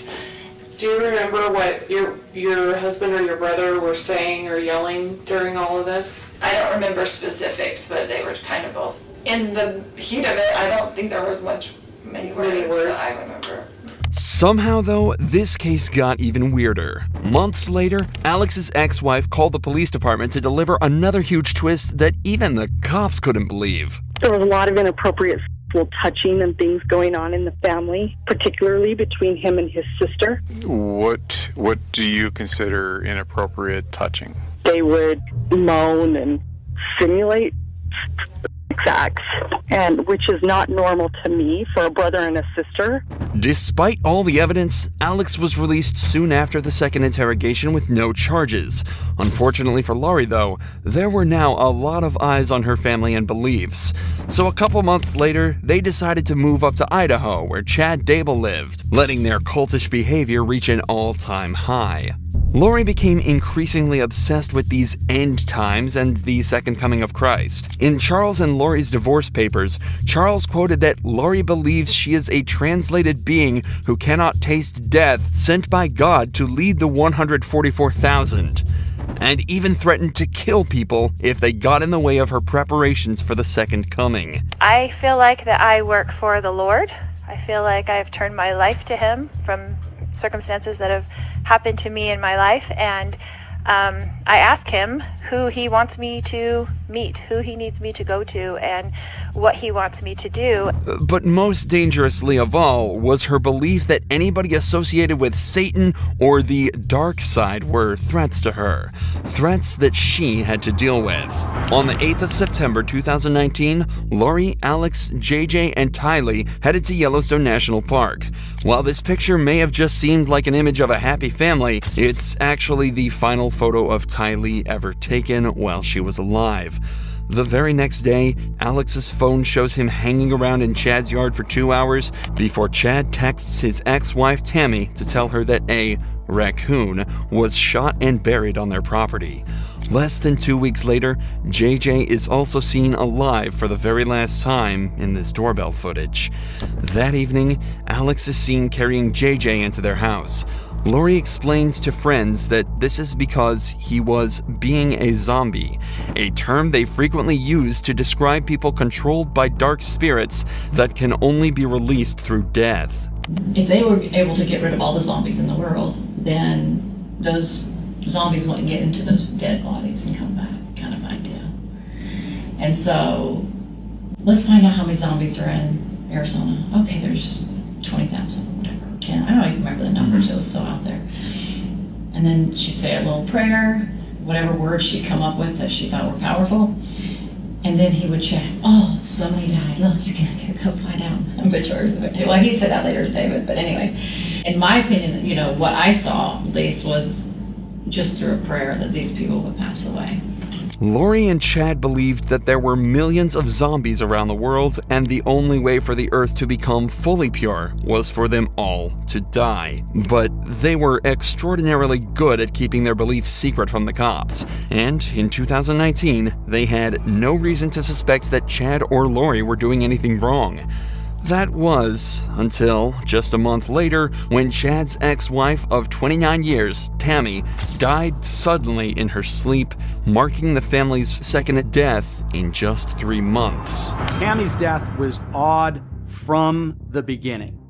Do you remember what your husband or your brother were saying or yelling during all of this? I don't remember specifics, but they were kind of both in the heat of it. I don't think there was many words that I remember. Somehow, though, this case got even weirder. Months later, Alex's ex-wife called the police department to deliver another huge twist that even the cops couldn't believe. There was a lot of inappropriate touching and things going on in the family, particularly between him and his sister. What do you consider inappropriate touching? They would moan and simulate acts, and which is not normal to me for a brother and a sister. Despite all the evidence, Alex was released soon after the second interrogation with no charges. Unfortunately for Lori, though, there were now a lot of eyes on her family and beliefs. So a couple months later, they decided to move up to Idaho, where Chad Dable lived, letting their cultish behavior reach an all-time high. Lori became increasingly obsessed with these end times and the second coming of Christ. In Charles and Lori's divorce papers, Charles quoted that Lori believes she is a translated being who cannot taste death, sent by God to lead the 144,000, and even threatened to kill people if they got in the way of her preparations for the second coming. I feel like that I work for the Lord. I feel like I have turned my life to Him from circumstances that have happened to me in my life, and I ask Him who He wants me to meet, who He needs me to go to, and what He wants me to do. But most dangerously of all was her belief that anybody associated with Satan or the dark side were threats to her, threats that she had to deal with. On the 8th of September 2019, Lori, Alex, JJ, and Tylee headed to Yellowstone National Park. While this picture may have just seemed like an image of a happy family, it's actually the final photo of Tylee ever taken while she was alive. The very next day, Alex's phone shows him hanging around in Chad's yard for 2 hours before Chad texts his ex-wife Tammy to tell her that a raccoon was shot and buried on their property. Less than 2 weeks later, JJ is also seen alive for the very last time in this doorbell footage. That evening, Alex is seen carrying JJ into their house. Lori explains to friends that this is because he was being a zombie, a term they frequently use to describe people controlled by dark spirits that can only be released through death. If they were able to get rid of all the zombies in the world, then those zombies wouldn't get into those dead bodies and come back, kind of idea. And so, let's find out how many zombies are in Arizona. Okay, there's 20,000 or whatever, 10. I don't even remember the numbers, it was so out there. And then she'd say a little prayer, whatever words she'd come up with that she thought were powerful. And then he would check, oh, somebody died. Look, you can go find out. Well, he'd say that later to David, but anyway. In my opinion, you know, what I saw, at least, was just through a prayer that these people would pass away. Lori and Chad believed that there were millions of zombies around the world, and the only way for the Earth to become fully pure was for them all to die. But they were extraordinarily good at keeping their beliefs secret from the cops, and in 2019, they had no reason to suspect that Chad or Lori were doing anything wrong. That was until just a month later when Chad's ex-wife of 29 years, Tammy, died suddenly in her sleep, marking the family's second death in just 3 months. Tammy's death was odd from the beginning.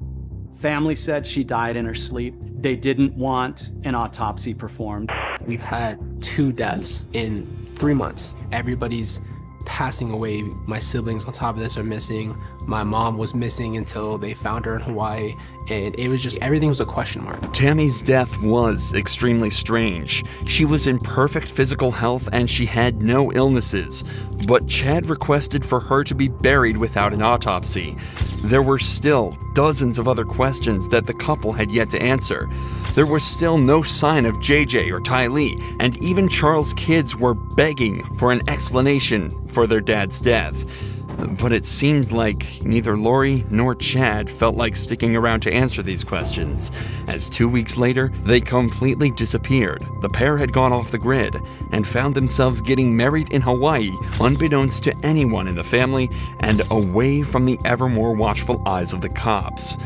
Family said she died in her sleep. They didn't want an autopsy performed. We've had 2 deaths in 3 months. Everybody's passing away. My siblings on top of this are missing. My mom was missing until they found her in Hawaii, and it was just, everything was a question mark. Tammy's death was extremely strange. She was in perfect physical health and she had no illnesses, but Chad requested for her to be buried without an autopsy. There were still dozens of other questions that the couple had yet to answer. There was still no sign of JJ or Ty Lee, and even Charles' kids were begging for an explanation for their dad's death. But it seemed like neither Lori nor Chad felt like sticking around to answer these questions, as 2 weeks later, they completely disappeared. The pair had gone off the grid and found themselves getting married in Hawaii, unbeknownst to anyone in the family, and away from the ever more watchful eyes of the cops.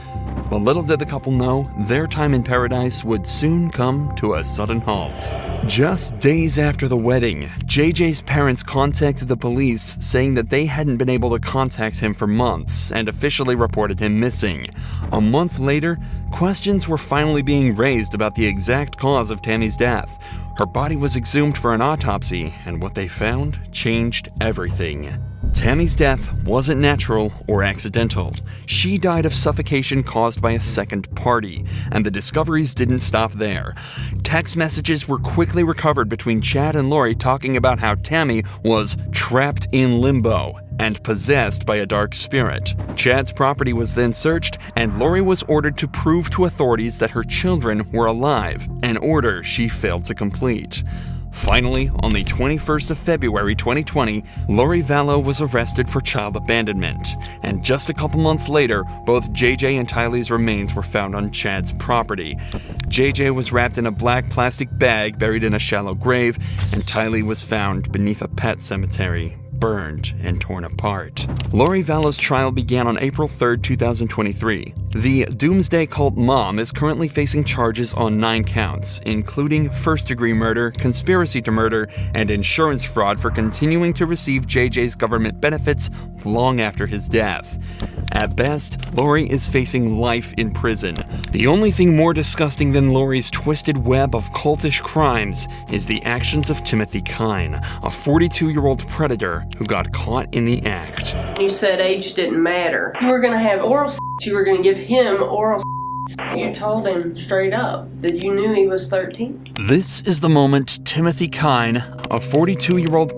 But little did the couple know, their time in paradise would soon come to a sudden halt. Just days after the wedding, JJ's parents contacted the police saying that they hadn't been able to contact him for months and officially reported him missing. A month later, questions were finally being raised about the exact cause of Tammy's death. Her body was exhumed for an autopsy, and what they found changed everything. Tammy's death wasn't natural or accidental. She died of suffocation caused by a second party, and the discoveries didn't stop there. Text messages were quickly recovered between Chad and Lori talking about how Tammy was trapped in limbo and possessed by a dark spirit. Chad's property was then searched, and Lori was ordered to prove to authorities that her children were alive, an order she failed to complete. Finally, on the 21st of February 2020, Lori Vallow was arrested for child abandonment. And just a couple months later, both JJ and Ty Lee's remains were found on Chad's property. JJ was wrapped in a black plastic bag buried in a shallow grave, and Ty Lee was found beneath a pet cemetery, burned and torn apart. Lori Vallow's trial began on April 3, 2023. The Doomsday Cult mom is currently facing charges on 9 counts, including first-degree murder, conspiracy to murder, and insurance fraud for continuing to receive JJ's government benefits long after his death. At best, Lori is facing life in prison. The only thing more disgusting than Lori's twisted web of cultish crimes is the actions of Timothy Kine, a 42-year-old predator who got caught in the act. You said age didn't matter. You were going to have oral sex. You were going to give him oral sex. You told him straight up that you knew he was 13. This is the moment Timothy Kine, a 42-year-old,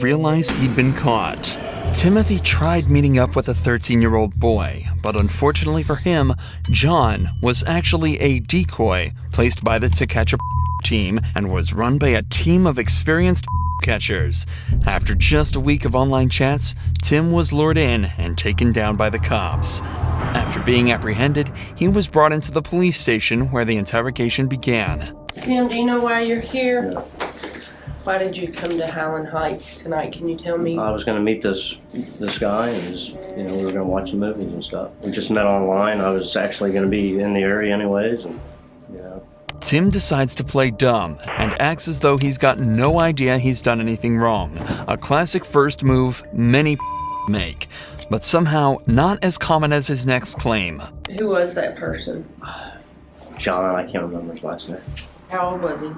realized he'd been caught. Timothy tried meeting up with a 13-year-old boy, but unfortunately for him, John was actually a decoy placed by the To Catch a team and was run by a team of experienced catchers. After just a week of online chats, Tim was lured in and taken down by the cops. After being apprehended, he was brought into the police station where the interrogation began. Tim, do you know why you're here? Yeah. Why did you come to Highland Heights tonight? Can you tell me? I was going to meet this guy, and we were going to watch the movies and stuff. We just met online. I was actually going to be in the area anyways, and Tim decides to play dumb and acts as though he's got no idea he's done anything wrong. A classic first move many make, but somehow not as common as his next claim. Who was that person? John, I can't remember his last name. How old was he?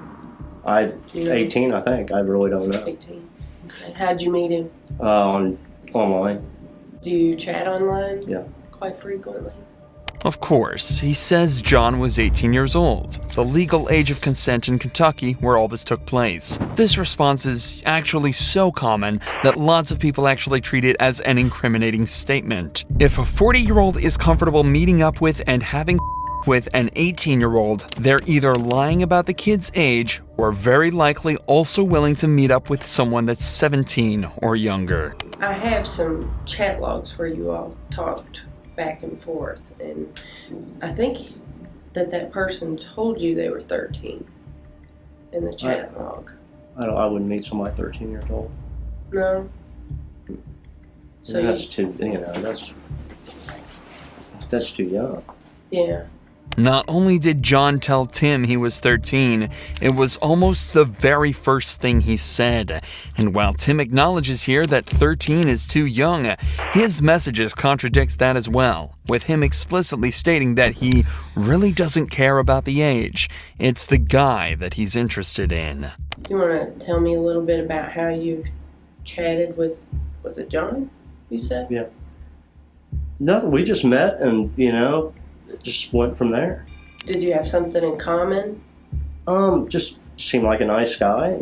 18, I think. I really don't know. 18. And how'd you meet him? Online. Do you chat online? Yeah. Quite frequently? Of course, he says John was 18 years old, the legal age of consent in Kentucky where all this took place. This response is actually so common that lots of people actually treat it as an incriminating statement. If a 40-year-old is comfortable meeting up with and having with an 18-year-old, they're either lying about the kid's age or very likely also willing to meet up with someone that's 17 or younger. I have some chat logs where you all talked back and forth, and I think that person told you they were 13 in the chat log. I wouldn't meet somebody 13 years old. No? So that's too, that's too young. Yeah. Not only did John tell Tim he was 13, it was almost the very first thing he said. And while Tim acknowledges here that 13 is too young, his messages contradict that as well, with him explicitly stating that he really doesn't care about the age. It's the guy that he's interested in. You want to tell me a little bit about how you chatted with, was it John, you said? Yeah. Nothing, we just met and, it just went from there. Did you have something in common? Just seemed like a nice guy,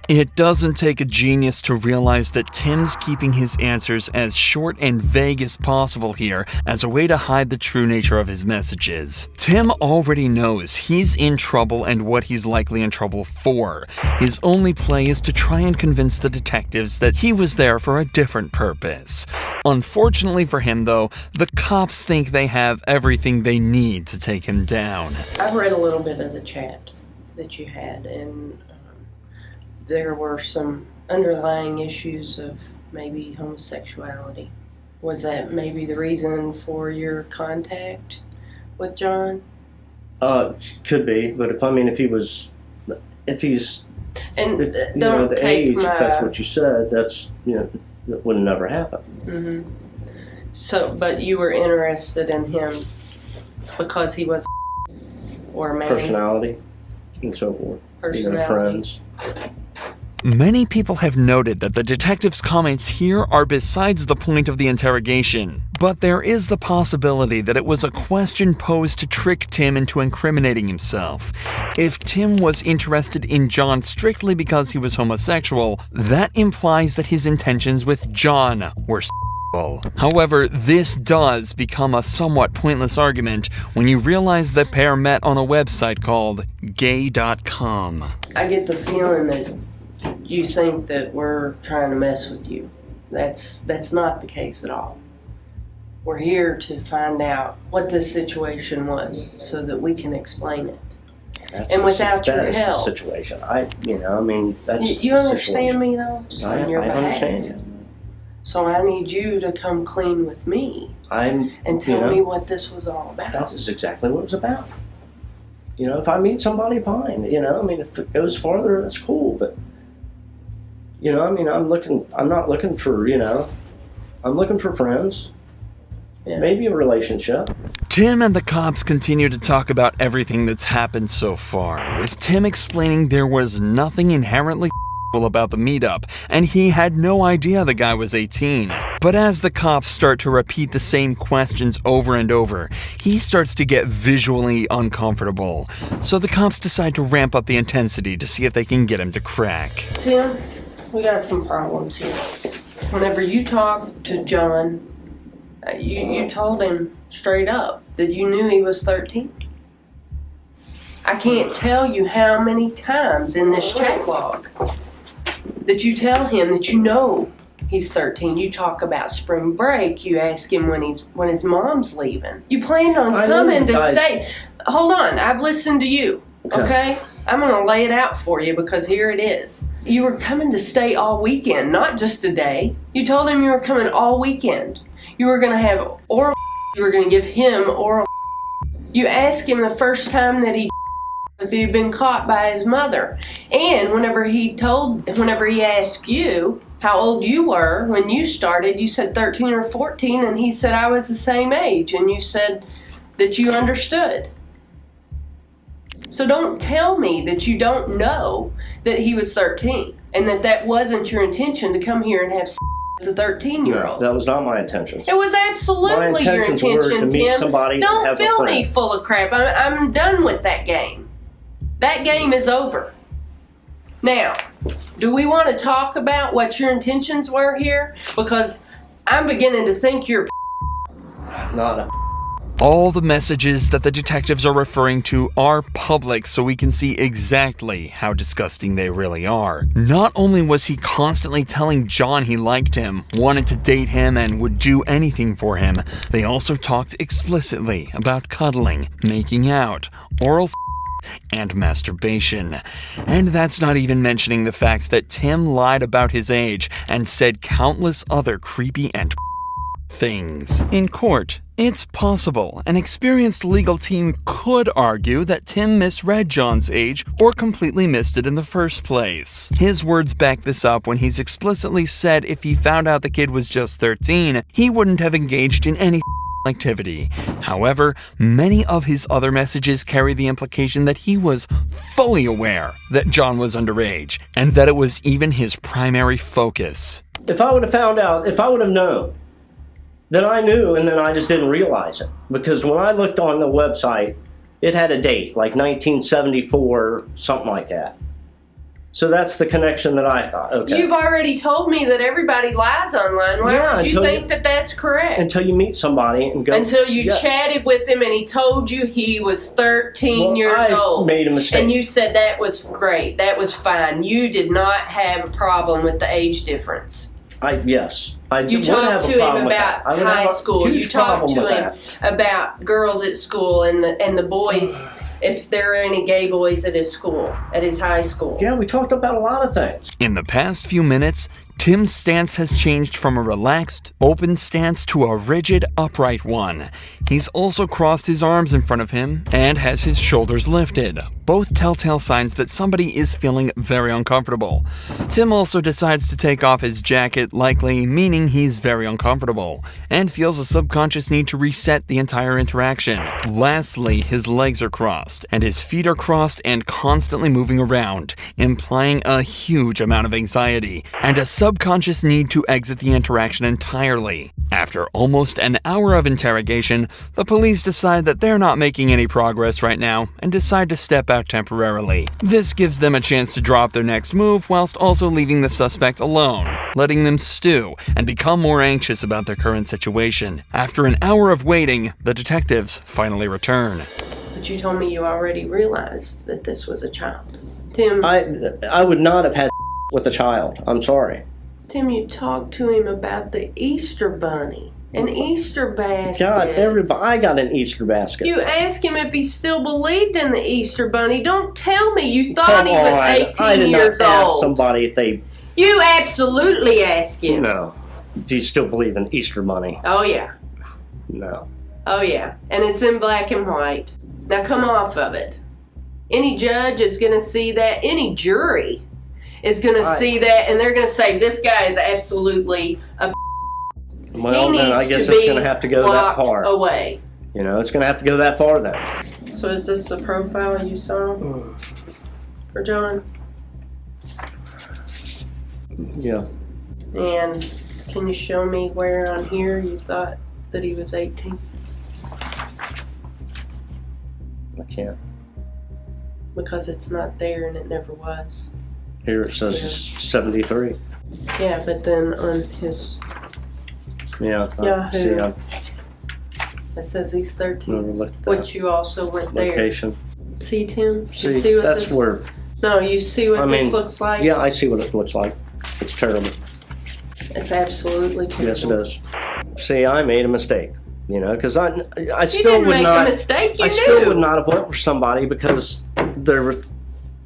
It doesn't take a genius to realize that Tim's keeping his answers as short and vague as possible here as a way to hide the true nature of his messages. Tim already knows he's in trouble and what he's likely in trouble for. His only play is to try and convince the detectives that he was there for a different purpose. Unfortunately for him, though, the cops think they have everything they need to take him down. I've read a little bit of the chat that you had, and there were some underlying issues of maybe homosexuality. Was that maybe the reason for your contact with John? Could be, but if he's and the age, if that's what you said, that's that would have never happened. Mm-hmm. So, but you were interested in him because he was or man? Personality and so forth. Personality. Friends. Many people have noted that the detective's comments here are besides the point of the interrogation, but there is the possibility that it was a question posed to trick Tim into incriminating himself. If Tim was interested in John strictly because he was homosexual, that implies that his intentions with John were sexual. However, this does become a somewhat pointless argument when you realize the pair met on a website called gay.com. I get the feeling that you think that we're trying to mess with you. That's not the case at all. We're here to find out what this situation was so that we can explain it. And without your help. That's the situation. That's you understand me though? I understand you. So I need you to come clean with me and tell me what this was all about. That's exactly what it was about. If I meet somebody, fine. If it goes farther, that's cool. But I'm not looking for, I'm looking for friends. Yeah. Maybe a relationship. Tim and the cops continue to talk about everything that's happened so far, with Tim explaining there was nothing inherently about the meetup, and he had no idea the guy was 18. But as the cops start to repeat the same questions over and over, he starts to get visually uncomfortable. So the cops decide to ramp up the intensity to see if they can get him to crack. Tim, we got some problems here. Whenever you talked to John, you told him straight up that you knew he was 13. I can't tell you how many times in this chat log that you tell him that you know he's 13. You talk about spring break. You ask him when his mom's leaving. You planned on coming to stay. Hold on, I've listened to you, okay? I'm gonna lay it out for you because here it is. You were coming to stay all weekend, not just a day. You told him you were coming all weekend. You were gonna have oral. You were gonna give him oral. You ask him the first time that he if he'd been caught by his mother. And whenever he asked you how old you were when you started, you said 13 or 14, and he said I was the same age, and you said that you understood. So don't tell me that you don't know that he was 13 and that wasn't your intention to come here and have with a 13-year-old. No, that was not my intentions. It was absolutely your intention, Tim. Don't fill me full of crap. I'm done with that game. That game is over. Now, do we want to talk about what your intentions were here? Because I'm beginning to think you're not a All the messages that the detectives are referring to are public, so we can see exactly how disgusting they really are. Not only was he constantly telling John he liked him, wanted to date him, and would do anything for him, they also talked explicitly about cuddling, making out, oral and masturbation. And that's not even mentioning the fact that Tim lied about his age and said countless other creepy and things. In court, it's possible an experienced legal team could argue that Tim misread John's age or completely missed it in the first place. His words back this up when he's explicitly said if he found out the kid was just 13, he wouldn't have engaged in any activity. However, many of his other messages carry the implication that he was fully aware that John was underage, and that it was even his primary focus. If I would have found out, if I would have known, then I knew, and then I just didn't realize it. Because when I looked on the website, it had a date, like 1974, something like that. So that's the connection that I thought. Okay. You've already told me that everybody lies online. Why would you think that that's correct? Until you meet somebody and go... Until you chatted with him and he told you he was 13 years old. I made a mistake. And you said that was great. That was fine. You did not have a problem with the age difference. Yes. You talked to him about high school. You talked to him about girls at school and the boys... if there are any gay boys at his school, at his high school. Yeah, we talked about a lot of things. In the past few minutes, Tim's stance has changed from a relaxed, open stance to a rigid, upright one. He's also crossed his arms in front of him and has his shoulders lifted, both telltale signs that somebody is feeling very uncomfortable. Tim also decides to take off his jacket, likely meaning he's very uncomfortable, and feels a subconscious need to reset the entire interaction. Lastly, his legs are crossed, and his feet are crossed and constantly moving around, implying a huge amount of anxiety, and a subconscious need to exit the interaction entirely. After almost an hour of interrogation, the police decide that they're not making any progress right now and decide to step out temporarily. This gives them a chance to drop their next move whilst also leaving the suspect alone, letting them stew and become more anxious about their current situation. After an hour of waiting, the detectives finally return. But you told me you already realized that this was a child. Tim... I would not have had with a child. I'm sorry. Tim, you talked to him about the Easter bunny, an Easter basket. God, everybody, I got an Easter basket. You asked him if he still believed in the Easter bunny. Don't tell me you thought he was 18 years old. I did not ask somebody if they... You absolutely asked him. No. Do you still believe in Easter bunny? Oh, yeah. No. Oh, yeah. And it's in black and white. Now come off of it. Any judge is going to see that. Any jury is going to see that, and they're going to say, this guy is absolutely a well, then I guess it's going to have to go that far. Away. You know, it's going to have to go that far then. So is this the profile you saw for John? Yeah. And can you show me where on here you thought that he was 18? I can't. Because it's not there and it never was. Here it says 73. Yeah, but then on his Yahoo, it says he's 13. Which you also went location. there. See, Tim? You see what that's this... where... No, you see what this looks like? Yeah, I see what it looks like. It's terrible. It's absolutely terrible. Yes, it is. See, I made a mistake. You know, because I still didn't would make not... a mistake, you I knew. still would not have went for somebody because they're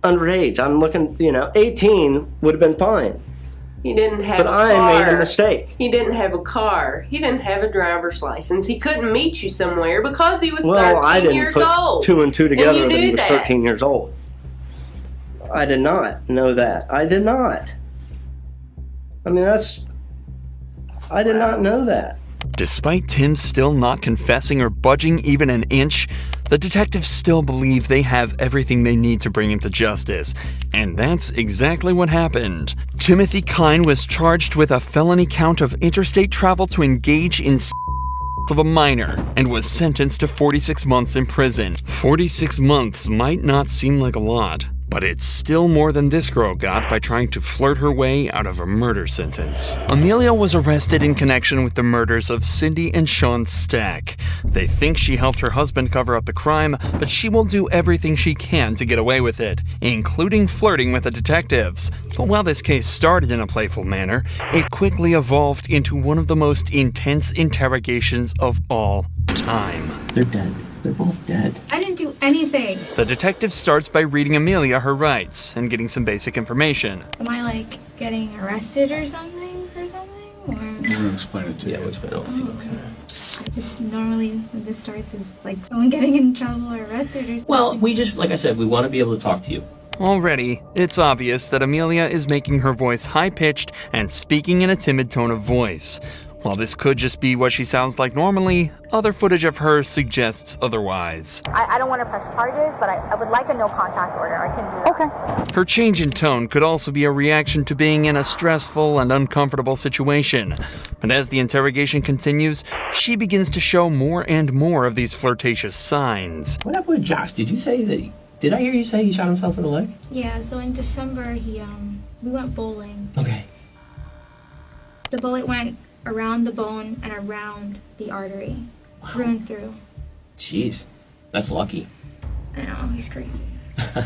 underage. I'm looking, 18 would have been fine. He didn't have a But car. I made a mistake. He didn't have a car. He didn't have a driver's license. He couldn't meet you somewhere because he was 13 years put old. 2 and 2 together And that you he knew was that. 13 years old. I did not know that. I did not. I mean, I did not know that. Despite Tim still not confessing or budging even an inch, the detectives still believe they have everything they need to bring him to justice. And that's exactly what happened. Timothy Kine was charged with a felony count of interstate travel to engage in of a minor and was sentenced to 46 months in prison. 46 months might not seem like a lot, but it's still more than this girl got by trying to flirt her way out of a murder sentence. Amelia was arrested in connection with the murders of Cindy and Sean Stack. They think she helped her husband cover up the crime, but she will do everything she can to get away with it, including flirting with the detectives. But while this case started in a playful manner, it quickly evolved into one of the most intense interrogations of all time. They're dead. They're both dead. I didn't do anything. The detective starts by reading Amelia her rights and getting some basic information. Am I like getting arrested or something for something? Or We're gonna explain it to you. Yeah, we'll explain it all to you, okay? just normally when this starts is like someone getting in trouble or arrested or something. Well, we just, like I said, we want to be able to talk to you. Already, it's obvious that Amelia is making her voice high-pitched and speaking in a timid tone of voice. While this could just be what she sounds like normally, other footage of her suggests otherwise. I don't want to press charges, but I would like a no contact order. I can do that. Okay. Her change in tone could also be a reaction to being in a stressful and uncomfortable situation. But as the interrogation continues, she begins to show more and more of these flirtatious signs. What happened with Josh? Did you say that? Did I hear you say he shot himself in the leg? Yeah, so in December we went bowling. Okay. The bullet went around the bone and around the artery. Wow. Through and through. Jeez. That's lucky. I know, he's crazy. How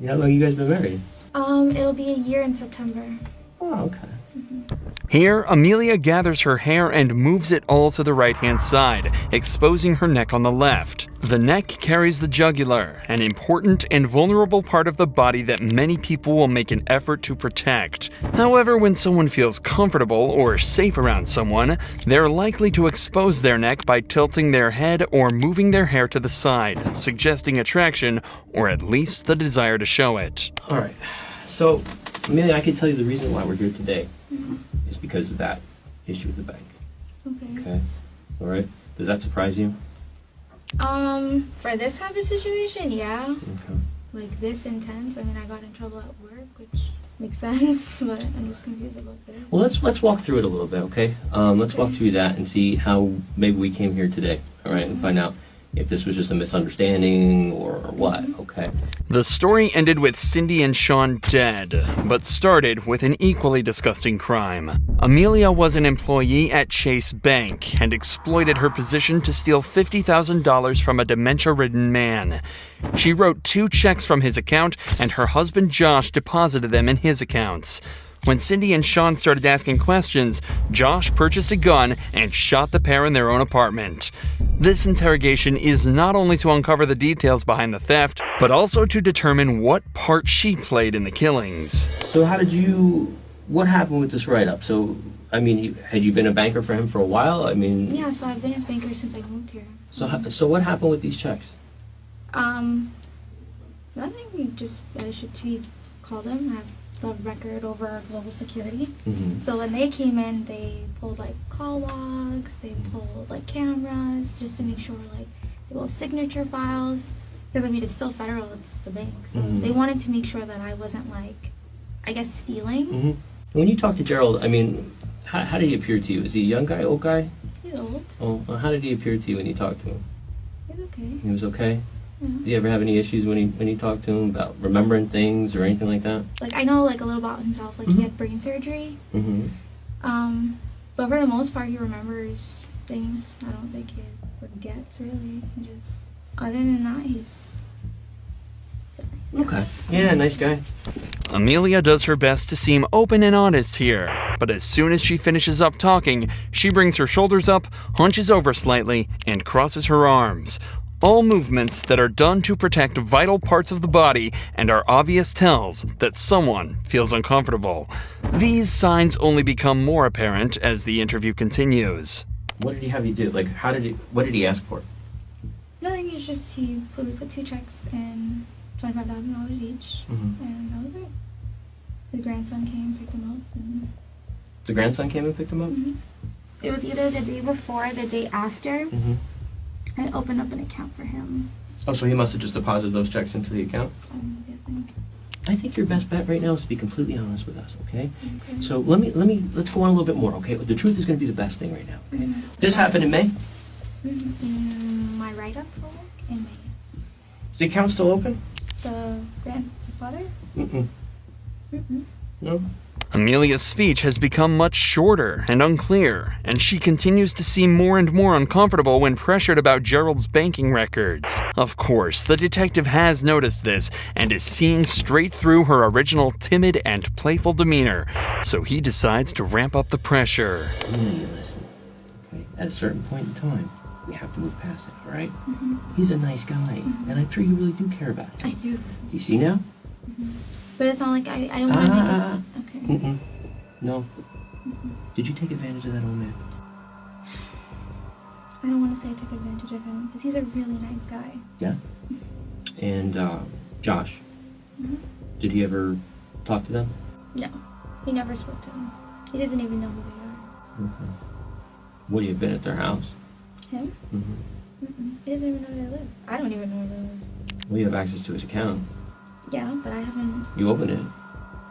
long you guys been married? It'll be a year in September. Oh, okay. Here, Amelia gathers her hair and moves it all to the right-hand side, exposing her neck on the left. The neck carries the jugular, an important and vulnerable part of the body that many people will make an effort to protect. However, when someone feels comfortable or safe around someone, they're likely to expose their neck by tilting their head or moving their hair to the side, suggesting attraction or at least the desire to show it. All right. So, Amelia, I can tell you the reason why we're here today. It's because of that issue with the bank. Okay. All right. Does that surprise you? For this type of situation, yeah. Okay. Like this intense. I mean, I got in trouble at work, which makes sense, but I'm just confused about this. Well, let's walk through it a little bit, okay? Let's walk through that and see how maybe we came here today. All right, and find out if this was just a misunderstanding or what, okay? The story ended with Cindy and Sean dead, but started with an equally disgusting crime. Amelia was an employee at Chase Bank and exploited her position to steal $50,000 from a dementia-ridden man. She wrote 2 checks from his account, and her husband Josh deposited them in his accounts. When Cindy and Sean started asking questions, Josh purchased a gun and shot the pair in their own apartment. This interrogation is not only to uncover the details behind the theft, but also to determine what part she played in the killings. So what happened with this write-up? So, I mean, had you been a banker for him for a while? I mean... Yeah, so I've been his banker since I moved here. So what happened with these checks? Nothing, he called him, I have the record over our global security. Mm-hmm. So when they came in, they pulled like call logs, they pulled like cameras, just to make sure like they pulled signature files. Because I mean, it's still federal, it's the bank. So they wanted to make sure that I wasn't like, I guess, stealing. Mm-hmm. When you talk to Gerald, I mean, how did he appear to you? Is he a young guy, old guy? He's old. Oh, well, how did he appear to you when you talked to him? He's okay. He was okay? Yeah. Did you ever have any issues when you talked to him about remembering things or anything like that? Like I know like a little about himself, like he had brain surgery. But for the most part he remembers things. I don't think he forgets really. Other than that he's okay. Yeah, nice guy. Amelia does her best to seem open and honest here, but as soon as she finishes up talking, she brings her shoulders up, hunches over slightly, and crosses her arms. All movements that are done to protect vital parts of the body and are obvious tells that someone feels uncomfortable. These signs only become more apparent as the interview continues. What did he have you do? Like, what did he ask for? Nothing, it's just we put 2 checks and $25,000 each, and that was it. The grandson came, picked him up. And The grandson came and picked him up? it was either the day before or the day after. I opened up an account for him. Oh, so he must have just deposited those checks into the account? I'm guessing. I think your best bet right now is to be completely honest with us, okay? So let's go on a little bit more, okay? The truth is going to be the best thing right now, okay? This happened in May? My write-up for work in May. Is the account still open? The grandfather? No? Amelia's speech has become much shorter and unclear, and she continues to seem more and more uncomfortable when pressured about Gerald's banking records. Of course, the detective has noticed this and is seeing straight through her original timid and playful demeanor, so he decides to ramp up the pressure. Amelia, listen, okay? At a certain point in time, we have to move past it, all right? He's a nice guy, and I'm sure you really do care about him. I do. Do you see now? But it's not like I don't want to make it. Okay. No. Did you take advantage of that old man? I don't want to say I took advantage of him, because he's a really nice guy. Yeah. And Josh, did he ever talk to them? No, he never spoke to him. He doesn't even know who they are. Would he have been at their house? Him? He doesn't even know where they live. I don't even know where they live. Well, you have access to his account. Yeah, but I haven't... You opened it.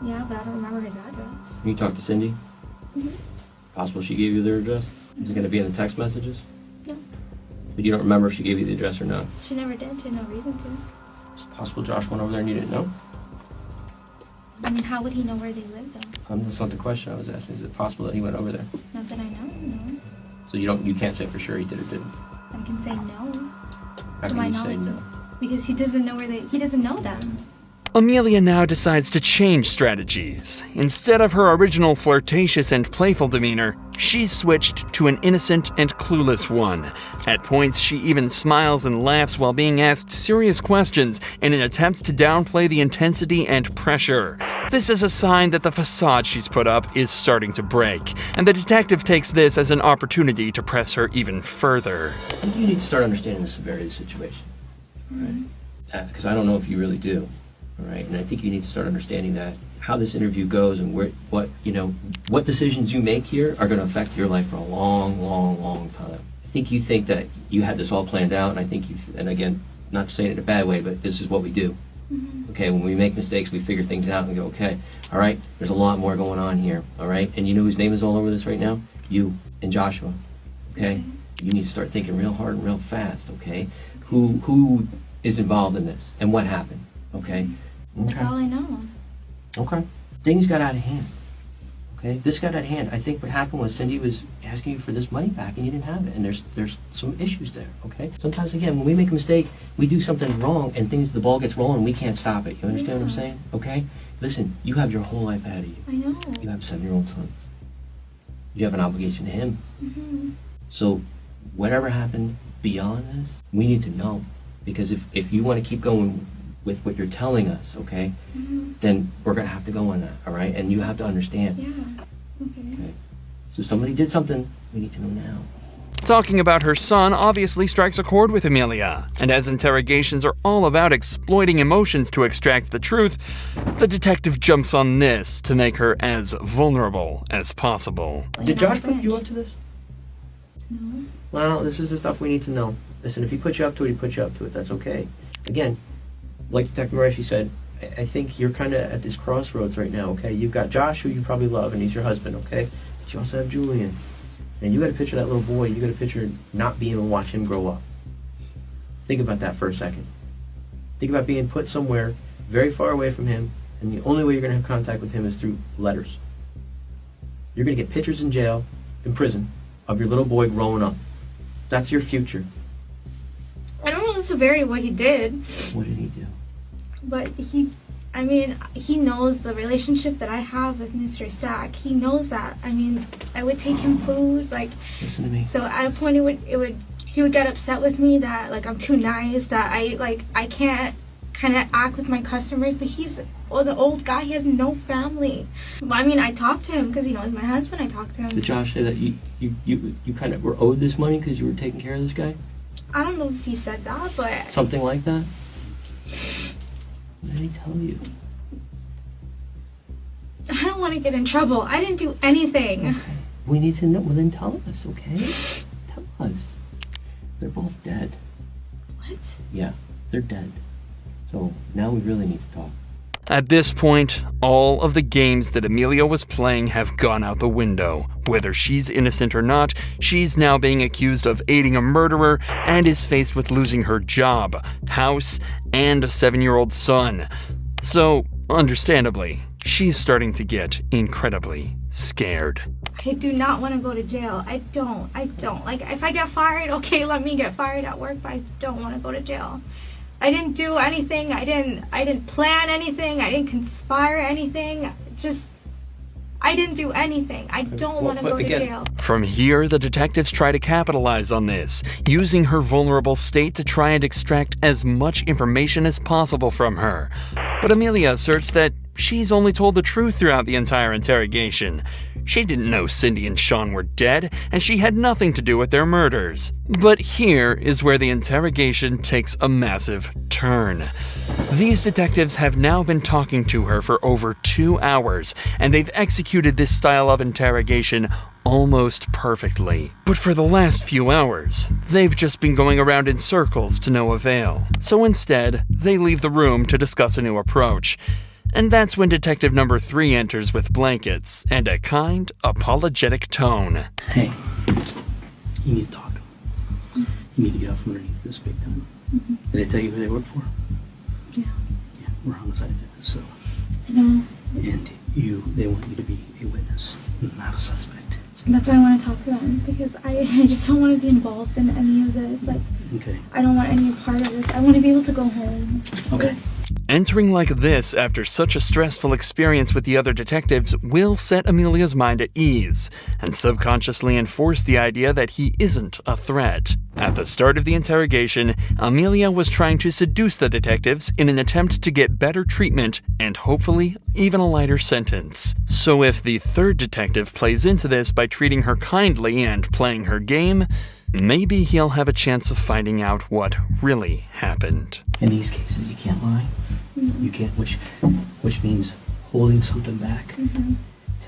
Yeah, but I don't remember his address. You talked to Cindy? Possible she gave you their address? Is it going to be in the text messages? No. But you don't remember if she gave you the address or not? She never did. She had no reason to. It's possible Josh went over there and you didn't know? I mean, how would he know where they live, though? That's not the question I was asking. Is it possible that he went over there? Not that I know, no. So you can't say for sure he did or didn't? I can say no. How can you say no? Because he doesn't know he doesn't know them. Amelia now decides to change strategies. Instead of her original flirtatious and playful demeanor, she's switched to an innocent and clueless one. At points, she even smiles and laughs while being asked serious questions in an attempt to downplay the intensity and pressure. This is a sign that the facade she's put up is starting to break, and the detective takes this as an opportunity to press her even further. I think you need to start understanding the severity of the situation, right? Because I don't know if you really do. All right, and I think you need to start understanding that how this interview goes and what decisions you make here are going to affect your life for a long, long, long time. I think you think that you had this all planned out, and I think and again, not saying it in a bad way, but this is what we do. Okay, when we make mistakes, we figure things out and go, okay, all right, there's a lot more going on here, all right? And you know whose name is all over this right now? You and Joshua, okay? You need to start thinking real hard and real fast, okay? Who is involved in this and what happened, okay? That's all I know. Okay. Things got out of hand. Okay? This got out of hand. I think what happened was Cindy was asking you for this money back and you didn't have it. And there's some issues there. Okay? Sometimes, again, when we make a mistake, we do something wrong and the ball gets rolling and we can't stop it. You understand what I'm saying? Okay? Listen, you have your whole life ahead of you. I know. You have a 7-year-old son. You have an obligation to him. So whatever happened beyond this, we need to know. Because if you want to keep going with what you're telling us, okay, then we're going to have to go on that, all right? And you have to understand. Yeah, okay. So somebody did something, we need to know now. Talking about her son obviously strikes a chord with Amelia, and as interrogations are all about exploiting emotions to extract the truth, the detective jumps on this to make her as vulnerable as possible. Did Josh put you up to this? No. Well, this is the stuff we need to know. Listen, if he put you up to it, he put you up to it. That's okay. Again, like Detective Murphy said, I think you're kind of at this crossroads right now, okay? You've got Josh, who you probably love, and he's your husband, okay? But you also have Julian. And you got to picture that little boy. You got to picture not being able to watch him grow up. Think about that for a second. Think about being put somewhere very far away from him, and the only way you're going to have contact with him is through letters. You're going to get pictures in jail, in prison, of your little boy growing up. That's your future. I don't know the severity of what he did. What did he do? But he I mean, he knows the relationship that I have with Mr. Stack. He knows that. I mean, I would take him food, like. Listen to me. So at a point, he would get upset with me that like I'm too nice, that I can't kind of act with my customers. But he's an old guy. He has no family. I mean, I talked to him because he knows my husband. I talked to him. Did Josh say that you kind of were owed this money because you were taking care of this guy? I don't know if he said that, but Something like that? What did he tell you? I don't want to get in trouble. I didn't do anything. Okay. We need to know. Well, then tell us, okay? Tell us. They're both dead. What? Yeah, they're dead. So now we really need to talk. At this point, all of the games that Amelia was playing have gone out the window. Whether she's innocent or not, she's now being accused of aiding a murderer and is faced with losing her job, house, and a 7-year-old son. So, understandably, she's starting to get incredibly scared. I do not want to go to jail. I don't. Like, if I get fired, okay, let me get fired at work, but I don't want to go to jail. I didn't do anything. I didn't plan anything. I didn't conspire anything. I didn't do anything. I don't want to go to jail. From here, the detectives try to capitalize on this, using her vulnerable state to try and extract as much information as possible from her. But Amelia asserts that she's only told the truth throughout the entire interrogation. She didn't know Cindy and Sean were dead, and she had nothing to do with their murders. But here is where the interrogation takes a massive turn. These detectives have now been talking to her for over 2 hours, and they've executed this style of interrogation almost perfectly. But for the last few hours, they've just been going around in circles to no avail. So instead, they leave the room to discuss a new approach. And that's when Detective Number 3 enters with blankets and a kind, apologetic tone. Hey, you need to talk to them. You need to get out from underneath this big time. Did they tell you who they work for? Yeah. Yeah, we're homicide detectives, so. I know. And they want you to be a witness, not a suspect. That's why I want to talk to them, because I just don't want to be involved in any of this. Like, okay. I don't want any part of this. I want to be able to go home. Okay. Entering like this after such a stressful experience with the other detectives will set Amelia's mind at ease and subconsciously enforce the idea that he isn't a threat. At the start of the interrogation, Amelia was trying to seduce the detectives in an attempt to get better treatment and hopefully even a lighter sentence. So if the third detective plays into this by treating her kindly and playing her game, maybe he'll have a chance of finding out what really happened. In these cases, you can't lie. You can't, which means holding something back,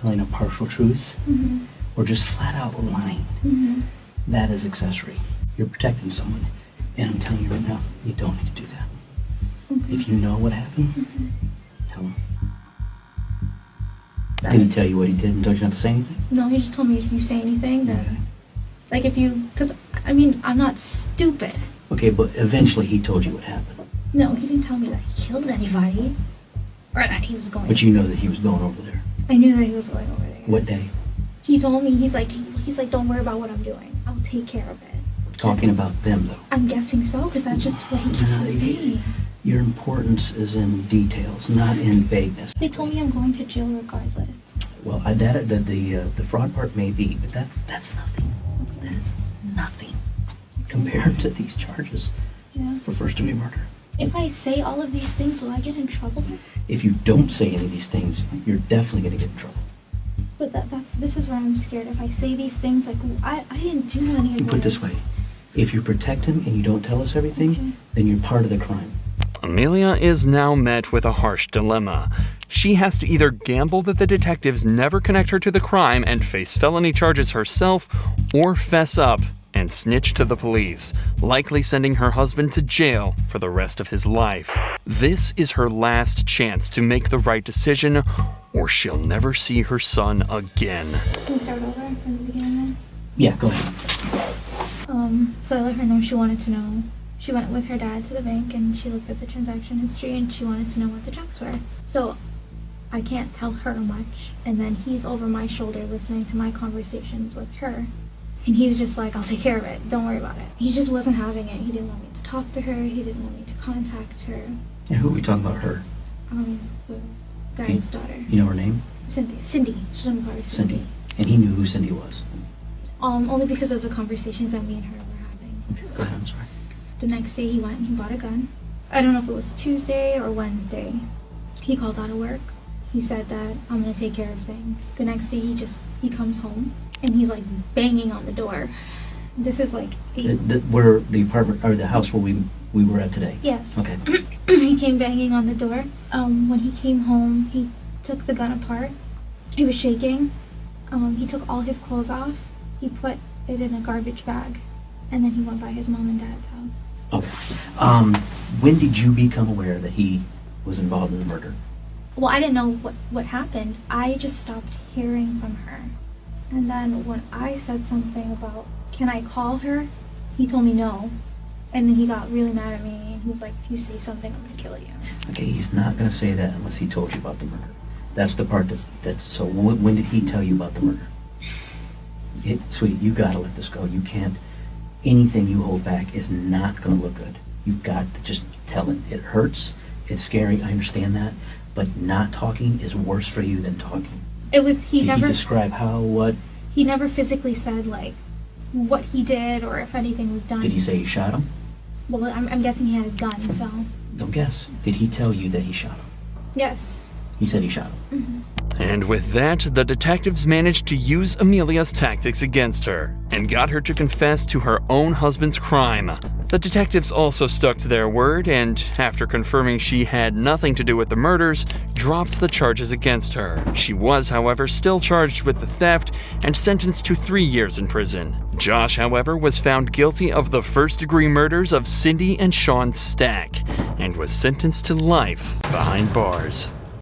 telling a partial truth, or just flat out lying. That is accessory. You're protecting someone, and I'm telling you right now, you don't need to do that. If you know what happened, tell him. Did he tell you what he did and told you not to say anything? No, he just told me if you say anything, then, like because, I mean, I'm not stupid. Okay, but eventually he told you what happened. No, he didn't tell me that he killed anybody, or that he was going. But you know that he was going over there. I knew that he was going over there. What day? He told me, he's like, don't worry about what I'm doing. I'll take care of it. Talking about them, though. I'm guessing so, because that's just what he keeps on saying. Your importance is in details, not in vagueness. They told me I'm going to jail regardless. Well, the fraud part may be, but that's nothing. That is nothing compared to these charges for first-degree murder. If I say all of these things, will I get in trouble? If you don't say any of these things, you're definitely going to get in trouble. But this is where I'm scared. If I say these things, like, I didn't do any of this. Put it this way. If you protect him and you don't tell us everything, then you're part of the crime. Amelia is now met with a harsh dilemma. She has to either gamble that the detectives never connect her to the crime and face felony charges herself, or fess up and snitch to the police, likely sending her husband to jail for the rest of his life. This is her last chance to make the right decision, or she'll never see her son again. Can we start over from the beginning then? Yeah, go ahead. So I let her know she wanted to know. She went with her dad to the bank and she looked at the transaction history and she wanted to know what the checks were. So I can't tell her much, and then he's over my shoulder listening to my conversations with her. And he's just like, I'll take care of it. Don't worry about it. He just wasn't having it. He didn't want me to talk to her. He didn't want me to contact her. And who are we talking about, her? the guy's daughter. You know her name? Cynthia. Cindy. She's gonna call her Cindy. Cindy. And he knew who Cindy was. Only because of the conversations that me and her were having. Okay, go ahead, I'm sorry. The next day he went and he bought a gun. I don't know if it was Tuesday or Wednesday. He called out of work. He said that I'm gonna take care of things. The next day he comes home and he's like banging on the door. This is like Where the apartment or the house where we were at today? Yes. Okay. He came banging on the door. When he came home, he took the gun apart. He was shaking. He took all his clothes off. He put it in a garbage bag, and then he went by his mom and dad's house. Okay. When did you become aware that he was involved in the murder? Well, I didn't know what happened. I just stopped hearing from her. And then when I said something about, can I call her? He told me no. And then he got really mad at me, and he was like, if you say something, I'm gonna kill you. Okay, he's not going to say that unless he told you about the murder. That's the part that's so when did he tell you about the murder? Sweetie, you got to let this go. You can't, anything you hold back is not going to look good. You've got to just tell it. It hurts, it's scary, I understand that, but not talking is worse for you than talking. It was, Did he describe how, what? He never physically said, like, what he did or if anything was done. Did he say he shot him? Well, I'm guessing he had his gun, so. Don't guess. Did he tell you that he shot him? Yes. He said he shot him. Mm-hmm. And with that, the detectives managed to use Amelia's tactics against her and got her to confess to her own husband's crime. The detectives also stuck to their word and, after confirming she had nothing to do with the murders, dropped the charges against her. She was, however, still charged with the theft and sentenced to 3 years in prison. Josh, however, was found guilty of the first-degree murders of Cindy and Sean Stack and was sentenced to life behind bars.